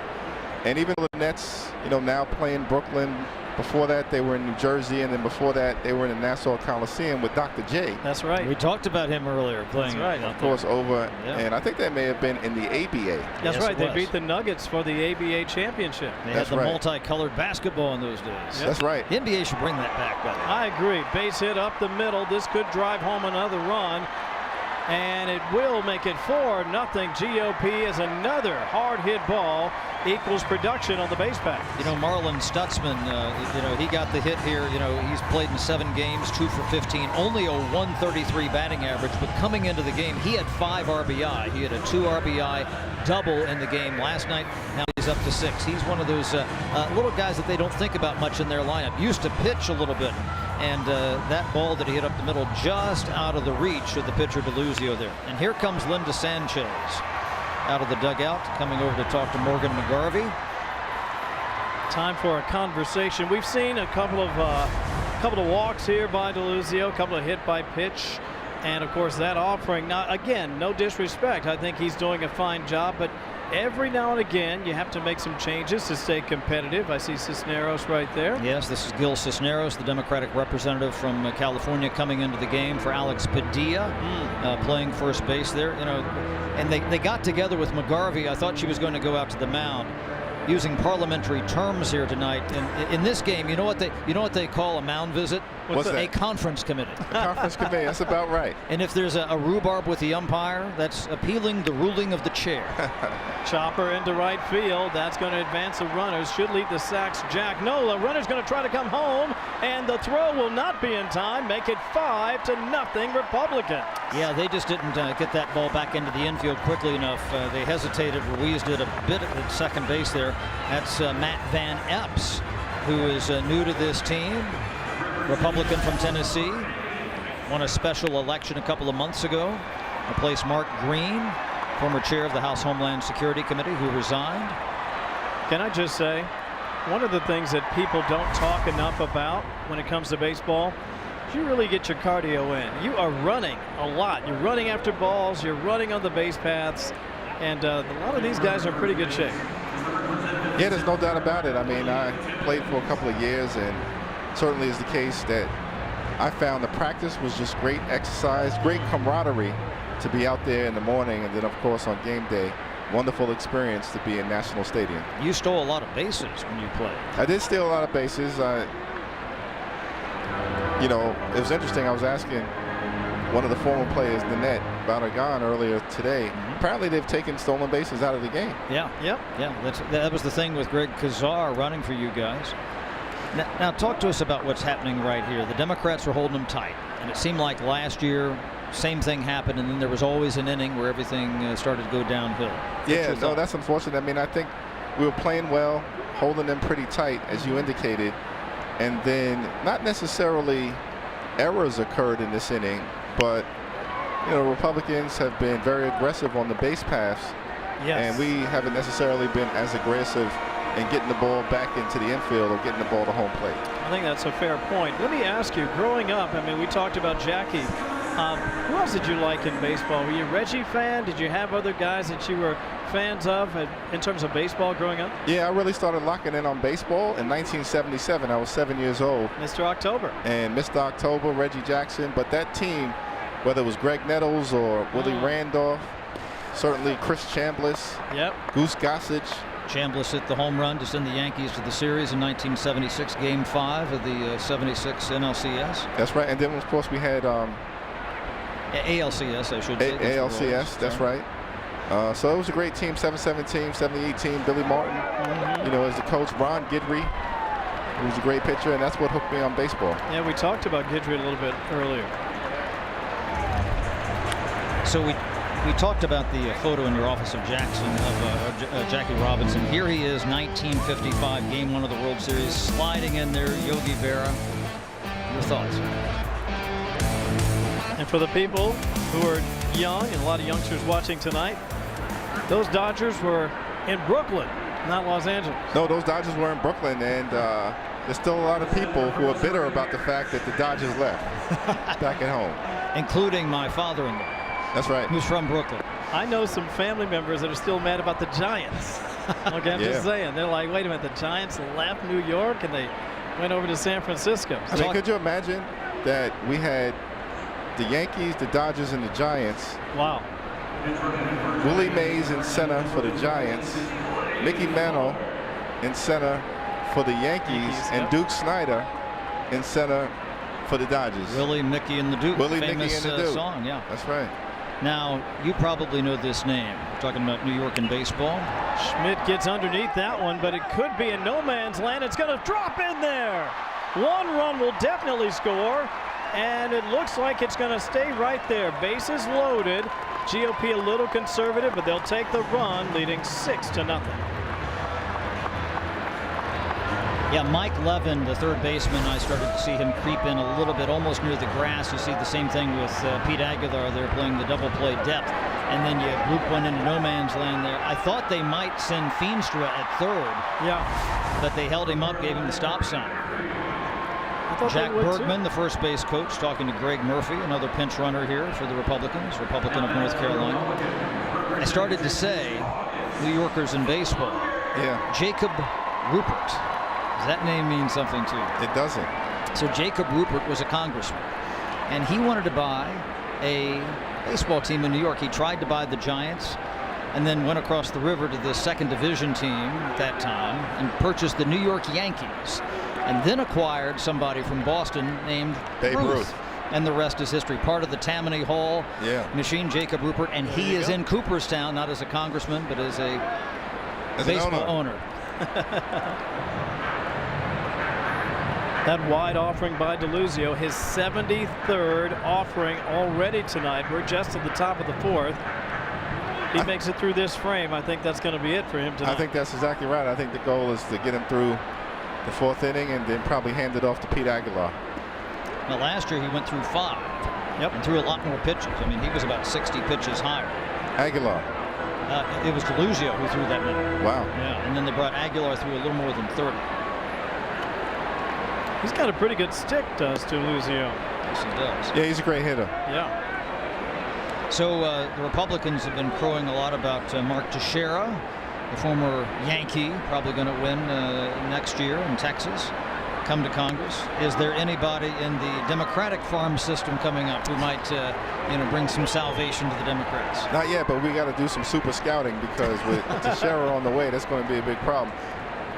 And even though the Nets, you know, now play in Brooklyn, before that they were in New Jersey, and then before that they were in the Nassau Coliseum with Dr. J. That's right. We talked about him earlier playing. That's right. Of course, over, and I think they may have been in the ABA. That's right. They beat the Nuggets for the ABA championship. They had the multicolored basketball in those days. That's right. The NBA should bring that back, by the way. I agree. Base hit up the middle. This could drive home another run. And it will make it 4-0 GOP as another hard hit ball equals production on the base pass. You know, Marlon Stutzman, you know, he got the hit here. You know, he's played in 7 games, 2 for 15, only a 133 batting average. But coming into the game, he had 5 RBI. He had a 2 RBI double in the game last night. Now he's up to 6. He's one of those little guys that they don't think about much in their lineup. Used to pitch a little bit. And that ball that he hit up the middle just out of the reach of the pitcher DeLuzio there. And here comes Linda Sanchez out of the dugout, coming over to talk to Morgan McGarvey. Time for a conversation. We've seen a couple of walks here by DeLuzio, a couple of hit by pitch, and of course that offering. Now again, no disrespect, I think he's doing a fine job, but every now and again you have to make some changes to stay competitive. I see Cisneros right there. Yes, this is Gil Cisneros, the Democratic representative from California, coming into the game for Alex Padilla, playing first base there. You know, and they got together with McGarvey. I thought she was going to go out to the mound. Using parliamentary terms here tonight. In this game, you know what they call a mound visit? What's that? A conference committee. A conference committee. That's about right. And if there's a rhubarb with the umpire, that's appealing the ruling of the chair. Chopper into right field. That's going to advance the runners. Should lead the Sox. Jack Nola. Runner's going to try to come home. and the throw will not be in time. Make it 5-0 Republicans. Yeah, they just didn't get that ball back into the infield quickly enough. They hesitated. Ruiz did a bit at second base there. That's Matt Van Epps, who is new to this team, Republican from Tennessee. Won a special election a couple of months ago. Replaced Mark Green, former chair of the House Homeland Security Committee, who resigned. Can I just say, one of the things that people don't talk enough about when it comes to baseball, is you really get your cardio in. You are running a lot. You're running after balls. You're running on the base paths. And a lot of these guys are in pretty good shape. Yeah, there's no doubt about it. I mean, I played for a couple of years, and certainly is the case that I found the practice was just great exercise, great camaraderie to be out there in the morning, and then, of course, on game day. Wonderful experience to be in National Stadium. You stole a lot of bases when you played. I did steal a lot of bases. You know, it was interesting. I was asking one of the former players, Nanette Balagan, earlier today. Apparently, they've taken stolen bases out of the game. Yeah, that was the thing with Greg Kazar running for you guys. Now, talk to us about what's happening right here. The Democrats were holding them tight, and it seemed like last year, same thing happened, and then there was always an inning where everything started to go downhill. Yeah, no, that's unfortunate. I mean, I think we were playing well, holding them pretty tight, as you indicated, and then not necessarily errors occurred in this inning, but you know, Republicans have been very aggressive on the base paths, and we haven't necessarily been as aggressive in getting the ball back into the infield or getting the ball to home plate. I think that's a fair point. Let me ask you, growing up, I mean, we talked about Jackie. Who else did you like in baseball? Were you a Reggie fan? Did you have other guys that you were fans of in terms of baseball growing up? Yeah, I really started locking in on baseball in 1977. I was 7 years old. Mr. October. And Mr. October, Reggie Jackson. But that team, whether it was Greg Nettles or Willie Randolph, certainly Chris Chambliss, Goose Gossage. Chambliss hit the home run to send the Yankees to the series in 1976, Game 5 of the 76 NLCS. That's right. And then, of course, we had ALCS, I should say. ALCS, that's right. So it was a great team, 7-17, 70-18. Billy Martin, you know, as the coach. Ron Guidry, who was a great pitcher, and that's what hooked me on baseball. Yeah, we talked about Guidry a little bit earlier. So we talked about the photo in your office of Jackson, of Jackie Robinson. Here he is, 1955, Game 1 of the World Series, sliding in there, Yogi Berra. Your thoughts? And for the people who are young, and a lot of youngsters watching tonight, those Dodgers were in Brooklyn, not Los Angeles. No, those Dodgers were in Brooklyn, and there's still a lot of people who are bitter about the fact that the Dodgers left back at home. Including my father-in-law. That's right. Who's from Brooklyn. I know some family members that are still mad about the Giants. Okay, I'm just saying. They're like, wait a minute, the Giants left New York and they went over to San Francisco. I mean, could you imagine that we had the Yankees, the Dodgers, and the Giants? Wow. Willie Mays in center for the Giants, Mickey Mantle in center for the Yankees, and Duke Snider in center for the Dodgers. Willie, Mickey, and the Duke. Willie, famous, Mickey, and the Duke. Song, yeah. That's right. Now, you probably know this name. We're talking about New York and baseball. Schmitt gets underneath that one, but it could be in no man's land. It's going to drop in there. One run will definitely score, and it looks like it's going to stay right there. Bases loaded. GOP a little conservative, but they'll take the run, leading 6-0. Yeah, Mike Levin, the third baseman, I started to see him creep in a little bit, almost near the grass. You see the same thing with Pete Aguilar. They're playing the double play depth, and then you loop one into no man's land there. I thought they might send Feenstra at third. Yeah. But they held him up, gave him the stop sign. Jack Bergman, the first base coach, talking to Greg Murphy, another pinch runner here for the Republicans, Republican of North Carolina. I started to say, New Yorkers in baseball. Yeah. Jacob Rupert. Does that name mean something to you? It doesn't. So Jacob Rupert was a congressman, and he wanted to buy a baseball team in New York. He tried to buy the Giants and then went across the river to the second division team at that time and purchased the New York Yankees, and then acquired somebody from Boston named Babe Ruth. And the rest is history. Part of the Tammany Hall machine, Jacob Rupert, and he is in Cooperstown, not as a congressman, but as a baseball owner. That wide offering by DeLuzio, his 73rd offering already tonight. We're just at the top of the 4th. He makes it through this frame. I think that's going to be it for him tonight. I think that's exactly right. I think the goal is to get him through the 4th inning and then probably hand it off to Pete Aguilar. Now, last year he went through 5. Yep. And threw a lot more pitches. I mean, he was about 60 pitches higher. Aguilar. It was DeLuzio who threw that many. Wow. Yeah, and then they brought Aguilar through a little more than 30. He's got a pretty good stick, does DeLuzio. Yes, he does. Yeah, he's a great hitter. Yeah. So the Republicans have been crowing a lot about Mark Teixeira, the former Yankee, probably going to win next year in Texas, come to Congress. Is there anybody in the Democratic farm system coming up who might bring some salvation to the Democrats? Not yet, but we got to do some super scouting, because with Teixeira on the way, that's going to be a big problem.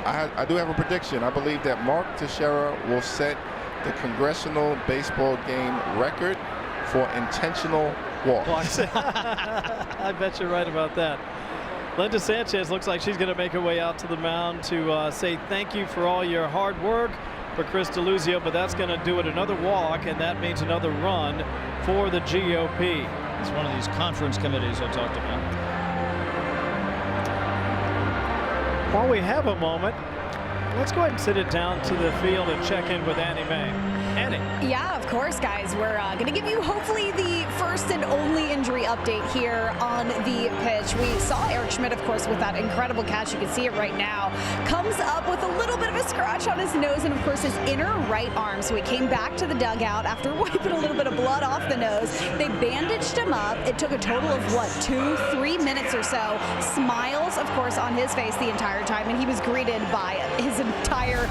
I do have a prediction. I believe that Mark Teixeira will set the Congressional Baseball Game record for intentional walks. I bet you're right about that. Linda Sanchez looks like she's going to make her way out to the mound to say thank you for all your hard work for Chris DeLuzio, but that's going to do it. Another walk, and that means another run for the GOP. It's one of these conference committees I talked about. While we have a moment, let's go ahead and sit it down to the field and check in with Annie Mae. Annie. Yeah, of course, guys. We're going to give you hopefully the first and only injury update here on the pitch. We saw Eric Schmitt, of course, with that incredible catch. You can see it right now. Comes up with a little bit of a scratch on his nose and, of course, his inner right arm. So he came back to the dugout after wiping a little bit of blood off the nose. They bandaged him up. It took a total of, 2-3 minutes or so. Smiles, of course, on his face the entire time. And he was greeted by his entire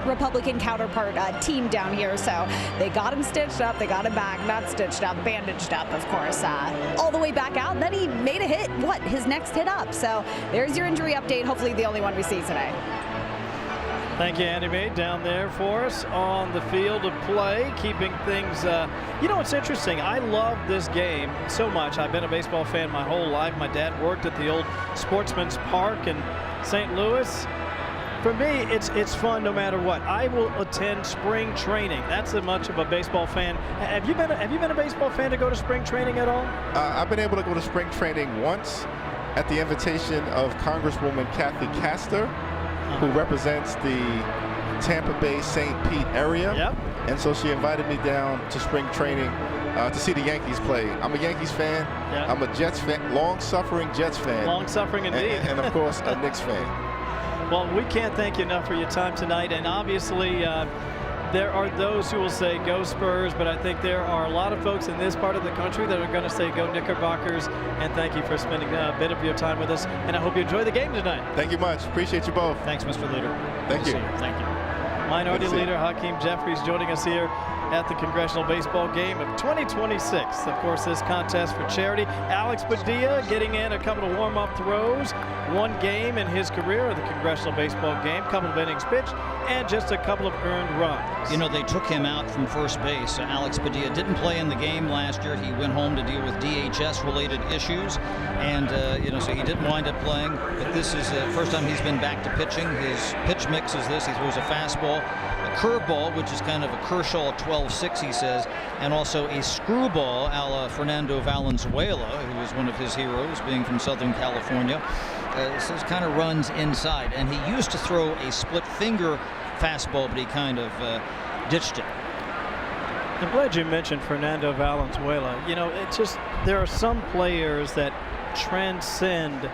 Republican counterpart team down here. So they got him stitched up. They got him back, not stitched up, bandaged up, of course, all the way back out. And then he made a hit, his next hit up. So there's your injury update, hopefully the only one we see today. Thank you, Annie Mae, down there for us on the field of play, keeping things, it's interesting. I love this game so much. I've been a baseball fan my whole life. My dad worked at the old Sportsman's Park in St. Louis. For me, it's fun no matter what. I will attend spring training. That's as much of a baseball fan. Have you been a baseball fan to go to spring training at all? I've been able to go to spring training once at the invitation of Congresswoman Kathy Castor, who represents the Tampa Bay St. Pete area. Yep. And so she invited me down to spring training to see the Yankees play. I'm a Yankees fan. Yep. I'm a Jets fan, long-suffering Jets fan. Long-suffering indeed. And of course, a Knicks fan. Well, we can't thank you enough for your time tonight, and obviously there are those who will say go Spurs, but I think there are a lot of folks in this part of the country that are going to say go Knickerbockers, and thank you for spending a bit of your time with us, and I hope you enjoy the game tonight. Thank you much. Appreciate you both. Thanks, Mr. Leader. Thank you. Thank you. Minority Leader Hakeem Jeffries joining us here at the Congressional Baseball Game of 2026. Of course, this contest for charity. Alex Padilla getting in a couple of warm-up throws. One game in his career of the Congressional Baseball Game, couple of innings pitched, and just a couple of earned runs. They took him out from first base. Alex Padilla didn't play in the game last year. He went home to deal with DHS-related issues, and so he didn't wind up playing. But this is the first time he's been back to pitching. His pitch mix is this. He throws a fastball, a curveball, which is kind of a Kershaw 12-6, he says, and also a screwball a la Fernando Valenzuela, who was one of his heroes, being from Southern California. So it kind of runs inside, and he used to throw a split finger fastball, but he kind of ditched it. I'm glad you mentioned Fernando Valenzuela. It's just there are some players that transcend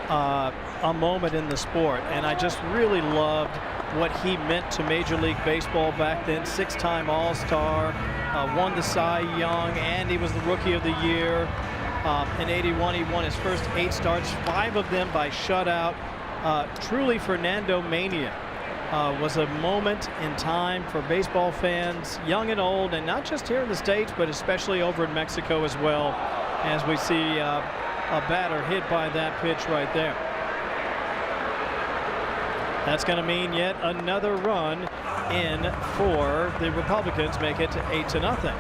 a moment in the sport, and I just really loved what he meant to Major League Baseball back then. 6-time All-Star, won the Cy Young, and he was the Rookie of the Year. In '81, he won his first 8 starts, 5 of them by shutout. Truly Fernando Mania was a moment in time for baseball fans, young and old, and not just here in the States, but especially over in Mexico as well, as we see a batter hit by that pitch right there. That's going to mean yet another run in for the Republicans, make it 8-0.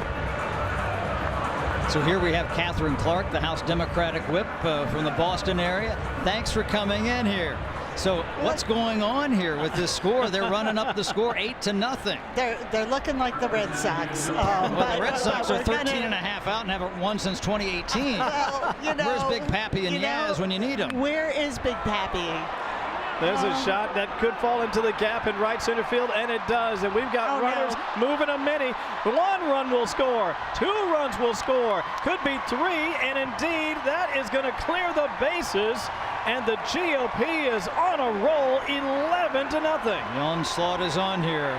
So here we have Catherine Clark, the House Democratic Whip from the Boston area. Thanks for coming in here. So what's going on here with this score? They're running up the score 8-0. They're looking like the Red Sox. Well, the Red Sox are 13.5 out and haven't won since 2018. Well, where's Big Pappy and Yaz when you need them? Where is Big Pappy? There's a shot that could fall into the gap in right center field, and it does. And we've got runners moving a many. 1 run will score. 2 runs will score. Could be 3, and indeed, that is going to clear the bases. And the GOP is on a roll, 11-0. The onslaught is on here.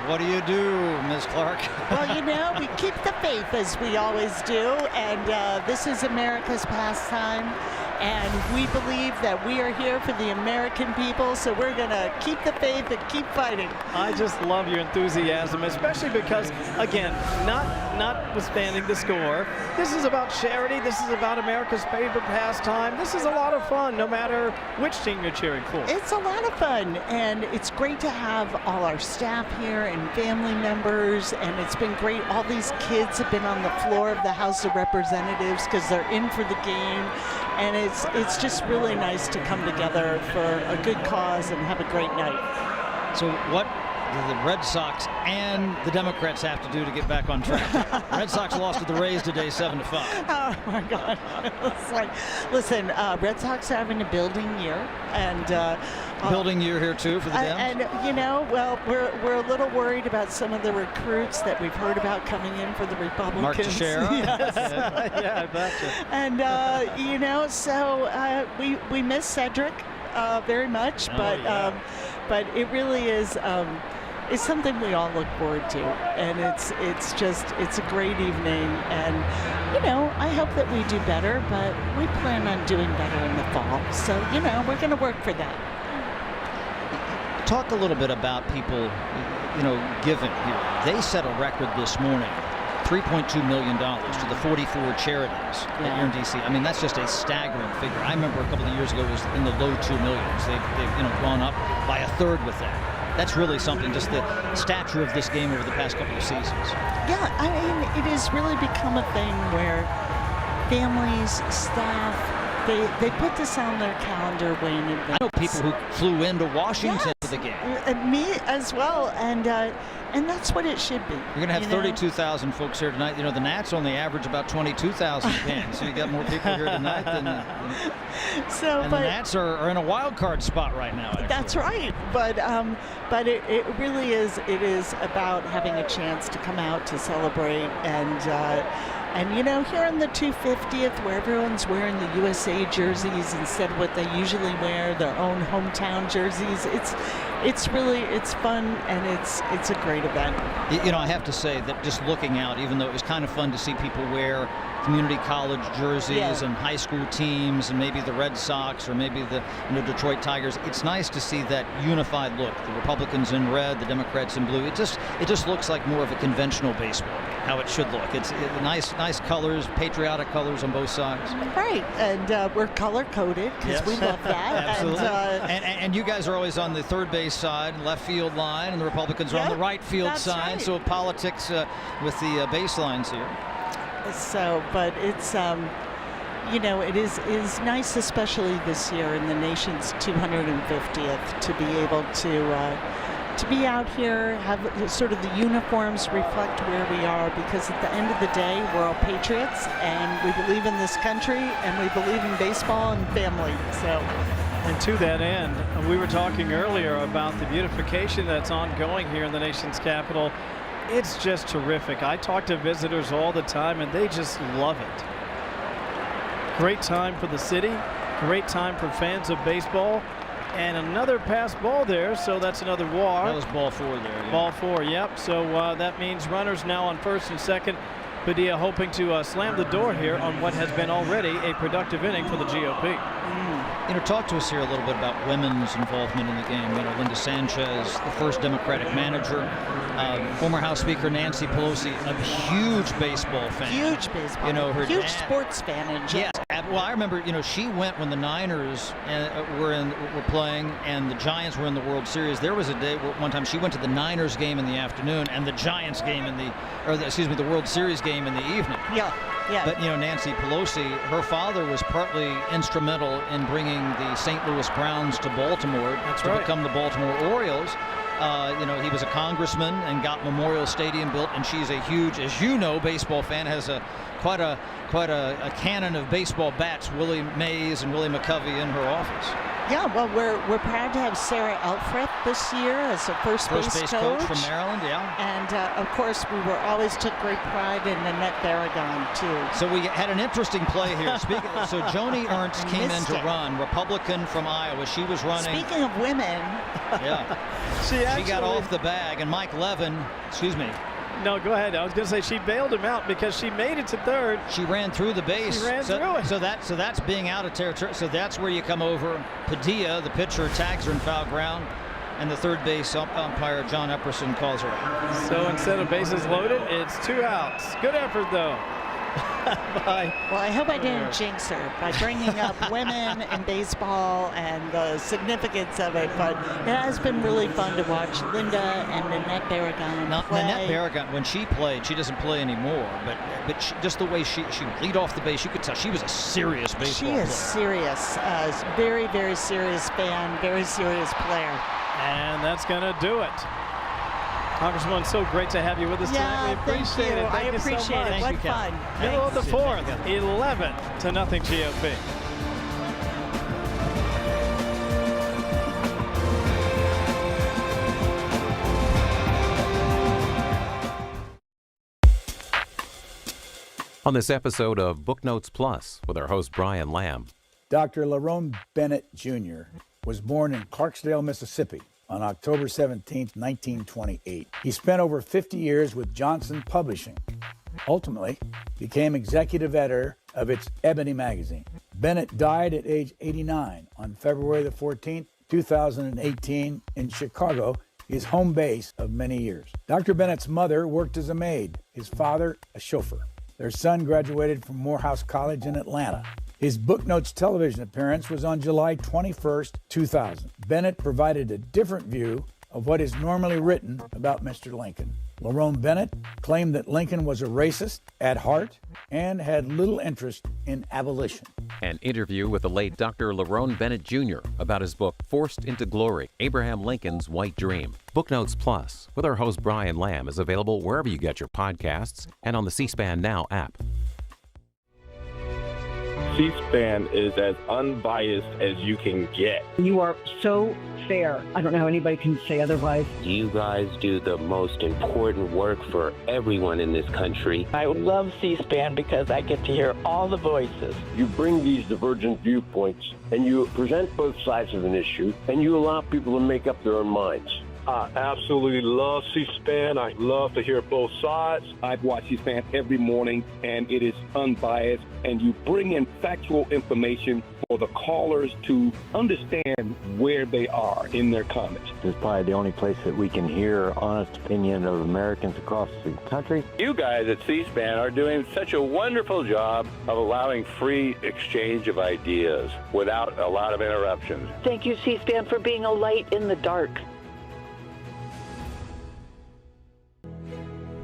What do you do, Ms. Clark? Well, we keep the faith as we always do, and this is America's pastime. And we believe that we are here for the American people, so we're going to keep the faith and keep fighting. I just love your enthusiasm, especially because, again, notwithstanding the score, this is about charity. This is about America's favorite pastime. This is a lot of fun, no matter which team you're cheering for. It's a lot of fun, and it's great to have all our staff here and family members, and it's been great. All these kids have been on the floor of the House of Representatives because they're in for the game. And it's just really nice to come together for a good cause and have a great night. So what do the Red Sox and the Democrats have to do to get back on track? Red Sox lost to the Rays today 7-5. Oh my God. It's like, listen, Red Sox are having a building year, and building year here too for the Dems. And well, we're a little worried about some of the recruits that we've heard about coming in for the Republicans. Mark Teixeira. Yes. Yeah, I betcha. And so we miss Cedric very much, but it really is. It's something we all look forward to, and it's a great evening, and I hope that we do better, but we plan on doing better in the fall, so we're going to work for that. Talk a little bit about people, giving here. They set a record this morning, $3.2 million to the 44 charities here in D.C. I mean, that's just a staggering figure. I remember a couple of years ago it was in the low 2 millions. They've gone up by a third with that. That's really something, just the stature of this game over the past couple of seasons. Yeah, I mean, it has really become a thing where families, staff, they put this on their calendar way in advance. I know people who flew into Washington for the game. Me as well, and that's what it should be. You're going to have 32,000 folks here tonight. The Nats only average about 22,000 fans, so you got more people here tonight than. The Nats are in a wild card spot right now. Actually. That's right, but it really is. It is about having a chance to come out to celebrate and here in the 250th, where everyone's wearing the USA jerseys instead of what they usually wear, their own hometown jerseys, it's fun, and it's a great event. I have to say that just looking out, even though it was kind of fun to see people wear community college jerseys and high school teams, and maybe the Red Sox or maybe the Detroit Tigers, it's nice to see that unified look. The Republicans in red, the Democrats in blue. It just looks like more of a conventional baseball, how it should look. It's nice colors, patriotic colors on both sides. Right, and we're color coded because we love that. Absolutely. And you guys are always on the third base side, left field line, and the Republicans are on the right field side. Right. So politics with the baselines here. So, but it's it is nice, especially this year in the nation's 250th, to be able to be out here, have sort of the uniforms reflect where we are, because at the end of the day, we're all patriots, and we believe in this country, and we believe in baseball and family. So. And to that end, we were talking earlier about the beautification that's ongoing here in the nation's capital. It's just terrific. I talk to visitors all the time, and they just love it. Great time for the city, great time for fans of baseball, and another pass ball there, so that's another walk. That was ball 4 there. Yeah. Ball 4, yep. So that means runners now on first and second. Padilla hoping to slam the door here on what has been already a productive inning for the GOP. Talk to us here a little bit about women's involvement in the game. Linda Sanchez, the first Democratic manager, former House Speaker Nancy Pelosi, a huge baseball fan. Huge baseball. Her huge dad, sports fan in general. Yes, Well, I remember, she went when the Niners were playing and the Giants were in the World Series. There was a day one time she went to the Niners game in the afternoon and the Giants game the World Series game in the evening. Yeah. But Nancy Pelosi, her father was partly instrumental in bringing the St. Louis Browns to Baltimore become the Baltimore Orioles. He was a congressman and got Memorial Stadium built, and she's a huge, as you know, baseball fan. Has quite a cannon of baseball bats, Willie Mays and Willie McCovey, in her office. Yeah, well, we're proud to have Sarah Elfreth this year as a first base coach from Maryland, yeah. And of course, we always took great pride in Annette Barragan too. So we had an interesting play here. So Joni Ernst came in to run, Republican from Iowa. She was running. Speaking of women, yeah, she got off the bag, and Mike Levin, excuse me. No, go ahead. I was going to say she bailed him out because she made it to third. She ran through the base. She ran through it. So that's being out of territory. So that's where you come over. Padilla, the pitcher, tags her in foul ground, and the third base umpire, John Epperson, calls her out. So instead of bases loaded, it's 2 outs. Good effort, though. Bye. Well, I hope I didn't jinx her by bringing up women and baseball and the significance of it, but it has been really fun to watch Linda and Annette Barragan play. Annette Barragan, when she played, she doesn't play anymore, but just the way she would lead off the base, you could tell she was a serious baseball player. She is serious, very, very serious fan, very serious player. And that's going to do it. Congresswoman, so great to have you with us tonight. We appreciate it. I appreciate so much. it. What fun. Middle of the fourth, 11-0 GOP. On this episode of Book Notes Plus with our host Brian Lamb. Dr. Lerone Bennett Jr. was born in Clarksdale, Mississippi on October 17, 1928. He spent over 50 years with Johnson Publishing. Ultimately, became executive editor of its Ebony magazine. Bennett died at age 89 on February the 14th, 2018 in Chicago, his home base of many years. Dr. Bennett's mother worked as a maid, his father a chauffeur. Their son graduated from Morehouse College in Atlanta. His Book Notes television appearance was on July 21st, 2000. Bennett provided a different view of what is normally written about Mr. Lincoln. Lerone Bennett claimed that Lincoln was a racist at heart and had little interest in abolition. An interview with the late Dr. Lerone Bennett Jr. about his book, Forced into Glory, Abraham Lincoln's White Dream. Book Notes Plus with our host Brian Lamb is available wherever you get your podcasts and on the C-SPAN Now app. C-SPAN is as unbiased as you can get. You are so fair. I don't know how anybody can say otherwise. You guys do the most important work for everyone in this country. I love C-SPAN because I get to hear all the voices. You bring these divergent viewpoints and you present both sides of an issue and you allow people to make up their own minds. I absolutely love C-SPAN. I love to hear both sides. I've watched C-SPAN every morning, and it is unbiased, and you bring in factual information for the callers to understand where they are in their comments. This is probably the only place that we can hear honest opinion of Americans across the country. You guys at C-SPAN are doing such a wonderful job of allowing free exchange of ideas without a lot of interruptions. Thank you, C-SPAN, for being a light in the dark.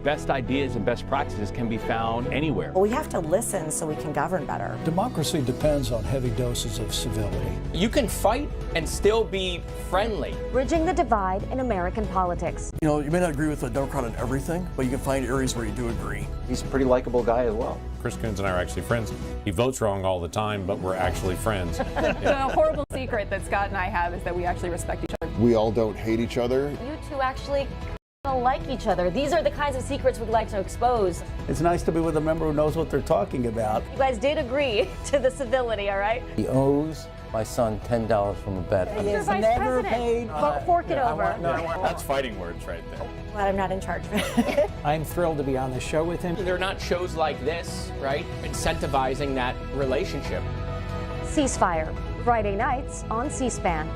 Best ideas and best practices can be found anywhere. Well, we have to listen so we can govern better. Democracy depends on heavy doses of civility. You can fight and still be friendly. Bridging the divide in American politics. You know, you may not agree with a Democrat on everything, but you can find areas where you do agree. He's a pretty likable guy as well. Chris Coons and I are actually friends. He votes wrong all the time, but we're actually friends. The horrible secret that Scott and I have is that we actually respect each other. We all don't hate each other. You two actually like each other. These are the kinds of secrets we'd like to expose. It's nice to be with a member who knows what they're talking about. You guys did agree to the civility, all right? He owes my son $10 from a bet. It is never paid. Fork it over. That's fighting words right there. Glad I'm not in charge of it. I'm thrilled to be on the show with him. They're not shows like this, right? Incentivizing that relationship. Ceasefire, Friday nights on C-SPAN.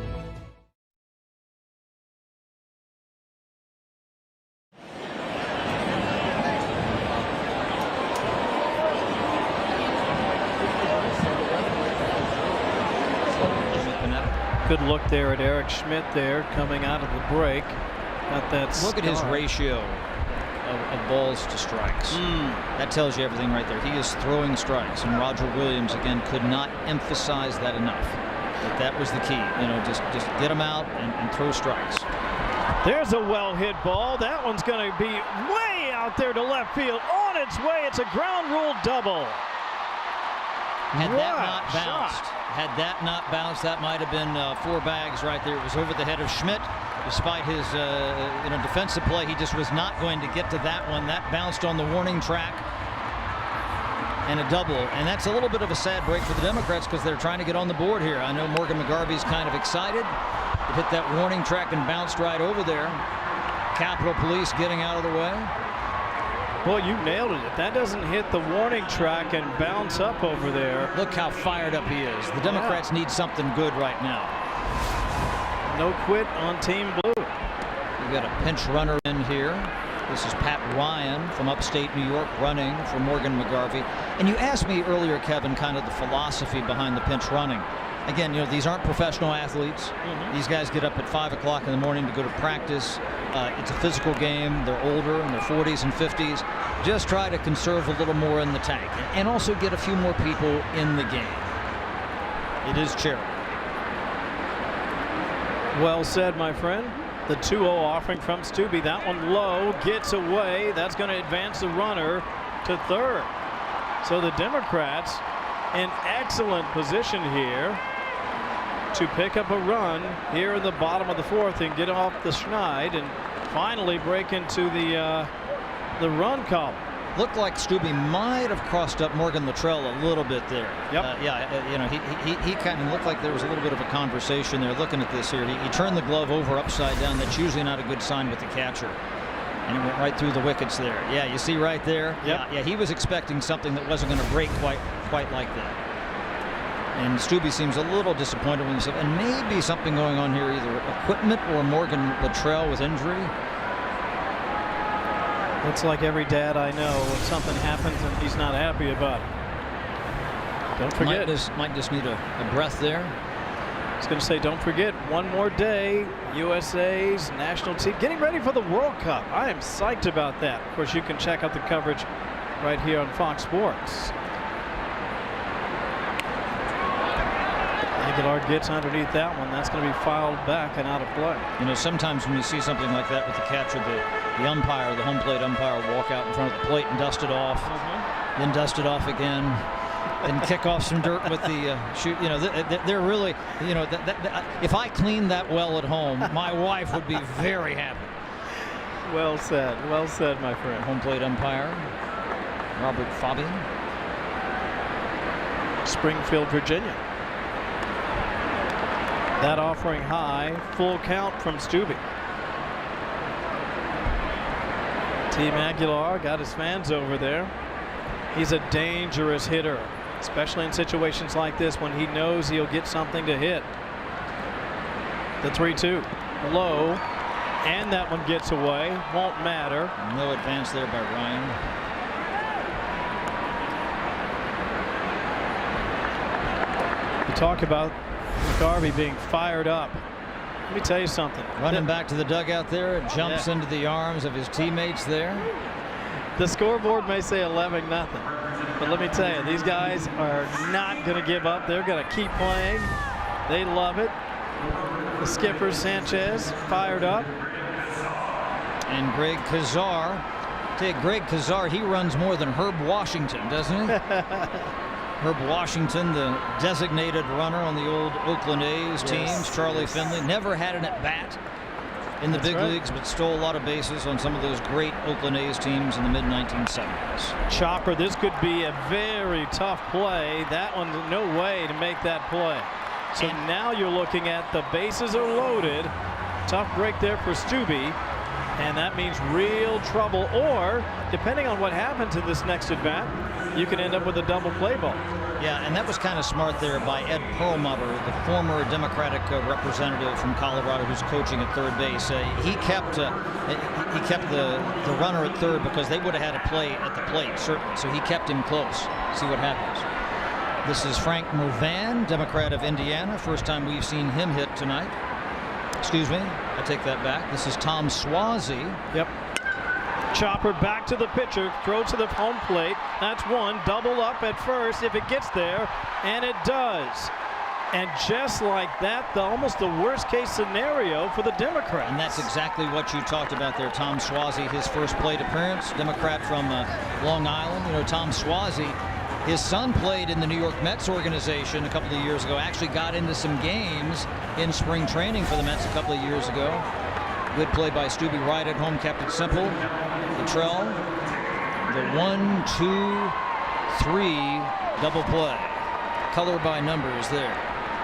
Good look there at Eric Schmitt there coming out of the break. Got that look at his ratio of balls to strikes. That tells you everything right there. He is throwing strikes, and Roger Williams again could not emphasize that enough. That was the key. You know, just get them out and throw strikes. There's a well-hit ball. That one's going to be way out there to left field. On its way, it's a ground rule double. Had that not bounced, that might have been 4 bags right there. It was over the head of Schmitt. Despite his defensive play, he just was not going to get to that one. That bounced on the warning track. And a double. And that's a little bit of a sad break for the Democrats because they're trying to get on the board here. I know Morgan McGarvey's kind of excited. It hit that warning track and bounced right over there. Capitol Police getting out of the way. Well, you nailed it. If that doesn't hit the warning track and bounce up over there. Look how fired up he is. The Democrats need something good right now. No quit on Team Blue. We got a pinch runner in here. This is Pat Ryan from upstate New York running for Morgan McGarvey. And you asked me earlier, Kevin, kind of the philosophy behind the pinch running. Again, you know, these aren't professional athletes. These guys get up at 5 o'clock in the morning to go to practice. It's a physical game. They're older in their 40s and 50s. Just try to conserve a little more in the tank and also get a few more people in the game. It is charity. Well said, my friend. The 2-0 offering from Stubbe. That one low, gets away. That's going to advance the runner to third. So the Democrats in excellent position here to pick up a run here in the bottom of the 4th and get off the schneid and finally break into the run column. Looked like Stubbe might have crossed up Morgan Luttrell a little bit there. Yep. You know, he kind of looked like there was a little bit of a conversation there looking at this here. He turned the glove over upside down. That's usually not a good sign with the catcher. And it went right through the wickets there. Yeah, you see right there? Yep. Yeah, he was expecting something that wasn't going to break quite like that. And Stubbe seems a little disappointed with himself. And maybe something going on here, either equipment or Morgan Luttrell with injury. Looks like every dad I know, when something happens and he's not happy about it. Don't forget. Might just need a breath there. I was going to say, don't forget, one more day, USA's national team getting ready for the World Cup. I am psyched about that. Of course, you can check out the coverage right here on Fox Sports. Aguilar gets underneath that one. That's going to be fouled back and out of play. You know, sometimes when you see something like that with the catcher, the umpire, the home plate umpire, walk out in front of the plate and dust it off, then dust it off again, and kick off some dirt with the shoot. You know, they're really, you know, if I cleaned that well at home, my wife would be very happy. Well said, my friend. Home plate umpire, Robert Fabian. Springfield, Virginia. That offering high, full count from Stubbe. Team Aguilar got his fans over there. He's a dangerous hitter, especially in situations like this when he knows he'll get something to hit. The 3-2 low, and that one gets away. Won't matter. No advance there by Ryan. You talk about McGarvey being fired up. Let me tell you something. Running back to the dugout there, it jumps into the arms of his teammates there. The scoreboard may say 11-0, but let me tell you, these guys are not going to give up. They're going to keep playing. They love it. The skipper, Sanchez, fired up. And Greg Kazar. Greg Kazar, he runs more than Herb Washington, doesn't he? Herb Washington, the designated runner on the old Oakland A's teams. Charlie Finley never had an at-bat in the big leagues, but stole a lot of bases on some of those great Oakland A's teams in the mid-1970s. Chopper, this could be a very tough play. That one, no way to make that play. So now you're looking at the bases are loaded. Tough break there for Stubbe. And that means real trouble, or depending on what happens in this next at-bat, you can end up with a double play ball. Yeah, and that was kind of smart there by Ed Perlmutter, the former Democratic representative from Colorado who's coaching at third base. He kept the runner at third because they would have had a play at the plate, certainly. So he kept him close. See what happens. This is Frank Mervan, Democrat of Indiana. First time we've seen him hit tonight. Excuse me, I take that back. This is Tom Swazi. Yep. Chopper back to the pitcher, throw to the home plate. That's one. Double up at first if it gets there, and it does. And just like that, almost the worst case scenario for the Democrats. And that's exactly what you talked about there. Tom Swazi, his first plate appearance, Democrat from Long Island. You know, Tom Swazi, his son played in the New York Mets organization a couple of years ago. Actually got into some games in spring training for the Mets a couple of years ago. Good play by Stubby Wright at home, kept it simple. Luttrell, the 1-2-3 double play. Color by numbers there.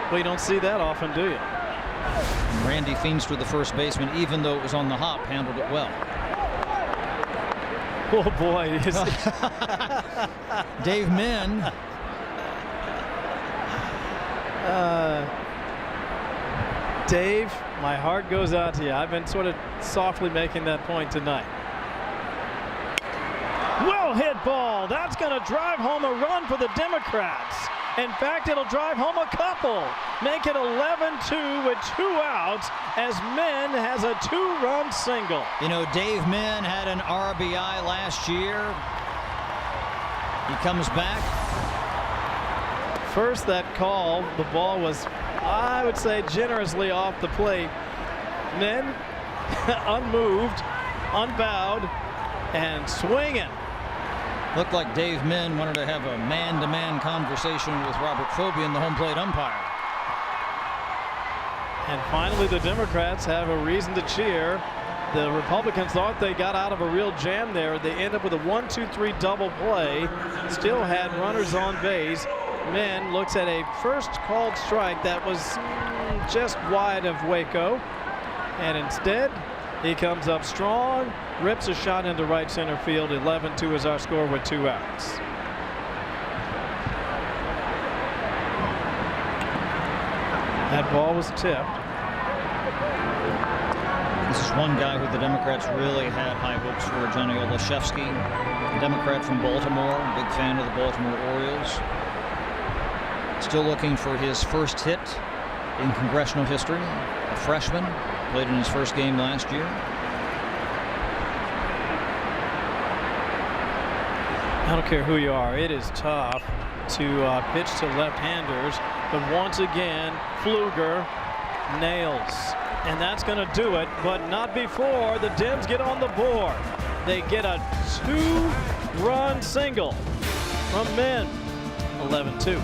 Well, you don't see that often, do you? And Randy Feenstra, the first baseman, even though it was on the hop, handled it well. Oh boy. Dave Min. Dave, my heart goes out to you. I've been sort of softly making that point tonight. Well hit ball. That's going to drive home a run for the Democrats. In fact, it'll drive home a couple. Make it 11-2 with 2 outs as Min has a 2-run single. You know, Dave Min had an RBI last year. He comes back. First, that call, the ball was, I would say, generously off the plate. Min, unmoved, unbowed, and swinging. Looked like Dave Min wanted to have a man-to-man conversation with Robert Fobian, the home plate umpire. And finally, the Democrats have a reason to cheer. The Republicans thought they got out of a real jam there. They end up with a 1-2-3 double play. Still had runners on base. Min looks at a first called strike that was just wide of Waco. And instead, he comes up strong, rips a shot into right center field. 11-2 is our score with 2 outs. That ball was tipped. This is one guy who the Democrats really had high hopes for, Johnny Olszewski, a Democrat from Baltimore, big fan of the Baltimore Orioles. Still looking for his first hit in congressional history. A freshman, played in his first game last year. I don't care who you are, it is tough to pitch to left-handers, but once again, Pfluger nails. And that's going to do it, but not before the Dems get on the board. They get a 2-run single from Min. 11-2.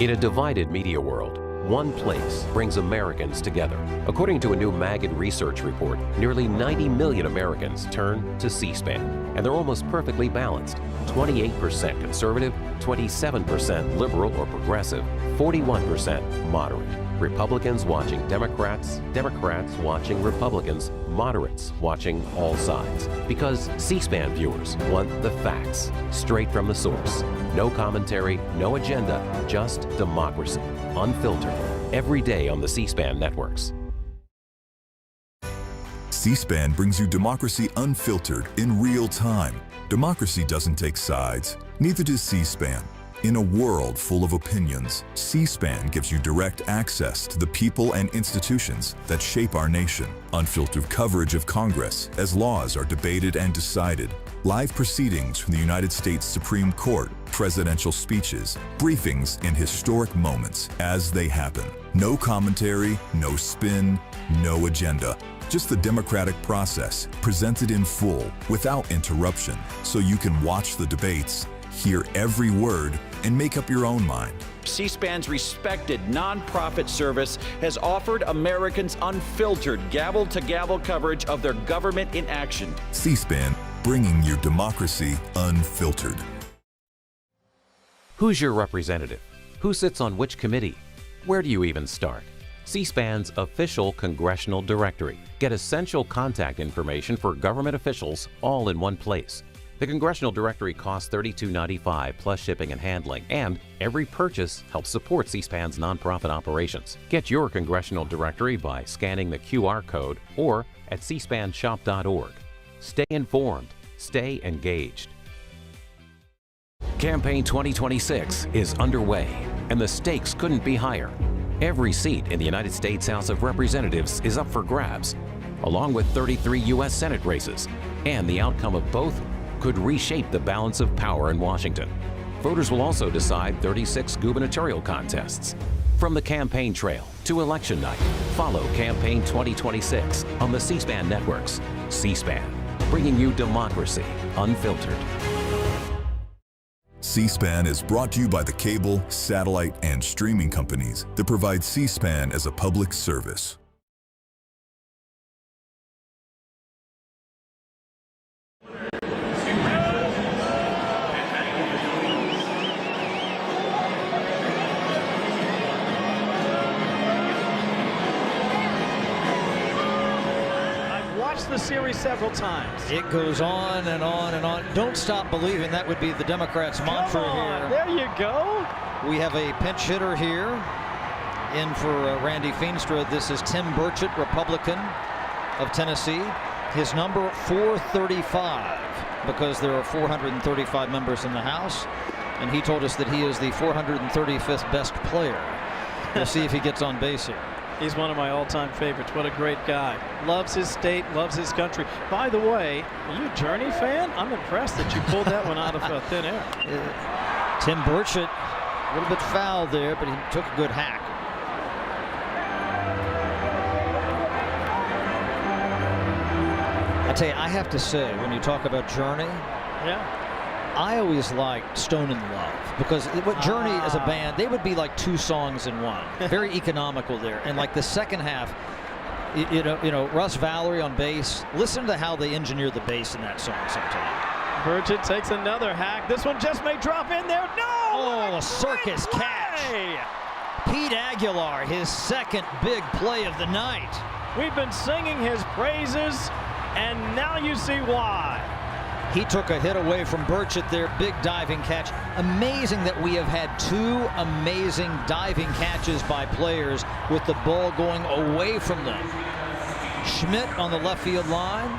In a divided media world, one place brings Americans together. According to a new Magid research report, nearly 90 million Americans turn to C-SPAN, and they're almost perfectly balanced. 28% conservative, 27% liberal or progressive, 41% moderate. Republicans watching Democrats, Democrats watching Republicans, moderates watching all sides. Because C-SPAN viewers want the facts, straight from the source. No commentary, no agenda, just democracy, unfiltered, every day on the C-SPAN networks. C-SPAN brings you democracy unfiltered in real time. Democracy doesn't take sides, neither does C-SPAN. In a world full of opinions, C-SPAN gives you direct access to the people and institutions that shape our nation. Unfiltered coverage of Congress as laws are debated and decided. Live proceedings from the United States Supreme Court, presidential speeches, briefings, and historic moments as they happen. No commentary, no spin, no agenda. Just the democratic process presented in full without interruption, so you can watch the debates, hear every word, and make up your own mind. C-SPAN's respected nonprofit service has offered Americans unfiltered gavel-to-gavel coverage of their government in action. C-SPAN, bringing your democracy unfiltered. Who's your representative? Who sits on which committee? Where do you even start? C-SPAN's official congressional directory. Get essential contact information for government officials all in one place. The Congressional Directory costs $32.95 plus shipping and handling, and every purchase helps support C-SPAN's nonprofit operations. Get your Congressional Directory by scanning the QR code or at cspanshop.org. Stay informed. Stay engaged. Campaign 2026 is underway, and the stakes couldn't be higher. Every seat in the United States House of Representatives is up for grabs, along with 33 U.S. Senate races, and the outcome of both could reshape the balance of power in Washington. Voters will also decide 36 gubernatorial contests. From the campaign trail to election night, follow Campaign 2026 on the C-SPAN networks. C-SPAN, bringing you democracy unfiltered. C-SPAN is brought to you by the cable, satellite, and streaming companies that provide C-SPAN as a public service. The series several times. It goes on and on and on. Don't stop believing. That would be the Democrats' mantra here. There you go. We have a pinch hitter here in for Randy Feenstra. This is Tim Burchett, Republican of Tennessee. His number 435, because there are 435 members in the House, and he told us that he is the 435th best player. We'll see if he gets on base here. He's one of my all-time favorites. What a great guy. Loves his state, loves his country. By the way, are you a Journey fan? I'm impressed that you pulled that one out of thin air. Tim Burchett, a little bit foul there, but he took a good hack. I tell you, I have to say, when you talk about Journey, I always liked Stone in Love, because what Journey as a band, they would be like 2 songs in one. Very economical there. And like the second half, you know, Russ Valerie on bass. Listen to how they engineer the bass in that song sometimes. Burchett takes another hack. This one just may drop in there. No! Oh, a circus catch. Pete Aguilar, his second big play of the night. We've been singing his praises, and now you see why. He took a hit away from Burchett there, big diving catch. Amazing that we have had 2 amazing diving catches by players with the ball going away from them. Schmitt on the left field line.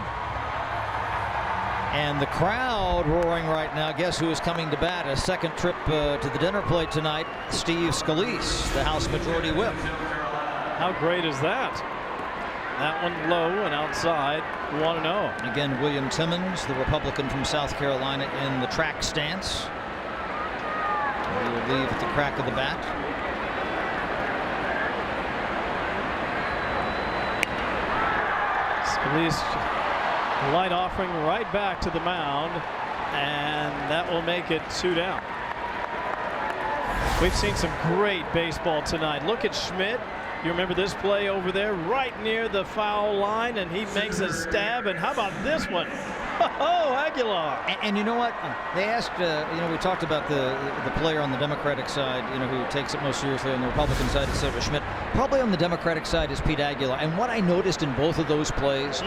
And the crowd roaring right now. Guess who is coming to bat? A second trip to the dinner plate tonight, Steve Scalise, the House Majority Whip. How great is that? That one low and outside, 1-0. Again, William Timmons, the Republican from South Carolina, in the track stance. He will leave at the crack of the bat. Scalise, light offering right back to the mound, and that will make it 2 down. We've seen some great baseball tonight. Look at Schmitt. You remember this play over there right near the foul line, and he makes a stab. And how about this one? Oh, Aguilar. And you know what? They asked, you know, we talked about the player on the Democratic side, you know, who takes it most seriously. On the Republican side, it's Schmitt. Probably on the Democratic side is Pete Aguilar. And what I noticed in both of those plays,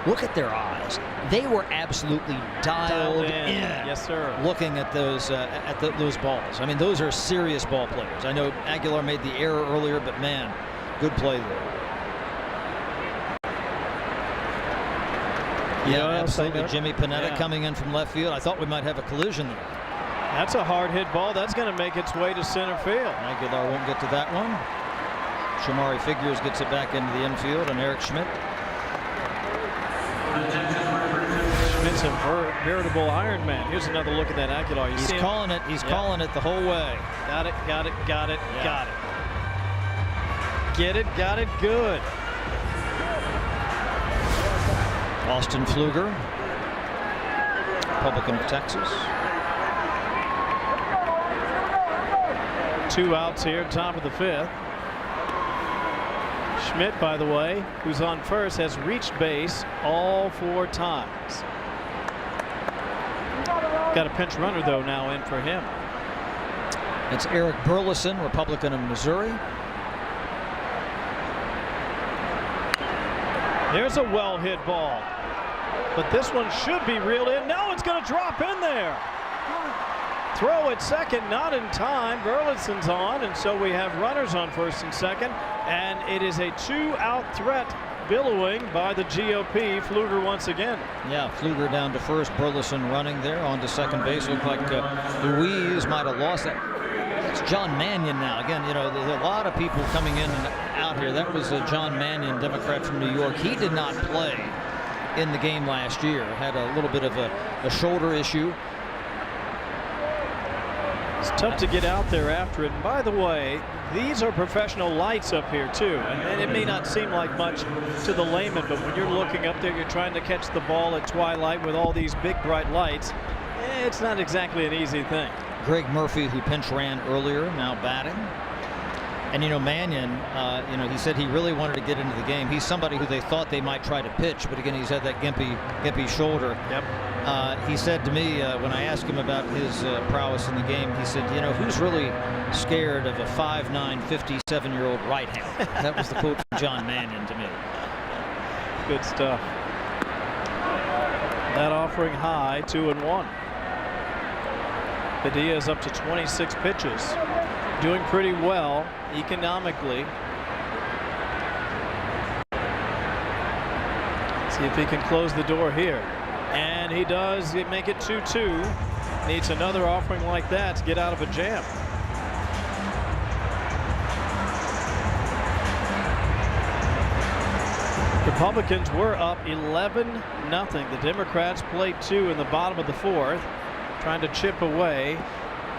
look at their eyes. They were absolutely dialed in. Yes, sir. Looking at those those balls. I mean, those are serious ball players. I know Aguilar made the error earlier, but man, good play there. Yeah, absolutely. Jimmy Panetta coming in from left field. I thought we might have a collision there. That's a hard hit ball. That's going to make its way to center field. Aguilar won't get to that one. Shamari Figures gets it back into the infield, and Eric Schmitt. Schmidt's a veritable Iron Man. Here's another look at that Aguilar. He's calling it. He's calling it the whole way. Got it. Got it. Got it. Got it. Get it. Got it. Good. Austin Pfluger, Republican of Texas. 2 outs here, top of the 5th. Schmitt, by the way, who's on first, has reached base all 4 times. Got a pinch runner, though, now in for him. It's Eric Burleson, Republican of Missouri. There's a well-hit ball. But this one should be reeled in. No, it's going to drop in there. Throw at second, not in time. Burleson's on, and so we have runners on first and second. And it is a 2-out threat billowing by the GOP. Pfluger once again. Yeah, Pfluger down to first. Burleson running there on to second base. Looked like Louise might have lost that. It's John Mannion now. Again, you know, there's a lot of people coming in and out here. That was John Mannion, Democrat from New York. He did not play in the game last year. Had a little bit of a shoulder issue. It's tough to get out there after it. And by the way, these are professional lights up here too. And it may not seem like much to the layman, but when you're looking up there, you're trying to catch the ball at twilight with all these big bright lights. It's not exactly an easy thing. Greg Murphy, who pinch ran earlier, now batting. And, you know, Mannion, you know, he said he really wanted to get into the game. He's somebody who they thought they might try to pitch, but again, he's had that gimpy shoulder. Yep. He said to me when I asked him about his prowess in the game, he said, you know, who's really scared of a 5'9", 57-year-old right hand? That was the quote from John Mannion to me. Good stuff. That offering high, 2-1. Padilla is up to 26 pitches. Doing pretty well economically. See if he can close the door here. And he does make it 2-2. Needs another offering like that to get out of a jam. Republicans were up 11-0. The Democrats played 2 in the bottom of the fourth, trying to chip away,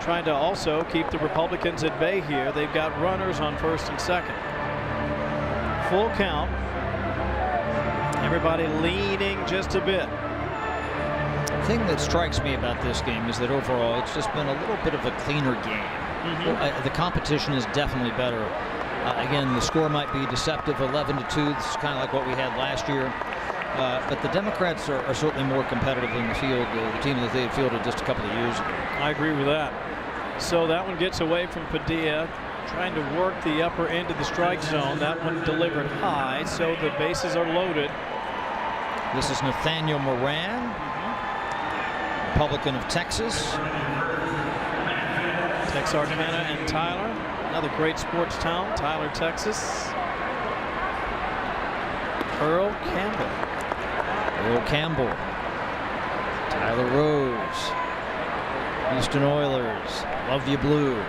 trying to also keep the Republicans at bay here. They've got runners on first and second. Full count. Everybody leaning just a bit. The thing that strikes me about this game is that overall it's just been a little bit of a cleaner game. The competition is definitely better. Again, the score might be deceptive, 11-2. This is kind of like what we had last year. But the Democrats are certainly more competitive in the field, the team that they had fielded just a couple of years ago. I agree with that. So that one gets away from Padilla, trying to work the upper end of the strike zone. That one delivered high, so the bases are loaded. This is Nathaniel Moran, Republican of Texas. Texarkana and Tyler, another great sports town, Tyler, Texas. Earl Campbell, Tyler Rose, Houston Oilers, Love You Blue.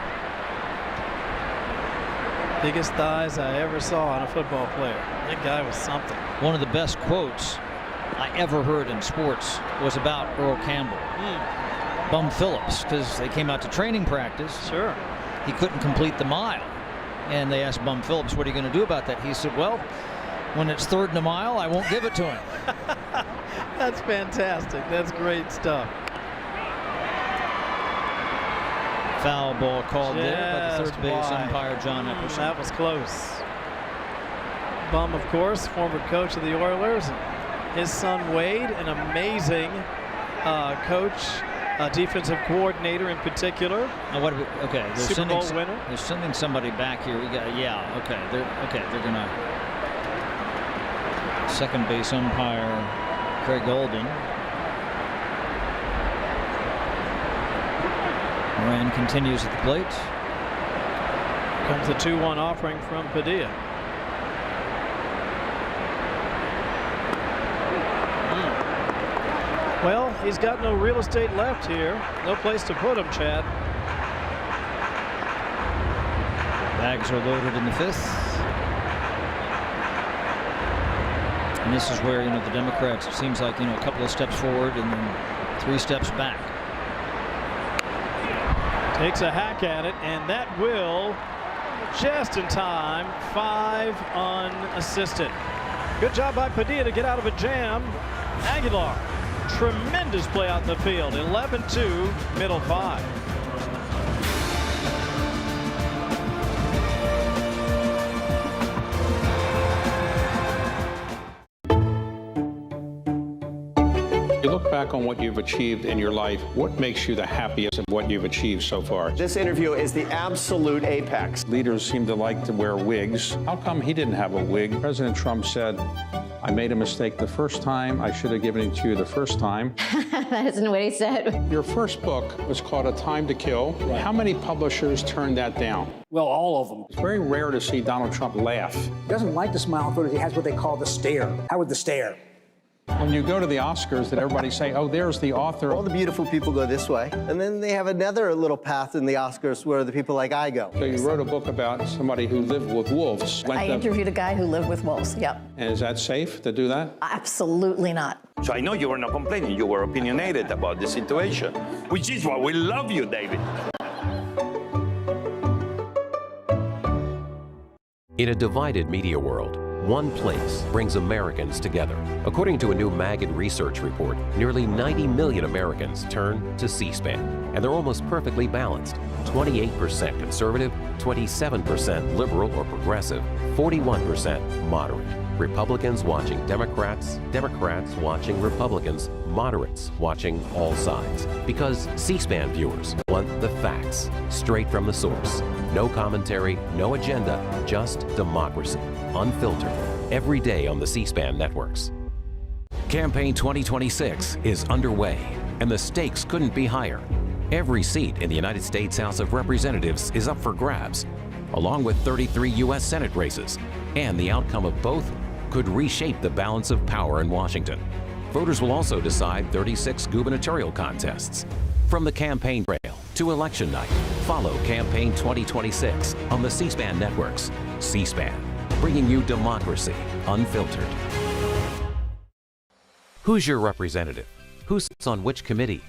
Biggest thighs I ever saw on a football player. That guy was something. One of the best quotes I ever heard in sports was about Earl Campbell. Bum Phillips, because they came out to training practice. Sure. He couldn't complete the mile. And they asked Bum Phillips, what are you going to do about that? He said, well, when it's 3rd and a mile, I won't give it to him. That's fantastic. That's great stuff. Foul ball called there by the third base umpire, John Epperson. That was close. Bum, of course, former coach of the Oilers. His son Wade, an amazing coach, defensive coordinator in particular. Okay, they're Super Bowl winner. They're sending somebody back here. We got okay. They're gonna second base umpire Craig Golden. Moran continues at the plate. Comes the 2-1 offering from Padilla. Well, he's got no real estate left here. No place to put him, Chad. Bags are loaded in the 5th. And this is where, you know, the Democrats, it seems like, you know, a couple of steps forward and then 3 steps back. Takes a hack at it, and that will, just in time, 5 unassisted. Good job by Padilla to get out of a jam. Aguilar, tremendous play out in the field. 11-2, middle 5. You're look back on what you've achieved in your life, what makes you the happiest of what you've achieved so far? This interview is the absolute apex. Leaders seem to like to wear wigs. How come he didn't have a wig? President Trump said, I made a mistake the first time. I should have given it to you the first time. That isn't what he said. Your first book was called A Time to Kill. Right. How many publishers turned that down? Well, all of them. It's very rare to see Donald Trump laugh. He doesn't like to smile in photos. He has what they call the stare. Howard the stare. When you go to the Oscars, did everybody say, oh, there's the author? All the beautiful people go this way. And then they have another little path in the Oscars where the people like I go. So you wrote a book about somebody who lived with wolves. I interviewed a guy who lived with wolves, yep. And is that safe to do that? Absolutely not. So I know you were not complaining. You were opinionated about the situation, which is why we love you, David. In a divided media world, one place brings Americans together. According to a new Magid research report, nearly 90 million Americans turn to C-SPAN, and they're almost perfectly balanced. 28% conservative, 27% liberal or progressive, 41% moderate. Republicans watching Democrats, Democrats watching Republicans, moderates watching all sides. Because C-SPAN viewers want the facts, straight from the source. No commentary, no agenda, just democracy, unfiltered, every day on the C-SPAN networks. Campaign 2026 is underway, and the stakes couldn't be higher. Every seat in the United States House of Representatives is up for grabs, along with 33 U.S. Senate races, and the outcome of both could reshape the balance of power in Washington. Voters will also decide 36 gubernatorial contests. From the campaign trail to election night, follow Campaign 2026 on the C-SPAN networks. C-SPAN, bringing you democracy unfiltered. Who's your representative? Who sits on which committee?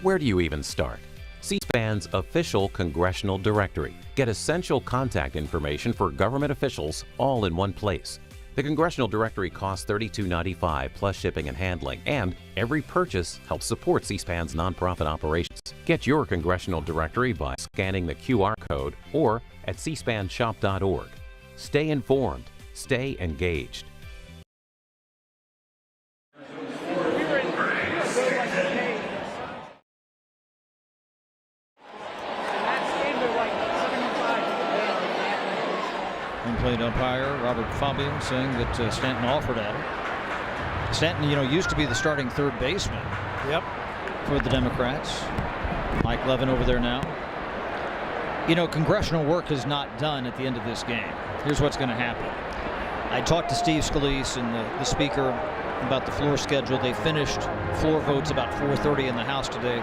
Where do you even start? C-SPAN's official congressional directory. Get essential contact information for government officials all in one place. The Congressional Directory costs $32.95 plus shipping and handling, and every purchase helps support C-SPAN's nonprofit operations. Get your Congressional Directory by scanning the QR code or at cspanshop.org. Stay informed. Stay engaged. Plate umpire Robert Fabian saying that Stanton offered at him. Stanton, used to be the starting third baseman. Yep. For the Democrats. Mike Levin over there now. Congressional work is not done at the end of this game. Here's what's going to happen. I talked to Steve Scalise and the Speaker about the floor schedule. They finished floor votes about 4:30 in the House today.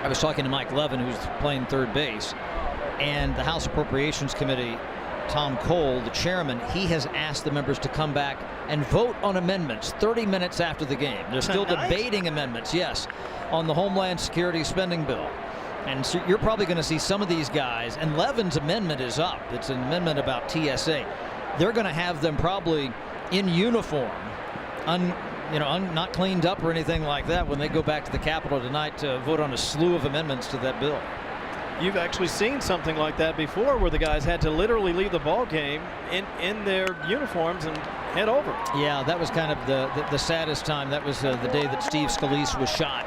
I was talking to Mike Levin, who's playing third base, and the House Appropriations Committee, Tom Cole, the chairman, he has asked the members to come back and vote on amendments 30 minutes after the game. They're still debating amendments, yes, on the Homeland Security spending bill. And so you're probably going to see some of these guys, and Levin's amendment is up. It's an amendment about TSA. They're going to have them probably in uniform, not cleaned up or anything like that when they go back to the Capitol tonight to vote on a slew of amendments to that bill. You've actually seen something like that before, where the guys had to literally leave the ball game in their uniforms and head over. Yeah, that was kind of the saddest time. That was the day that Steve Scalise was shot,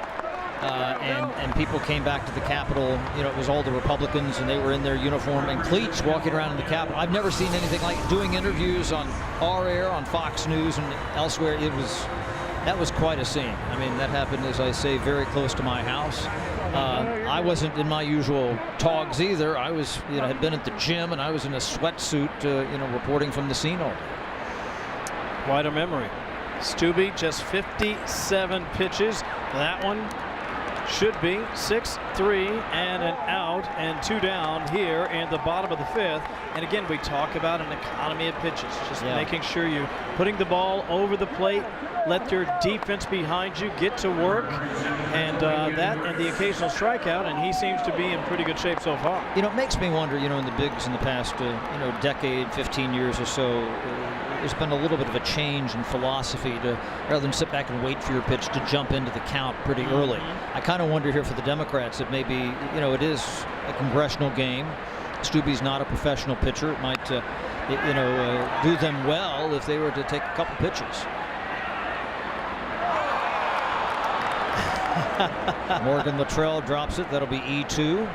and people came back to the Capitol. It was all the Republicans, and they were in their uniform and cleats walking around in the Capitol. I've never seen anything like it. Doing interviews on our air, on Fox News, and elsewhere. That was quite a scene. I mean, that happened, as I say, very close to my house. I wasn't in my usual togs either. I was, had been at the gym, and I was in a sweatsuit, reporting from the scene all day. Quite a memory. Stubbe, just 57 pitches. That one should be 6-3 and an out and 2 down here in the bottom of the 5th. And again, we talk about an economy of pitches, just making sure you're putting the ball over the plate, let your defense behind you get to work, and that and the occasional strikeout, and he seems to be in pretty good shape so far. It makes me wonder, in the bigs in the past, decade, 15 years or so, there's been a little bit of a change in philosophy to, rather than sit back and wait for your pitch, to jump into the count pretty early. I kind of wonder here for the Democrats that maybe, it is a congressional game. Stubbe's not a professional pitcher. It might, do them well if they were to take a couple pitches. Morgan Luttrell drops it. That'll be E2.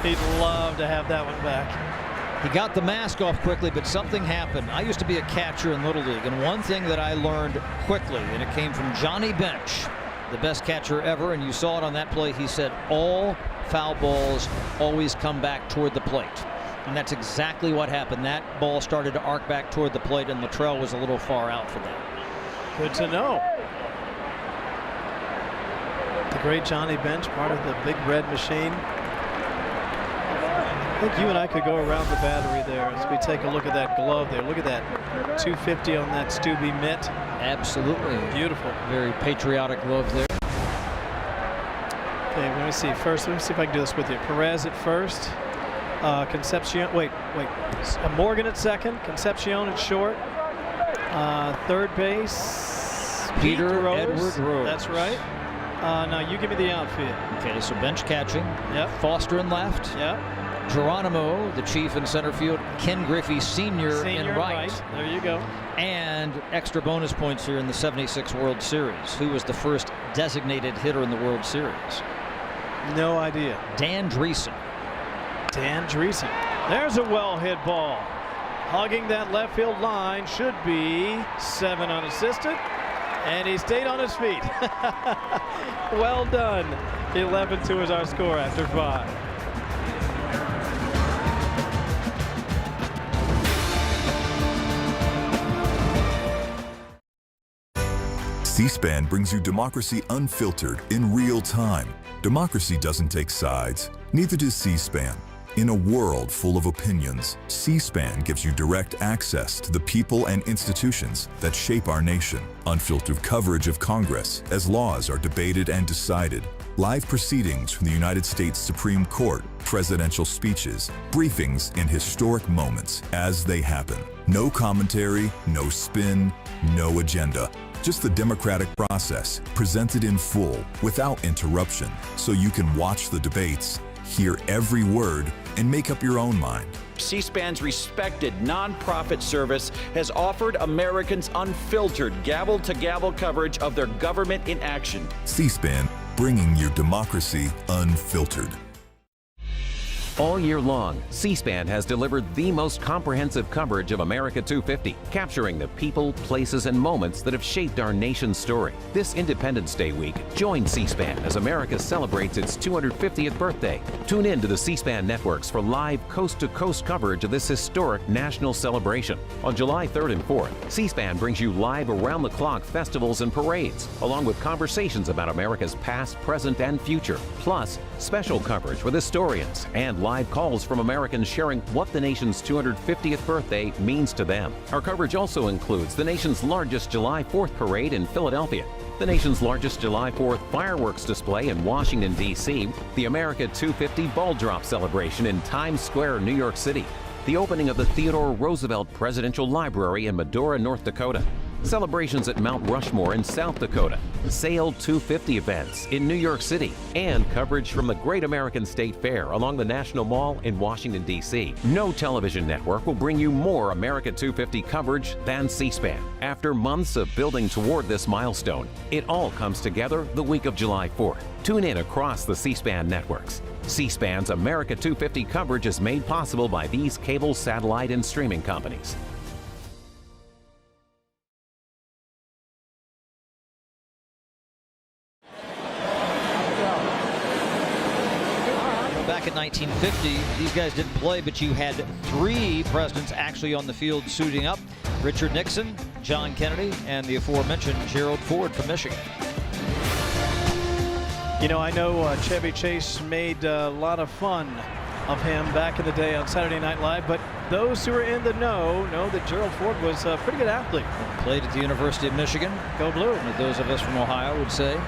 He'd love to have that one back. He got the mask off quickly, but something happened. I used to be a catcher in Little League, and one thing that I learned quickly, and it came from Johnny Bench, the best catcher ever, and you saw it on that play. He said all foul balls always come back toward the plate. And that's exactly what happened. That ball started to arc back toward the plate, and Luttrell was a little far out for that. Good to know. The great Johnny Bench, part of the Big Red Machine. I think you and I could go around the battery there as we take a look at that glove there. Look at that 250 on that Stubby mitt. Absolutely. Beautiful. Very patriotic glove there. Okay, let me see. First, let me see if I can do this with you. Perez at first. Concepcion. Wait. Morgan at second. Concepcion at short. Third base. Peter Rose. Edward Rose. That's right. Now you give me the outfield. Okay, so Bench catching. Yep. Foster in left. Yep. Geronimo, the chief in center field. Ken Griffey Sr. in right. There you go. And extra bonus points here in the '76 World Series. Who was the first designated hitter in the World Series? No idea. Dan Dreesen. Dan Dreesen. There's a well-hit ball. Hugging that left field line should be 7 unassisted. And he stayed on his feet. Well done. 11-2 is our score after 5. C-SPAN brings you democracy unfiltered in real time. Democracy doesn't take sides, neither does C-SPAN. In a world full of opinions, C-SPAN gives you direct access to the people and institutions that shape our nation. Unfiltered coverage of Congress as laws are debated and decided. Live proceedings from the United States Supreme Court, presidential speeches, briefings in historic moments as they happen. No commentary, no spin, no agenda. Just the democratic process presented in full without interruption, so you can watch the debates, hear every word, and make up your own mind. C-SPAN's respected nonprofit service has offered Americans unfiltered gavel-to-gavel coverage of their government in action. C-SPAN, bringing your democracy unfiltered. All year long, C-SPAN has delivered the most comprehensive coverage of America 250, capturing the people, places, and moments that have shaped our nation's story. This Independence Day week, join C-SPAN as America celebrates its 250th birthday. Tune in to the C-SPAN networks for live coast-to-coast coverage of this historic national celebration. On July 3rd and 4th, C-SPAN brings you live around-the-clock festivals and parades, along with conversations about America's past, present, and future, plus special coverage with historians and live calls from Americans sharing what the nation's 250th birthday means to them. Our coverage also includes the nation's largest July 4th parade in Philadelphia, the nation's largest July 4th fireworks display in Washington, D.C., the America 250 ball drop celebration in Times Square, New York City, the opening of the Theodore Roosevelt Presidential Library in Medora, North Dakota, celebrations at Mount Rushmore in South Dakota, Sail 250 events in New York City, and coverage from the Great American State Fair along the National Mall in Washington, D.C. No television network will bring you more America 250 coverage than C-SPAN. After months of building toward this milestone, it all comes together the week of July 4th. Tune in across the C-SPAN networks. C-SPAN's America 250 coverage is made possible by these cable, satellite, and streaming companies. Back in 1950, these guys didn't play, but you had 3 presidents actually on the field suiting up. Richard Nixon, John Kennedy, and the aforementioned Gerald Ford from Michigan. You know, I know Chevy Chase made a lot of fun of him back in the day on Saturday Night Live, but those who are in the know that Gerald Ford was a pretty good athlete. Played at the University of Michigan. Go Blue. And those of us from Ohio would say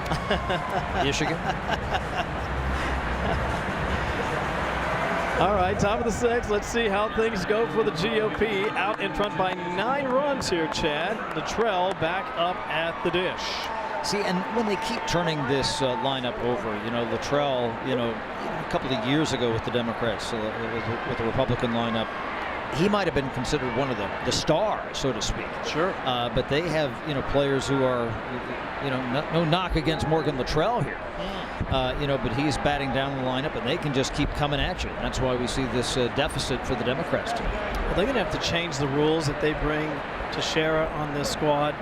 Michigan. All right, top of the 6th. Let's see how things go for the GOP. Out in front by 9 runs here, Chad. Luttrell back up at the dish. See, and when they keep turning this lineup over, Luttrell, a couple of years ago with the Democrats, with the Republican lineup, he might have been considered one of the stars, so to speak. Sure. But they have, players who are, no knock against Morgan Luttrell here. But he's batting down the lineup, and they can just keep coming at you. That's why we see this deficit for the Democrats today. Well, they're going to have to change the rules that they bring to Shara on this squad.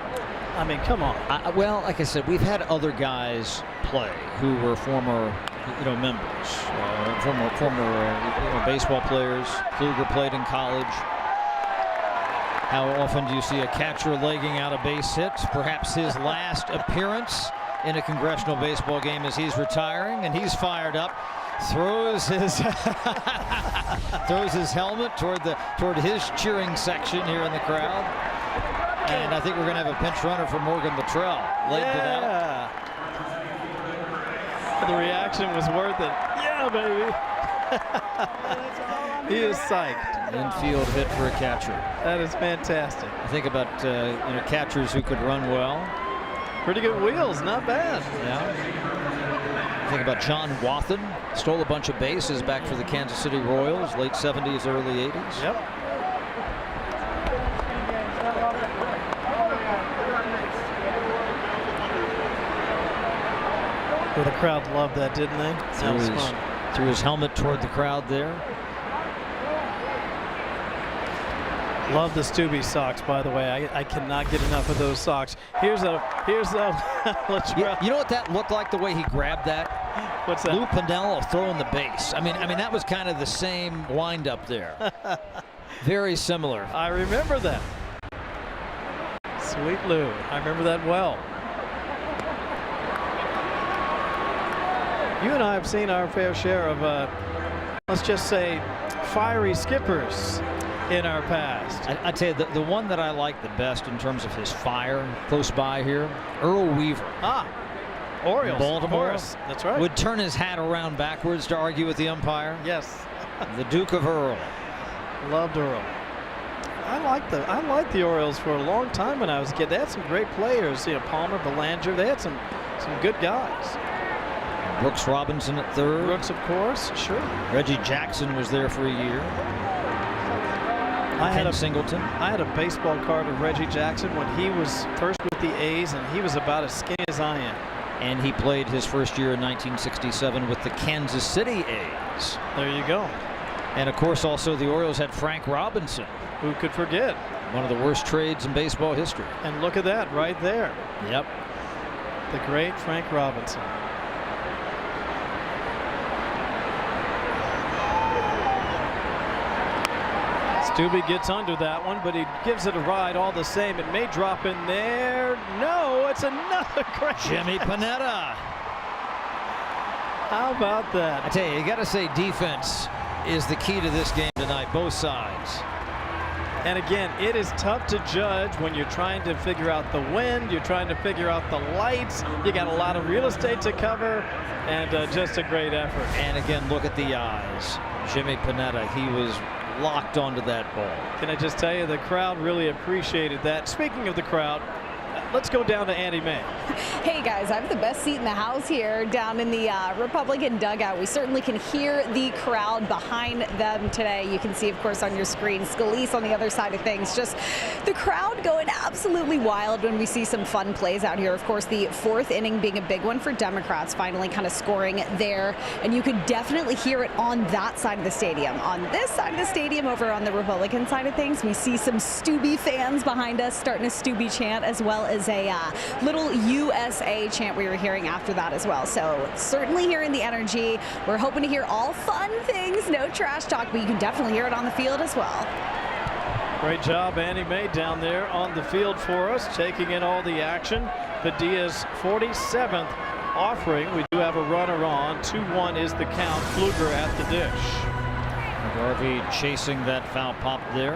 I mean, come on. Well, like I said, we've had other guys play who were former, members, former baseball players. Kluger played in college. How often do you see a catcher legging out a base hit? Perhaps his last appearance in a Congressional Baseball Game as he's retiring, and he's fired up. Throws his helmet toward his cheering section here in the crowd. And I think we're going to have a pinch runner for Morgan Luttrell. Legged it out. The reaction was worth it. Yeah, baby. He is psyched. Infield hit for a catcher. That is fantastic. I think about catchers who could run well. Pretty good wheels, not bad. Yeah. I think about John Wathen. Stole a bunch of bases back for the Kansas City Royals, late 70s, early 80s. Yep. Well, the crowd loved that, didn't they? That was fun. Threw his helmet toward the crowd there. Love the Stubby socks, by the way. I cannot get enough of those socks. Here's a you know what that looked like, the way he grabbed that? What's that? Lou Piniella throwing the base. I mean that was kind of the same wind up there. Very similar. I remember that. Sweet Lou. I remember that well. You and I have seen our fair share of, let's just say, fiery skippers in our past. I tell you, the one that I like the best in terms of his fire close by here, Earl Weaver. Orioles. Baltimore. That's right. Would turn his hat around backwards to argue with the umpire. Yes. The Duke of Earl. Loved Earl. I liked the Orioles for a long time when I was a kid. They had some great players. Palmer, Belanger. They had some good guys. Brooks Robinson at third. Brooks, of course. Sure. Reggie Jackson was there for a year. Singleton. I had a baseball card of Reggie Jackson when he was first with the A's, and he was about as skinny as I am. And he played his first year in 1967 with the Kansas City A's. There you go. And of course, also the Orioles had Frank Robinson. Who could forget? One of the worst trades in baseball history. And look at that right there. Yep. The great Frank Robinson. Stubby gets under that one, but he gives it a ride all the same. It may drop in there. No, it's another great. Jimmy Panetta. How about that? I tell you got to say defense is the key to this game tonight, both sides. And again, it is tough to judge when you're trying to figure out the wind, you're trying to figure out the lights, you got a lot of real estate to cover, and just a great effort. And again, look at the eyes. Jimmy Panetta, he was locked onto that ball. Can I just tell you, the crowd really appreciated that. Speaking of the crowd, let's go down to Andy May. Hey guys, I have the best seat in the house here down in the Republican dugout. We certainly can hear the crowd behind them today. You can see, of course, on your screen, Scalise on the other side of things. Just the crowd going absolutely wild when we see some fun plays out here. Of course, the fourth inning being a big one for Democrats, finally kind of scoring there. And you could definitely hear it on that side of the stadium. On this side of the stadium, over on the Republican side of things, we see some Stubby fans behind us starting a Stubby chant, as well as a little USA chant we were hearing after that as well. So certainly hearing the energy. We're hoping to hear all fun things, no trash talk, but you can definitely hear it on the field as well. Great job, Andy May, down there on the field for us, taking in all the action. Padilla's 47th offering. We do have a runner on. 2-1 is the count. Kluger at the dish. Garvey chasing that foul pop there.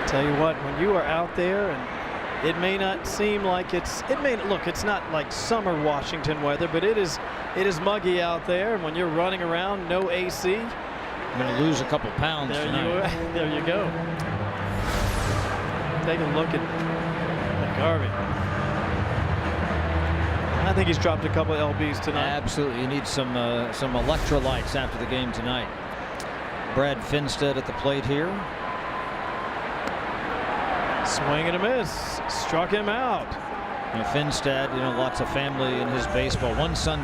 Tell you what, when you are out there, and it may not seem like it's not like summer Washington weather, but it is muggy out there, and when you're running around, no AC. I'm going to lose a couple pounds tonight. There you go. Take a look at Garvey. think he's dropped a couple of LBs tonight. Absolutely. You need some electrolytes after the game tonight. Brad Finstead at the plate here. Swing and a miss. Struck him out. You know, Finstead, lots of family in his baseball. One son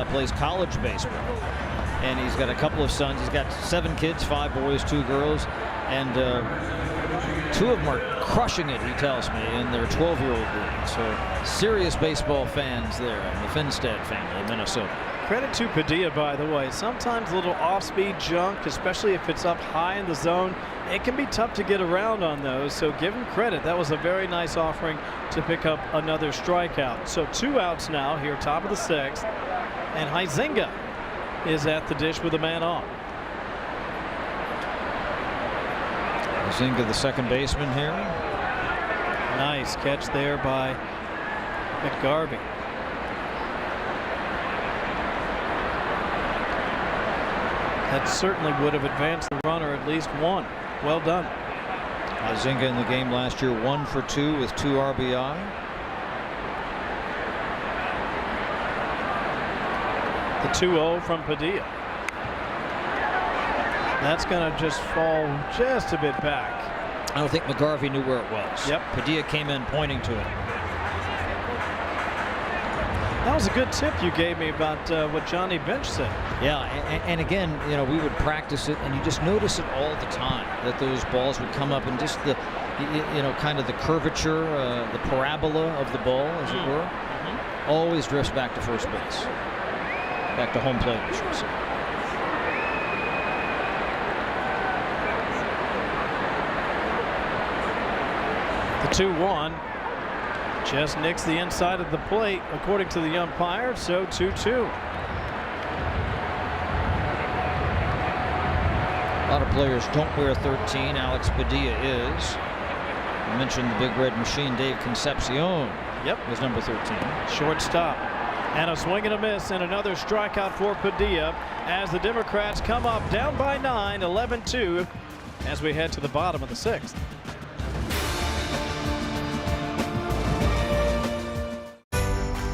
plays college baseball, and he's got a couple of sons. He's got 7 kids, 5 boys, 2 girls, and 2 of them are crushing it, he tells me, in their 12-year-old league. So serious baseball fans there in the Finstead family in Minnesota. Credit to Padilla, by the way. Sometimes a little off-speed junk, especially if it's up high in the zone, it can be tough to get around on those. So give him credit. That was a very nice offering to pick up another strikeout. So 2 outs now here, top of the 6th. And Huizenga is at the dish with a man on. Huizenga, the second baseman here. Nice catch there by McGarvey. That certainly would have advanced the runner at least 1. Well done. Huizenga in the game last year, 1 for 2 with 2 RBI. The 2-0 from Padilla. That's going to just fall just a bit back. I don't think McGarvey knew where it was. Yep. Padilla came in pointing to it. That was a good tip you gave me about what Johnny Bench said. Yeah, and again, we would practice it, and you just notice it all the time, that those balls would come up, and just the, kind of the curvature, the parabola of the ball, as it were, always drifts back to first base. Back to home plate, I should say. The 2-1 just nicks the inside of the plate, according to the umpire, so 2-2. A lot of players don't wear 13. Alex Padilla is. I mentioned the big red machine, Dave Concepcion. Yep. Was number 13. Shortstop. And a swing and a miss, and another strikeout for Padilla as the Democrats come up down by 9, 11-2, as we head to the bottom of the 6th.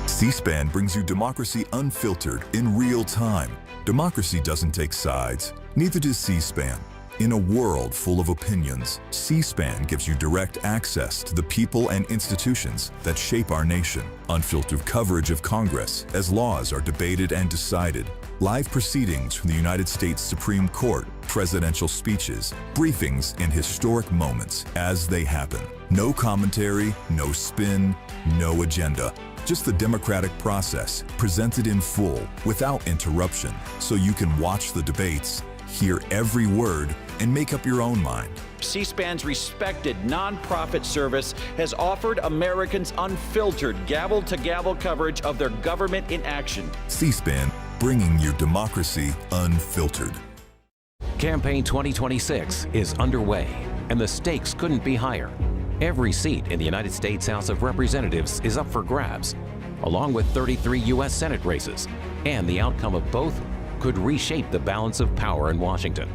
C-SPAN brings you democracy unfiltered in real time. Democracy doesn't take sides, neither does C-SPAN. In a world full of opinions, C-SPAN gives you direct access to the people and institutions that shape our nation. Unfiltered coverage of Congress as laws are debated and decided. Live proceedings from the United States Supreme Court, presidential speeches, briefings, and historic moments as they happen. No commentary, no spin, no agenda. Just the democratic process, presented in full, without interruption, so you can watch the debates, hear every word, and make up your own mind. C-SPAN's respected nonprofit service has offered Americans unfiltered gavel-to-gavel coverage of their government in action. C-SPAN, bringing your democracy unfiltered. Campaign 2026 is underway, and the stakes couldn't be higher. Every seat in the United States House of Representatives is up for grabs, along with 33 U.S. Senate races, and the outcome of both could reshape the balance of power in Washington.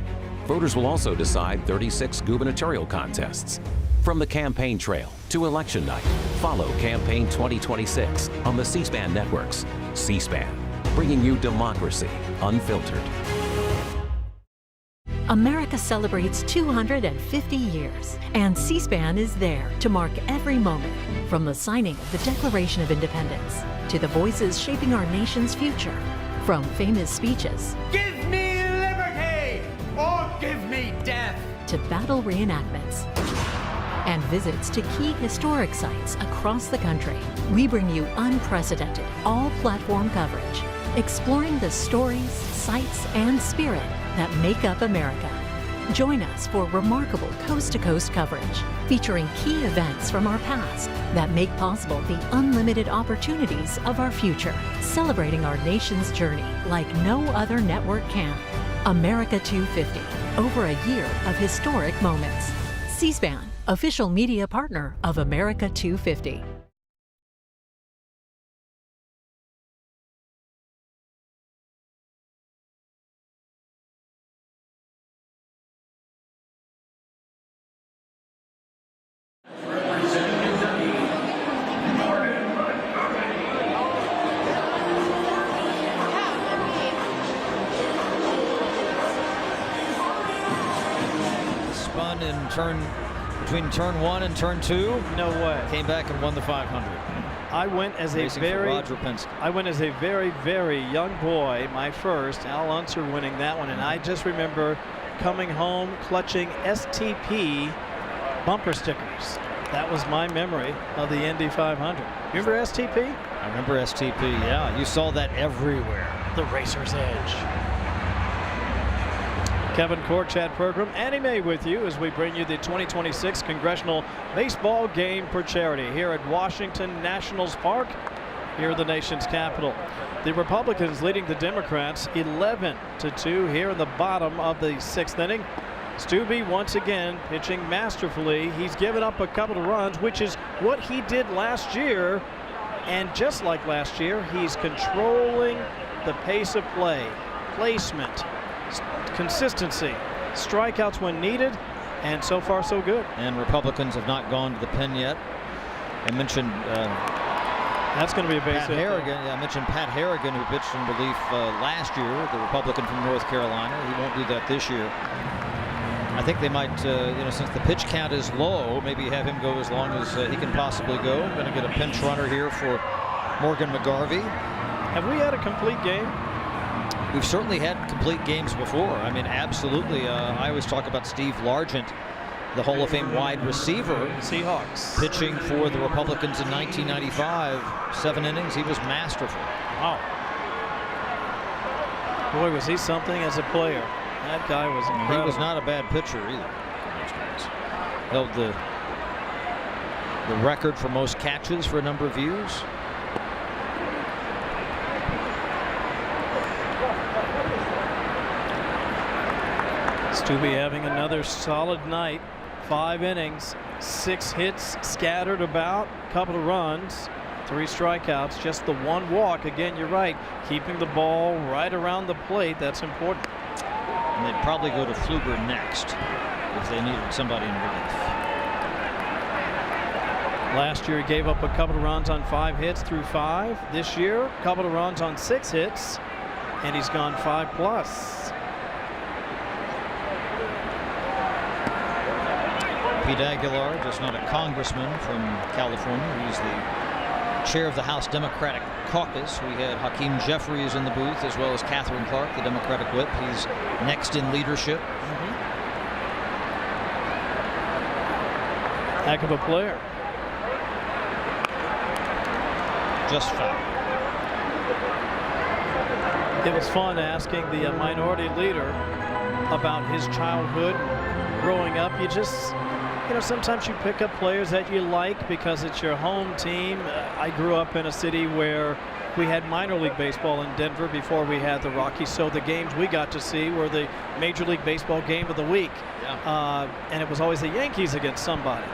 Voters will also decide 36 gubernatorial contests. From the campaign trail to election night, follow Campaign 2026 on the C-SPAN networks. C-SPAN, bringing you democracy unfiltered. America celebrates 250 years, and C-SPAN is there to mark every moment, from the signing of the Declaration of Independence to the voices shaping our nation's future. From famous speeches, "Give me liberty or give me death," to battle reenactments and visits to key historic sites across the country, we bring you unprecedented, all-platform coverage, exploring the stories, sights, and spirit that make up America. Join us for remarkable coast-to-coast coverage, featuring key events from our past that make possible the unlimited opportunities of our future, celebrating our nation's journey like no other network can. America 250, over a year of historic moments. C-SPAN, official media partner of America 250. between turn 1 and turn 2. No way. Came back and won the 500. I went as a very young boy, my first, Al Unser winning that one, and I just remember coming home clutching STP bumper stickers. That was my memory of the Indy 500. Remember STP? I remember STP, yeah. You saw that everywhere. The Racer's Edge. Kevin Court, Chad Pergram, Annie Mae with you as we bring you the 2026 Congressional Baseball Game for charity here at Washington Nationals Park, here in the nation's capital. The Republicans leading the Democrats 11-2 here in the bottom of the 6th inning. Stubbe once again pitching masterfully. He's given up a couple of runs, which is what he did last year. And just like last year, he's controlling the pace of play, placement, consistency, strikeouts when needed, and so far so good. And Republicans have not gone to the pen yet. I mentioned that's going to be a base hit. I mentioned Pat Harrigan, who pitched in relief last year, the Republican from North Carolina. He won't do that this year. I think they might, since the pitch count is low, maybe have him go as long as he can possibly go. Going to get a pinch runner here for Morgan McGarvey. Have we had a complete game? We've certainly had complete games before. I mean, absolutely. I always talk about Steve Largent, the Hall of Fame wide receiver. Seahawks. Pitching for the Republicans in 1995. 7 innings. He was masterful. Wow. Boy, was he something as a player. That guy was incredible. He was not a bad pitcher either. Held the record for most catches for a number of years. Stubbe having another solid night. 5 innings, 6 hits scattered about, couple of runs, 3 strikeouts, just the 1 walk. Again, you're right, keeping the ball right around the plate, that's important. And they'd probably go to Pfluger next if they needed somebody in relief. Last year he gave up a couple of runs on 5 hits through 5. This year, a couple of runs on 6 hits, and he's gone 5+. Pete Aguilar, just not a congressman from California. He's the chair of the House Democratic Caucus. We had Hakeem Jeffries in the booth, as well as Catherine Clark, the Democratic whip. He's next in leadership. Heck of a player. Just foul. It was fun asking the minority leader about his childhood growing up. You just, sometimes you pick up players that you like because it's your home team. I grew up in a city where we had minor league baseball in Denver before we had the Rockies, so the games we got to see were the Major League Baseball game of the week. Yeah. And it was always the Yankees against somebody.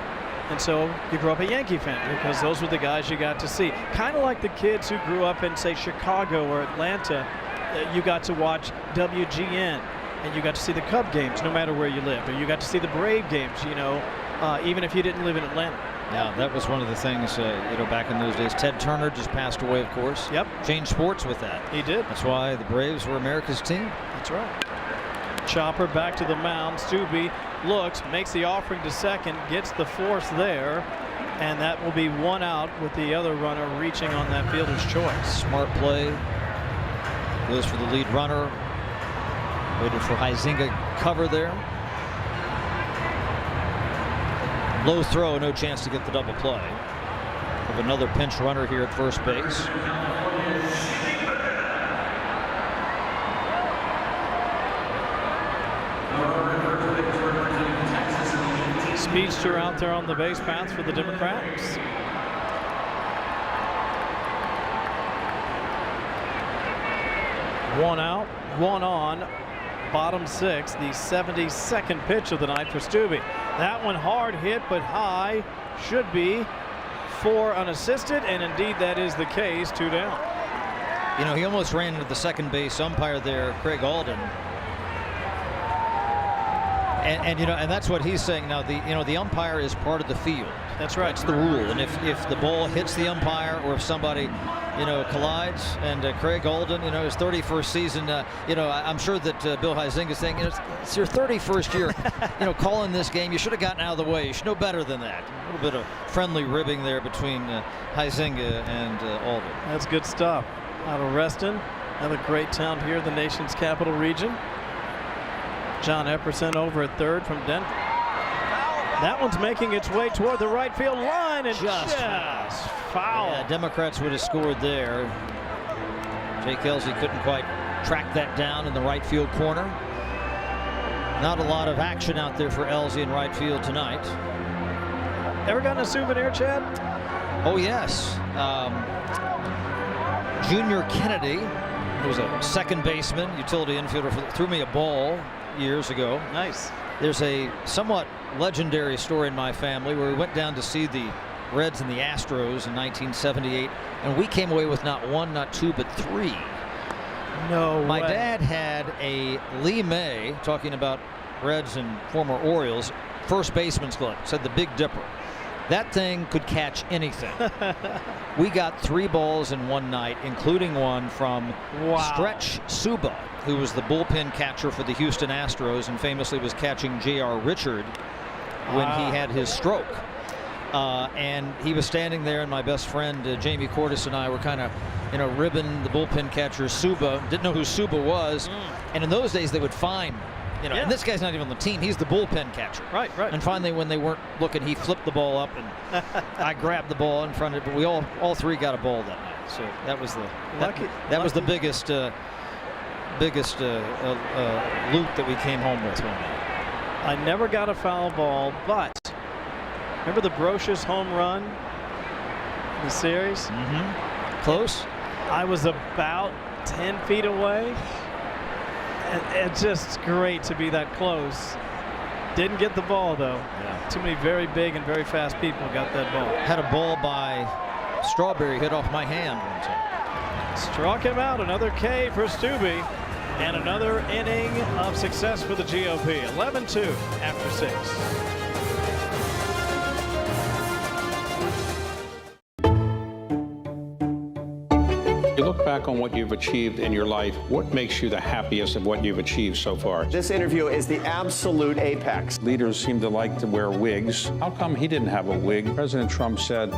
And so you grew up a Yankee fan because those were the guys you got to see. Kind of like the kids who grew up in, say, Chicago or Atlanta. You got to watch WGN, and you got to see the Cub games no matter where you lived, or you got to see the Brave games, even if you didn't live in Atlanta. Yeah, that was one of the things, back in those days. Ted Turner just passed away, of course. Yep. Changed sports with that. He did. That's why the Braves were America's team. That's right. Chopper back to the mound. Stubbe looks, makes the offering to second, gets the force there, and that will be 1 out with the other runner reaching on that fielder's choice. Smart play. Goes for the lead runner. Waited for Huizinga cover there. Low throw, no chance to get the double play. We have another pinch runner here at first base. Speedster out there on the base paths for the Democrats. One out, 1 on, bottom 6, the 72nd pitch of the night for Stubbe. That one hard hit, but high, should be 4 unassisted, and indeed that is the case. 2 down. He almost ran into the second base umpire there, Craig Alden. And that's what he's saying now. The umpire is part of the field. That's right. That's the rule. And if the ball hits the umpire or if somebody, collides, and Craig Alden, his 31st season, I'm sure that Bill Huizenga is saying, it's your 31st year, calling this game. You should have gotten out of the way. You should know better than that. A little bit of friendly ribbing there between Huizenga and Alden. That's good stuff. Out of Reston, another great town here in the nation's capital region. John Epperson over at third from Denver. That one's making its way toward the right field line and just foul. Yeah, Democrats would have scored there. Jay Kelsey couldn't quite track that down in the right field corner. Not a lot of action out there for Elsie in right field tonight. Ever gotten a souvenir, Chad? Oh, yes. Junior Kennedy, who was a second baseman, utility infielder, threw me a ball years ago. Nice. There's a somewhat legendary story in my family where we went down to see the Reds and the Astros in 1978, and we came away with not one, not two, but three. No My way. dad had a Lee May, talking about Reds and former Orioles, first baseman's glove, said the Big Dipper. That thing could catch anything. We got 3 balls in one night, including one from Stretch Suba, who was the bullpen catcher for the Houston Astros and famously was catching J.R. Richard when he had his stroke. And he was standing there, and my best friend Jamie Cordes and I were kind of, ribbing the bullpen catcher Suba. Didn't know who Suba was. And in those days, they would find, and this guy's not even on the team. He's the bullpen catcher. Right. And finally, when they weren't looking, he flipped the ball up, and I grabbed the ball in front of it. But we all three got a ball that night. So that was the was the biggest loot that we came home with one night. I never got a foul ball, but remember the Brocious home run in the series? Close. I was about 10 feet away. It's just great to be that close. Didn't get the ball, though. Yeah. Too many very big and very fast people got that ball. Had a ball by Strawberry hit off my hand one time. Struck him out. Another K for Stubbe. And another inning of success for the GOP. 11-2 after 6. You look back on what you've achieved in your life, what makes you the happiest of what you've achieved so far? This interview is the absolute apex. Leaders seem to like to wear wigs. How come he didn't have a wig? President Trump said,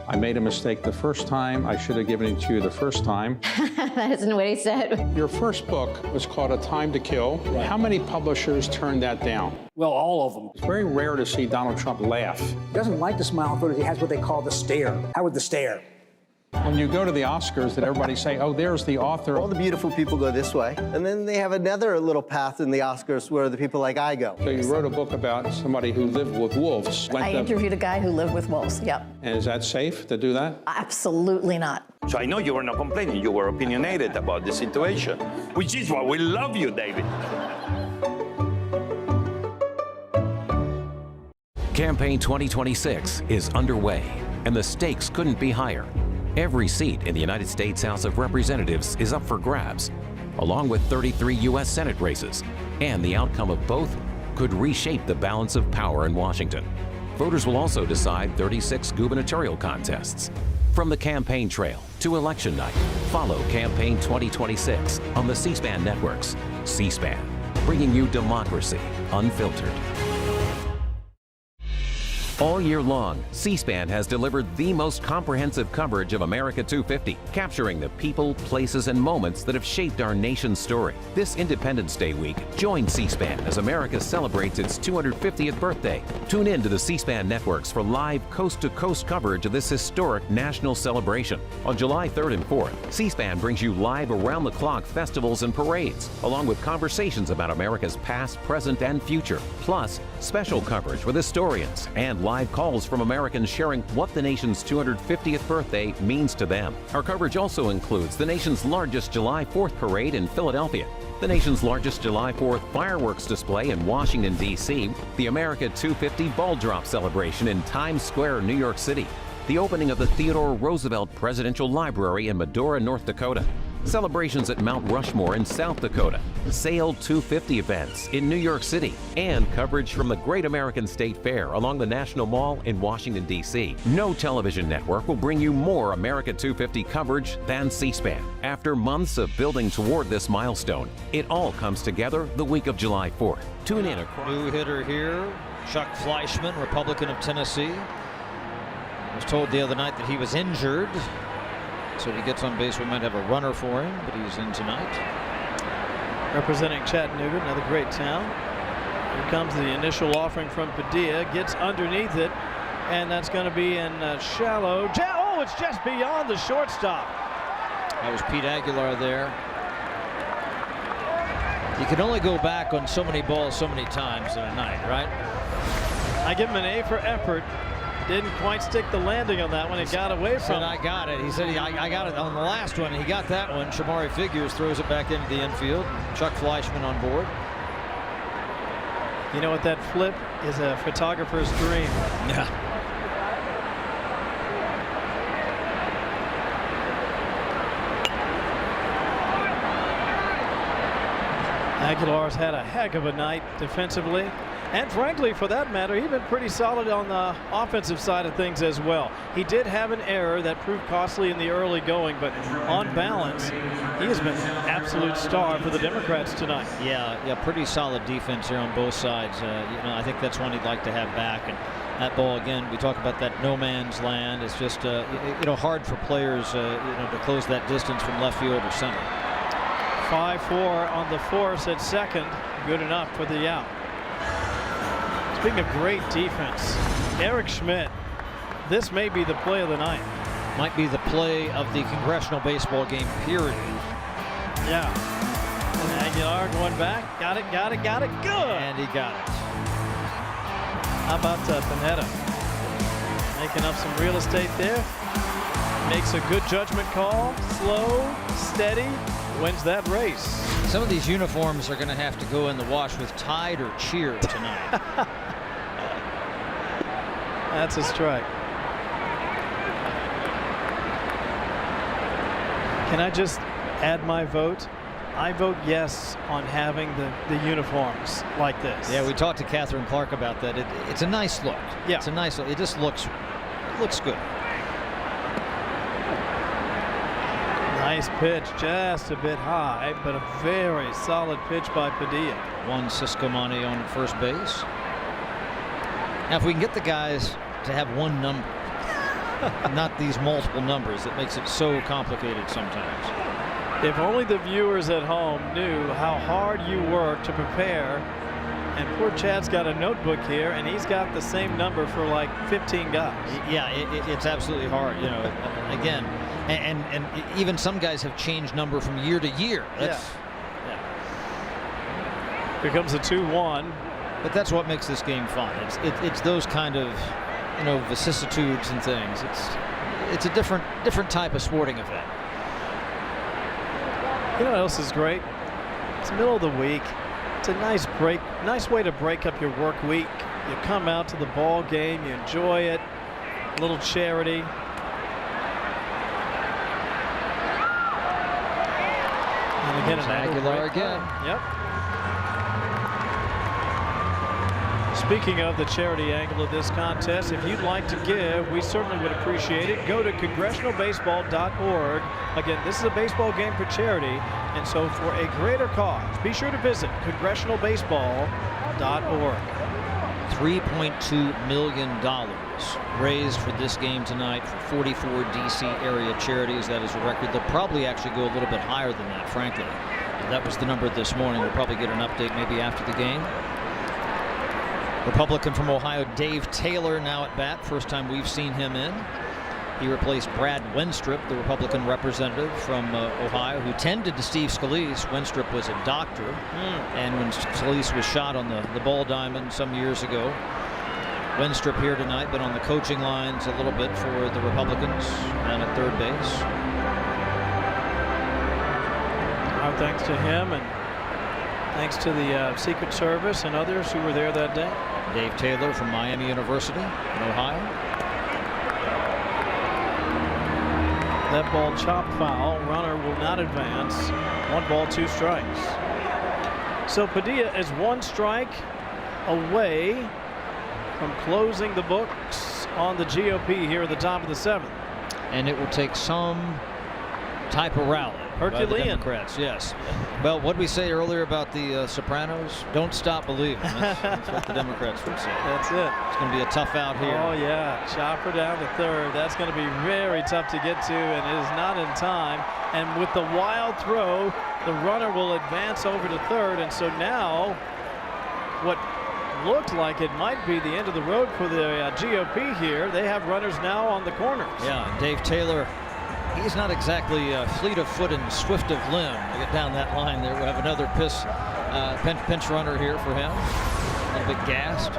I made a mistake the first time. I should have given it to you the first time. That isn't what he said. Your first book was called A Time to Kill. Right. How many publishers turned that down? Well, all of them. It's very rare to see Donald Trump laugh. He doesn't like to smile in photos. He has what they call the stare. How would the stare? When you go to the Oscars, did everybody say, oh, there's the author? All the beautiful people go this way. And then they have another little path in the Oscars where the people like I go. So you wrote a book about somebody who lived with wolves. I interviewed a guy who lived with wolves, yep. And is that safe to do that? Absolutely not. So I know you were not complaining. You were opinionated about the situation, which is why we love you, David. Campaign 2026 is underway, and the stakes couldn't be higher. Every seat in the United States House of Representatives is up for grabs, along with 33 U.S. Senate races, and the outcome of both could reshape the balance of power in Washington. Voters will also decide 36 gubernatorial contests. From the campaign trail to election night, follow Campaign 2026 on the C-SPAN networks. C-SPAN, bringing you democracy unfiltered. All year long, C-SPAN has delivered the most comprehensive coverage of America 250, capturing the people, places, and moments that have shaped our nation's story. This Independence Day week, join C-SPAN as America celebrates its 250th birthday. Tune in to the C-SPAN networks for live coast-to-coast coverage of this historic national celebration. On July 3rd and 4th, C-SPAN brings you live around-the-clock festivals and parades, along with conversations about America's past, present, and future, plus special coverage with historians and live calls from Americans sharing what the nation's 250th birthday means to them. Our coverage also includes the nation's largest July 4th parade in Philadelphia, the nation's largest July 4th fireworks display in Washington, D.C., the America 250 ball drop celebration in Times Square, New York City, the opening of the Theodore Roosevelt Presidential Library in Medora, North Dakota, celebrations at Mount Rushmore in South Dakota, Sail 250 events in New York City, and coverage from the Great American State Fair along the National Mall in Washington, D.C. No television network will bring you more America 250 coverage than C-SPAN. After months of building toward this milestone, it all comes together the week of July 4th. Tune in across. New hitter here, Chuck Fleischman, Republican of Tennessee. I was told the other night that he was injured. So he gets on base, we might have a runner for him, but he's in tonight. Representing Chattanooga, another great town. Here comes the initial offering from Padilla, gets underneath it, and that's going to be in shallow. Oh, it's just beyond the shortstop. That was Pete Aguilar there. You can only go back on so many balls so many times in a night, right? I give him an A for effort. Didn't quite stick the landing on that one. It got away from him. I got it. He said, I got it on the last one. He got that one. Shamari Figures throws it back into the infield. Chuck Fleischman on board. You know what, that flip is a photographer's dream. Yeah. Aguilar's had a heck of a night defensively. And frankly, for that matter, he's been pretty solid on the offensive side of things as well. He did have an error that proved costly in the early going, but on balance, he has been an absolute star for the Democrats tonight. Yeah, pretty solid defense here on both sides. I think that's one he'd like to have back. And that ball, again, we talk about that no man's land. It's just, hard for players, to close that distance from left field or center. 5-4 on the force at second. Good enough for the out. Speaking of great defense, Eric Schmitt, this may be the play of the night. Might be the play of the Congressional Baseball Game, period. Yeah. And Aguilar going back. Got it. Good. And he got it. How about Panetta? Making up some real estate there. Makes a good judgment call. Slow, steady, wins that race. Some of these uniforms are going to have to go in the wash with Tide or Cheer tonight. That's a strike. Can I just add my vote? I vote yes on having the uniforms like this. Yeah, we talked to Catherine Clark about that. It's a nice look. Yeah. It's a nice look. It just looks good. Nice pitch, just a bit high, but a very solid pitch by Padilla. Juan Ciscomani on first base. Now, if we can get the guys to have one number, not these multiple numbers, it makes it so complicated sometimes. If only the viewers at home knew how hard you work to prepare. And poor Chad's got a notebook here, and he's got the same number for like 15 guys. Yeah, it's absolutely hard. Again, and even some guys have changed number from year to year. Yeah. Here comes a 2-1. But that's what makes this game fun. It's those kind of vicissitudes and things. It's a different type of sporting event. You know what else is great? It's the middle of the week. It's a nice way to break up your work week. You come out to the ball game, you enjoy it, a little charity. And again, an Aguilar again. Yep. Speaking of the charity angle of this contest, if you'd like to give, we certainly would appreciate it. Go to congressionalbaseball.org. Again, this is a baseball game for charity, and so for a greater cause, be sure to visit congressionalbaseball.org. $3.2 million raised for this game tonight for 44 D.C. area charities. That is a record. They'll probably actually go a little bit higher than that, frankly. That was the number this morning. We'll probably get an update maybe after the game. Republican from Ohio, Dave Taylor, now at bat. First time we've seen him in. He replaced Brad Wenstrup, the Republican representative from Ohio, who tended to Steve Scalise. Wenstrup was a doctor, and when Scalise was shot on the ball diamond some years ago, Wenstrup here tonight, but on the coaching lines a little bit for the Republicans down at third base. Our thanks to him, and thanks to the Secret Service and others who were there that day. Dave Taylor from Miami University in Ohio. That ball chopped foul. Runner will not advance. 1 ball, 2 strikes. So Padilla is 1 strike away from closing the books on the GOP here at the top of the 7th. And it will take some type of rally by the Herculean. Democrats, yes. Well, what did we say earlier about the Sopranos? Don't stop believing. That's what the Democrats would say. That's it. It's going to be a tough out here. Oh, yeah. Chopper down to 3rd. That's going to be very tough to get to, and it is not in time. And with the wild throw, the runner will advance over to 3rd. And so now, what looked like it might be the end of the road for the GOP here, they have runners now on the corners. Yeah, Dave Taylor, he's not exactly fleet of foot and swift of limb to get down that line there. We have another pinch runner here for him. A little bit gassed.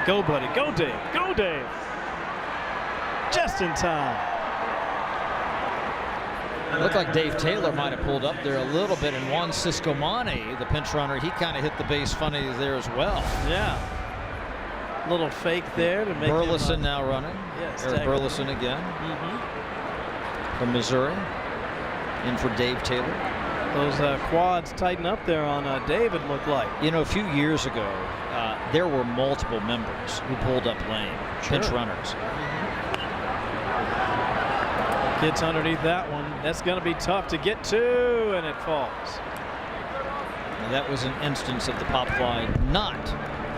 Go, buddy. Go, Dave. Go, Dave. Just in time. It looked like Dave Taylor might have pulled up there a little bit, and Juan Ciscomani, the pinch runner, he kind of hit the base funny there as well. Yeah. Little fake there to make Burleson now running. Yes, Eric Burleson again. From Missouri. In for Dave Taylor. Those quads tighten up there on David, looked like. You know, a few years ago, there were multiple members who pulled up lane, pinch runners. Gets underneath that one. That's going to be tough to get to, and it falls. Now, that was an instance of the pop fly not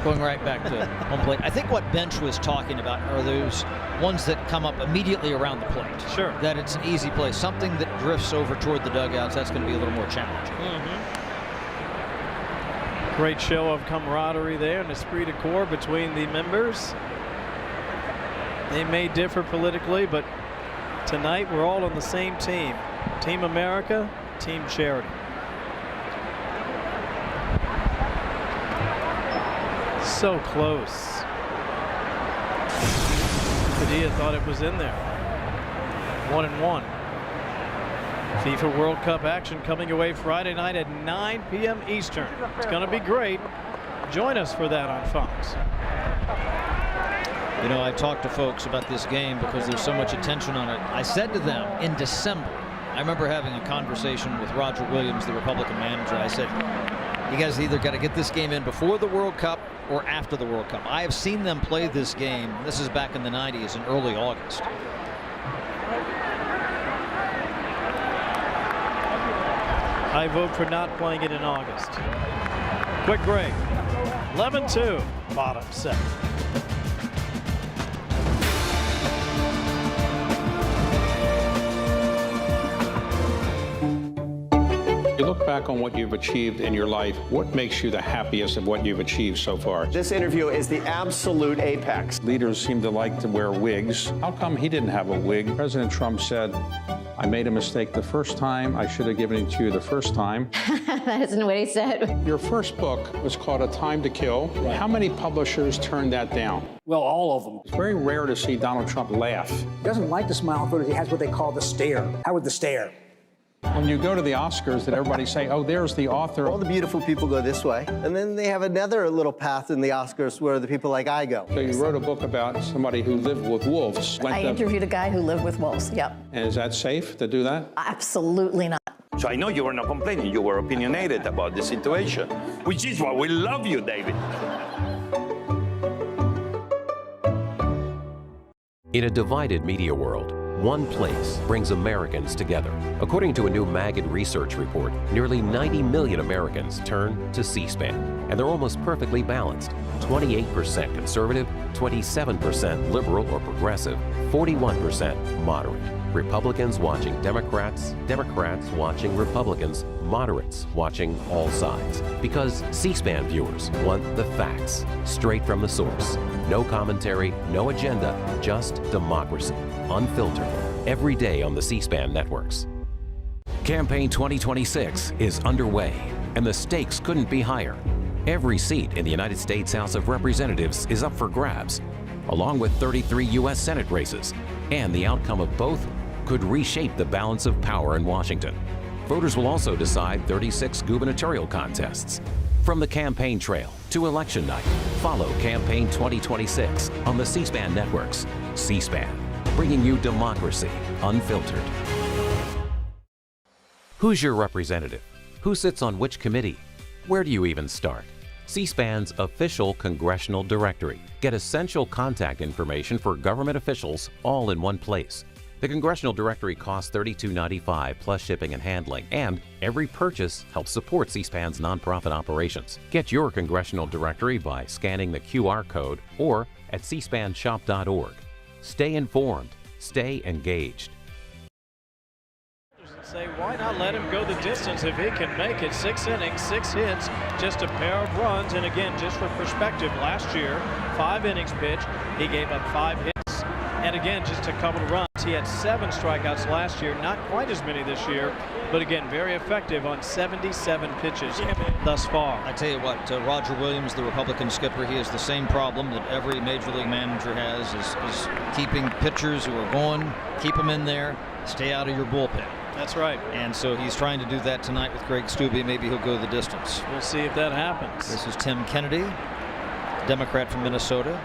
going right back to home plate. I think what Bench was talking about are those ones that come up immediately around the plate. Sure. That it's an easy play. Something that drifts over toward the dugouts, that's going to be a little more challenging. Great show of camaraderie there and esprit de corps between the members. They may differ politically, but tonight we're all on the same team. Team America, Team Charity. So close. Padilla thought it was in there. 1-1. FIFA World Cup action coming away Friday night at 9 p.m. Eastern. It's going to be great. Join us for that on Fox. You know, I talked to folks about this game because there's so much attention on it. I said to them in December, I remember having a conversation with Roger Williams, the Republican manager. I said, you guys either got to get this game in before the World Cup or after the World Cup. I have seen them play this game. This is back in the 90s in early August. I vote for not playing it in August. Quick break. 11-2, bottom 7. You look back on what you've achieved in your life, what makes you the happiest of what you've achieved so far? This interview is the absolute apex. Leaders seem to like to wear wigs. How come he didn't have a wig? President Trump said, I made a mistake the first time. I should have given it to you the first time. That isn't what he said. Your first book was called A Time to Kill. Right. How many publishers turned that down? Well, all of them. It's very rare to see Donald Trump laugh. He doesn't like to smile in photos. He has what they call the stare. How would the stare? When you go to the Oscars, that everybody say, oh, there's the author. All the beautiful people go this way. And then they have another little path in the Oscars where the people like I go. So you wrote a book about somebody who lived with wolves. I interviewed a guy who lived with wolves, yep. And is that safe to do that? Absolutely not. So I know you were not complaining. You were opinionated about the situation, which is why we love you, David. In a divided media world, one place brings Americans together. According to a new Magid research report, nearly 90 million Americans turn to C-SPAN, and they're almost perfectly balanced. 28% conservative, 27% liberal or progressive, 41% moderate. Republicans watching Democrats, Democrats watching Republicans, moderates watching all sides. Because C-SPAN viewers want the facts, straight from the source. No commentary, no agenda, just democracy, unfiltered, every day on the C-SPAN networks. Campaign 2026 is underway, and the stakes couldn't be higher. Every seat in the United States House of Representatives is up for grabs, along with 33 U.S. Senate races, and the outcome of both could reshape the balance of power in Washington. Voters will also decide 36 gubernatorial contests. From the campaign trail to election night, follow Campaign 2026 on the C-SPAN networks. C-SPAN, bringing you democracy unfiltered. Who's your representative? Who sits on which committee? Where do you even start? C-SPAN's official congressional directory. Get essential contact information for government officials all in one place. The congressional directory costs $32.95 plus shipping and handling, and every purchase helps support C-SPAN's nonprofit operations. Get your congressional directory by scanning the QR code or at cspanshop.org. Stay informed. Stay engaged. Say, why not let him go the distance if he can make it? 6 innings, 6 hits, just a pair of runs. And again, just for perspective, last year, 5 innings pitched, he gave up 5 hits. And again, just a couple of runs. He had 7 strikeouts last year, not quite as many this year, but again, very effective on 77 pitches thus far. I tell you what, Roger Williams, the Republican skipper, he has the same problem that every major league manager has, is keeping pitchers who are going, keep them in there, stay out of your bullpen. That's right. And so he's trying to do that tonight with Greg Stubbe. Maybe he'll go the distance. We'll see if that happens. This is Tim Kennedy, Democrat from Minnesota.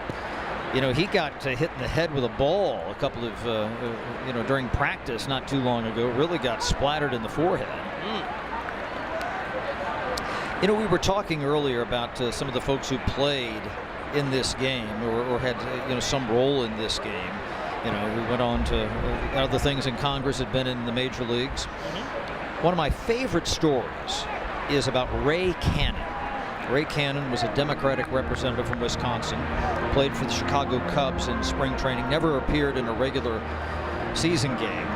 You know, he got hit in the head with a ball a couple of, during practice not too long ago. Really got splattered in the forehead. You know, we were talking earlier about some of the folks who played in this game or had, some role in this game. You know, we went on to other things in Congress, had been in the major leagues. One of my favorite stories is about Ray Cannon. Ray Cannon was a Democratic representative from Wisconsin, played for the Chicago Cubs in spring training, never appeared in a regular season game.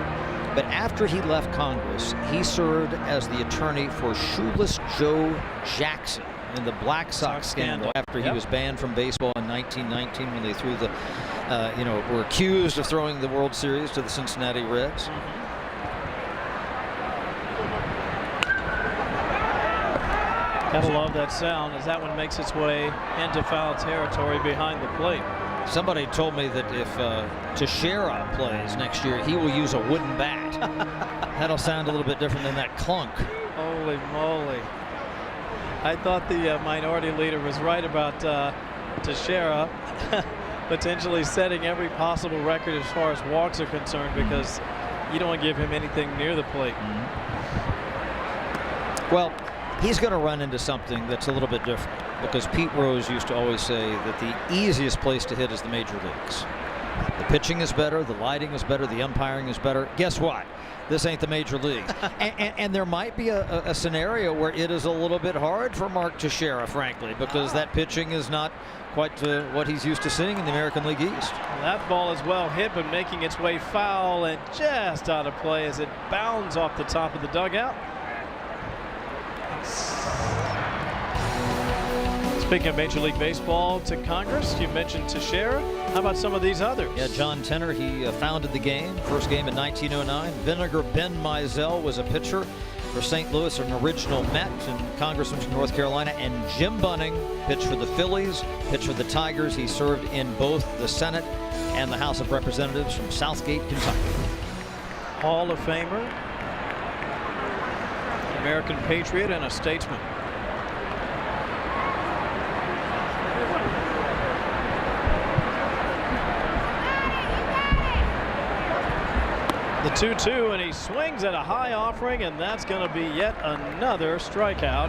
But after he left Congress, he served as the attorney for Shoeless Joe Jackson in the Black Sox scandal after he was banned from baseball in 1919 when they threw the, were accused of throwing the World Series to the Cincinnati Reds. Gotta love that sound as that one makes its way into foul territory behind the plate. Somebody told me that if Teixeira plays next year, he will use a wooden bat. That'll sound a little bit different than that clunk. Holy moly. I thought the minority leader was right about Teixeira potentially setting every possible record as far as walks are concerned, because you don't want to give him anything near the plate. Well, he's going to run into something that's a little bit different, because Pete Rose used to always say that the easiest place to hit is the major leagues. The pitching is better, the lighting is better, the umpiring is better. Guess what? This ain't the major leagues. and there might be a scenario where it is a little bit hard for Mark Teixeira, frankly, because that pitching is not quite what he's used to seeing in the American League East. That ball is well hit, but making its way foul and just out of play as it bounds off the top of the dugout. Speaking of Major League Baseball to Congress, you mentioned Teixeira. How about some of these others? Yeah, John Tenner, he founded the game. First game in 1909. Vinegar Ben Mizell was a pitcher for St. Louis, an original Met and congressman from North Carolina. And Jim Bunning pitched for the Phillies, pitched for the Tigers. He served in both the Senate and the House of Representatives from Southgate, Kentucky. Hall of Famer, American patriot, and a statesman. The 2-2, and he swings at a high offering, and that's going to be yet another strikeout.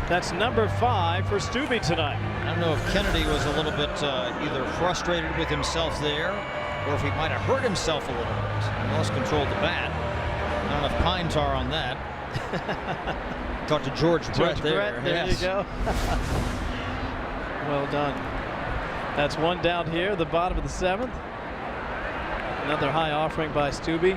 That's number 5 for Stubbe tonight. I don't know if Kennedy was a little bit either frustrated with himself there, or if he might have hurt himself a little bit. He lost control of the bat. Not enough pine tar on that. Talked to George Brett there. There you go. Well done. That's one down here, the bottom of the 7th. Another high offering by Stubbe.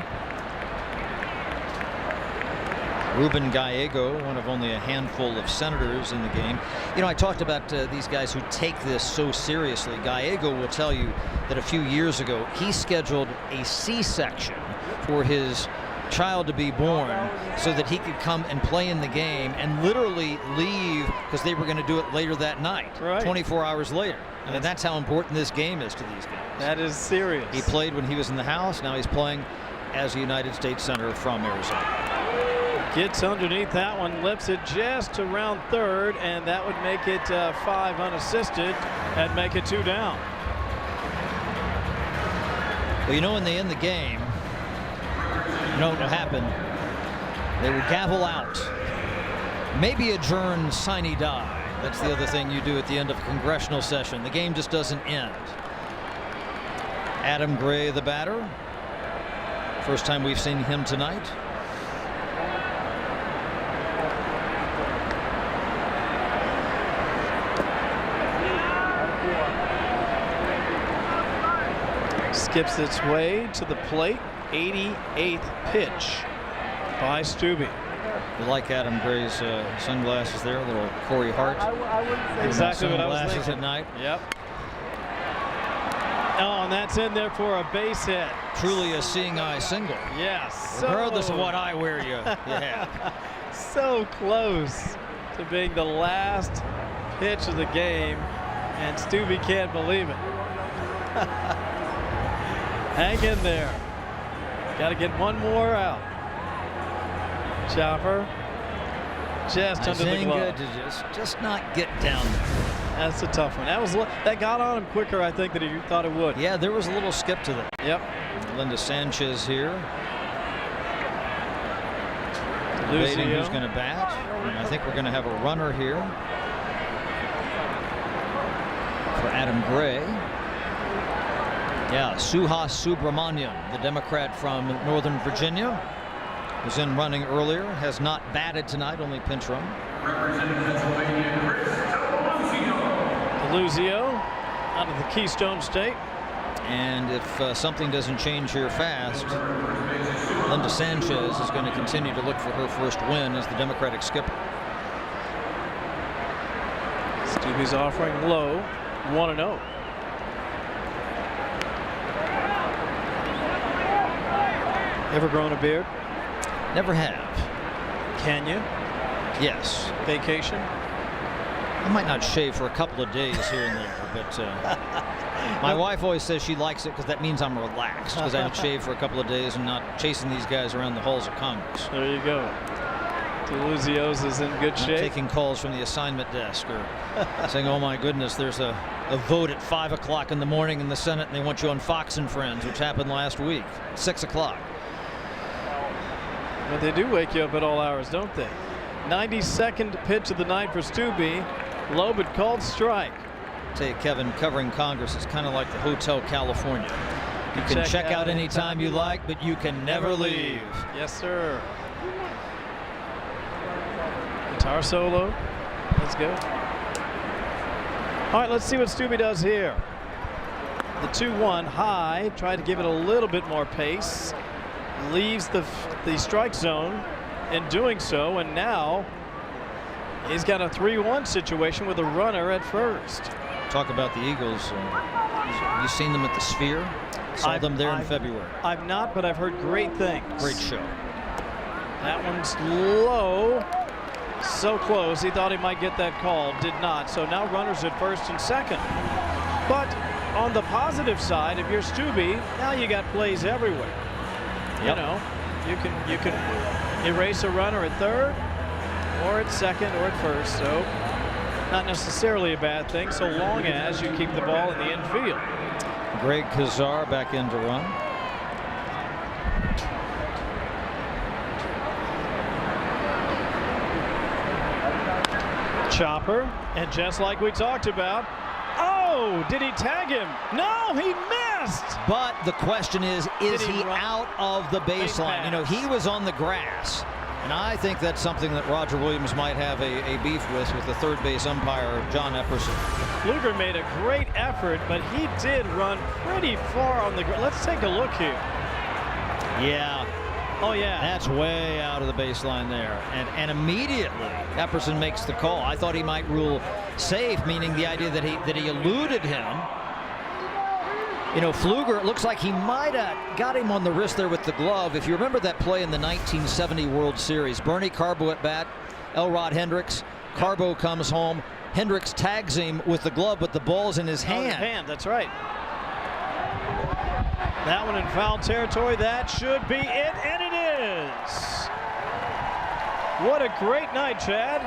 Ruben Gallego, one of only a handful of senators in the game. You know, I talked about these guys who take this so seriously. Gallego will tell you that a few years ago, he scheduled a C-section for his child to be born so that he could come and play in the game and literally leave because they were going to do it later that night, 24 hours later. And that's how important this game is to these guys. That is serious. He played when he was in the House. Now he's playing as a United States Senator from Arizona. Gets underneath that one, lifts it just around third, and that would make it 5 unassisted and make it 2 down. Well, you know, when they end the game, you know what will happen? They will gavel out. Maybe adjourn sine die. That's the other thing you do at the end of a congressional session. The game just doesn't end. Adam Gray, the batter. First time we've seen him tonight. Skips its way to the plate. 88th pitch by Stubbe. You like Adam Gray's sunglasses there, a little Corey Hart. Exactly what I was thinking. At night. Yep. Oh, and that's in there for a base hit. Truly a seeing eye single. Yes. Regardless of what eyewear you have. So close to being the last pitch of the game, and Stubbe can't believe it. Hang in there. Got to get one more out. Chopper just under the glove. Good to just not get down there. That's a tough one. That got on him quicker, I think, than he thought it would. Yeah, there was a little skip to that. Yep. Linda Sanchez here. Debating who's going to bat. And I think we're going to have a runner here for Adam Gray. Yeah, Suhas Subramanian, the Democrat from Northern Virginia, was in running earlier, has not batted tonight, only pinch run. Deluzio out of the Keystone State. And if something doesn't change here fast, Linda Sanchez is going to continue to look for her first win as the Democratic skipper. Stubbe's offering low, 1-0. Ever grown a beard? Never have. Can you? Yes. Vacation? I might not shave for a couple of days here and there, but my wife always says she likes it because that means I'm relaxed, because I haven't shaved for a couple of days and not chasing these guys around the halls of Congress. There you go. Deluzio's is in good shape. Taking calls from the assignment desk or saying, oh my goodness, there's a vote at 5 o'clock in the morning in the Senate and they want you on Fox and Friends, which happened last week, 6 o'clock. But they do wake you up at all hours, don't they? 92nd pitch of the night for Stubbe. Low but called strike. Tell you, Kevin, covering Congress is kind of like the Hotel California. You can check out anytime you like, but you can never leave. Yes, sir. Guitar solo. Let's go. All right, let's see what Stubbe does here. The 2-1 high. Tried to give it a little bit more pace. Leaves the strike zone in doing so, and now he's got a 3-1 situation with a runner at first. Talk about the Eagles. Have you seen them at the Sphere? Saw them there in February. I've not, but I've heard great things. Great show. That one's low. So close. He thought he might get that call. Did not. So now runners at first and second. But on the positive side, if you're Stubbe, now you got plays everywhere. Yep. You know, you can erase a runner at third or at second or at first. So not necessarily a bad thing so long as you keep the ball in the infield. Greg Kazar back in to run. Chopper, and just like we talked about, oh, did he tag him? No, he missed. But the question is he out of the baseline? You know, he was on the grass, and I think that's something that Roger Williams might have a beef with the third base umpire, John Epperson. Pfluger made a great effort, but he did run pretty far on the ground. Let's take a look here. Yeah. Oh, yeah. That's way out of the baseline there. And immediately Epperson makes the call. I thought he might rule safe, meaning the idea that he eluded him. You know, Pfluger, it looks like he might have got him on the wrist there with the glove. If you remember that play in the 1970 World Series, Bernie Carbo at bat, Elrod Hendricks. Carbo comes home. Hendricks tags him with the glove, but the ball's in his hand. That's right. That one in foul territory. That should be it, and it is. What a great night, Chad.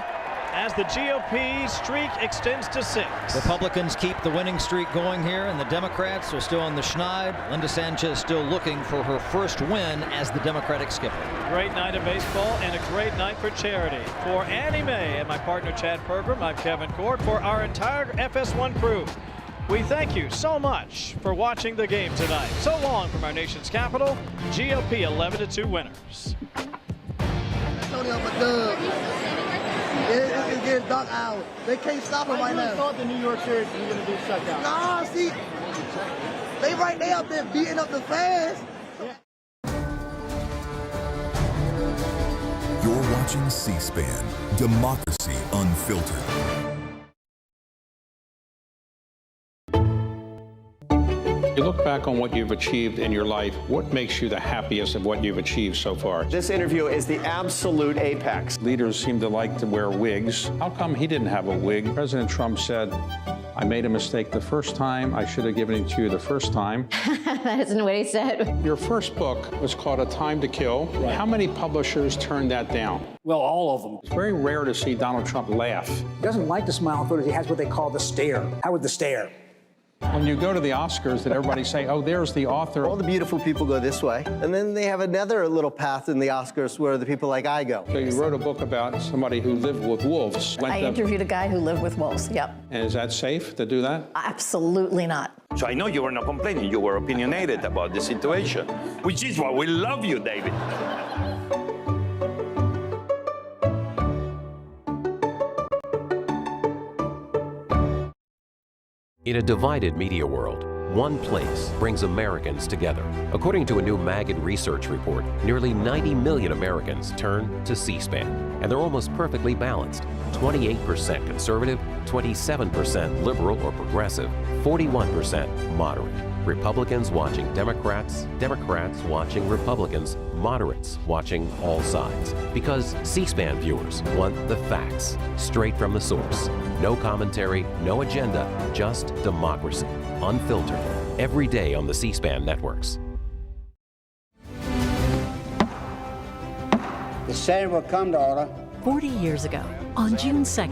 as the GOP streak extends to 6. Republicans keep the winning streak going here, and the Democrats are still on the schneid. Linda Sanchez still looking for her first win as the Democratic skipper. Great night of baseball and a great night for charity. For Annie Mae and my partner Chad Pergram, I'm Kevin Court. For our entire FS1 crew, we thank you so much for watching the game tonight. So long from our nation's capital, GOP 11-2 winners. It's getting dark out. They can't stop it right now. I thought the New York series was going to be shut down. Nah, see, they right there up there beating up the fans. You're watching C-SPAN, Democracy Unfiltered. You look back on what you've achieved in your life, what makes you the happiest of what you've achieved so far? This interview is the absolute apex. Leaders seem to like to wear wigs. How come he didn't have a wig? President Trump said, I made a mistake the first time. I should have given it to you the first time. That isn't what he said. Your first book was called A Time to Kill. Right. How many publishers turned that down? Well, all of them. It's very rare to see Donald Trump laugh. He doesn't like to smile in photos. He has what they call the stare. How would the stare? When you go to the Oscars, did everybody say, oh, there's the author? All the beautiful people go this way. And then they have another little path in the Oscars where the people like I go. So you wrote a book about somebody who lived with wolves. I interviewed a guy who lived with wolves, yep. And is that safe to do that? Absolutely not. So I know you were not complaining. You were opinionated about the situation, which is why we love you, David. In a divided media world, one place brings Americans together. According to a new Magid research report, nearly 90 million Americans turn to C-SPAN, and they're almost perfectly balanced. 28% conservative, 27% liberal or progressive, 41% moderate. Republicans watching Democrats, Democrats watching Republicans, moderates watching all sides. Because C-SPAN viewers want the facts, straight from the source. No commentary, no agenda, just democracy. Unfiltered. Every day on the C-SPAN networks. The Senate will come to order. 40 years ago, on June 2nd,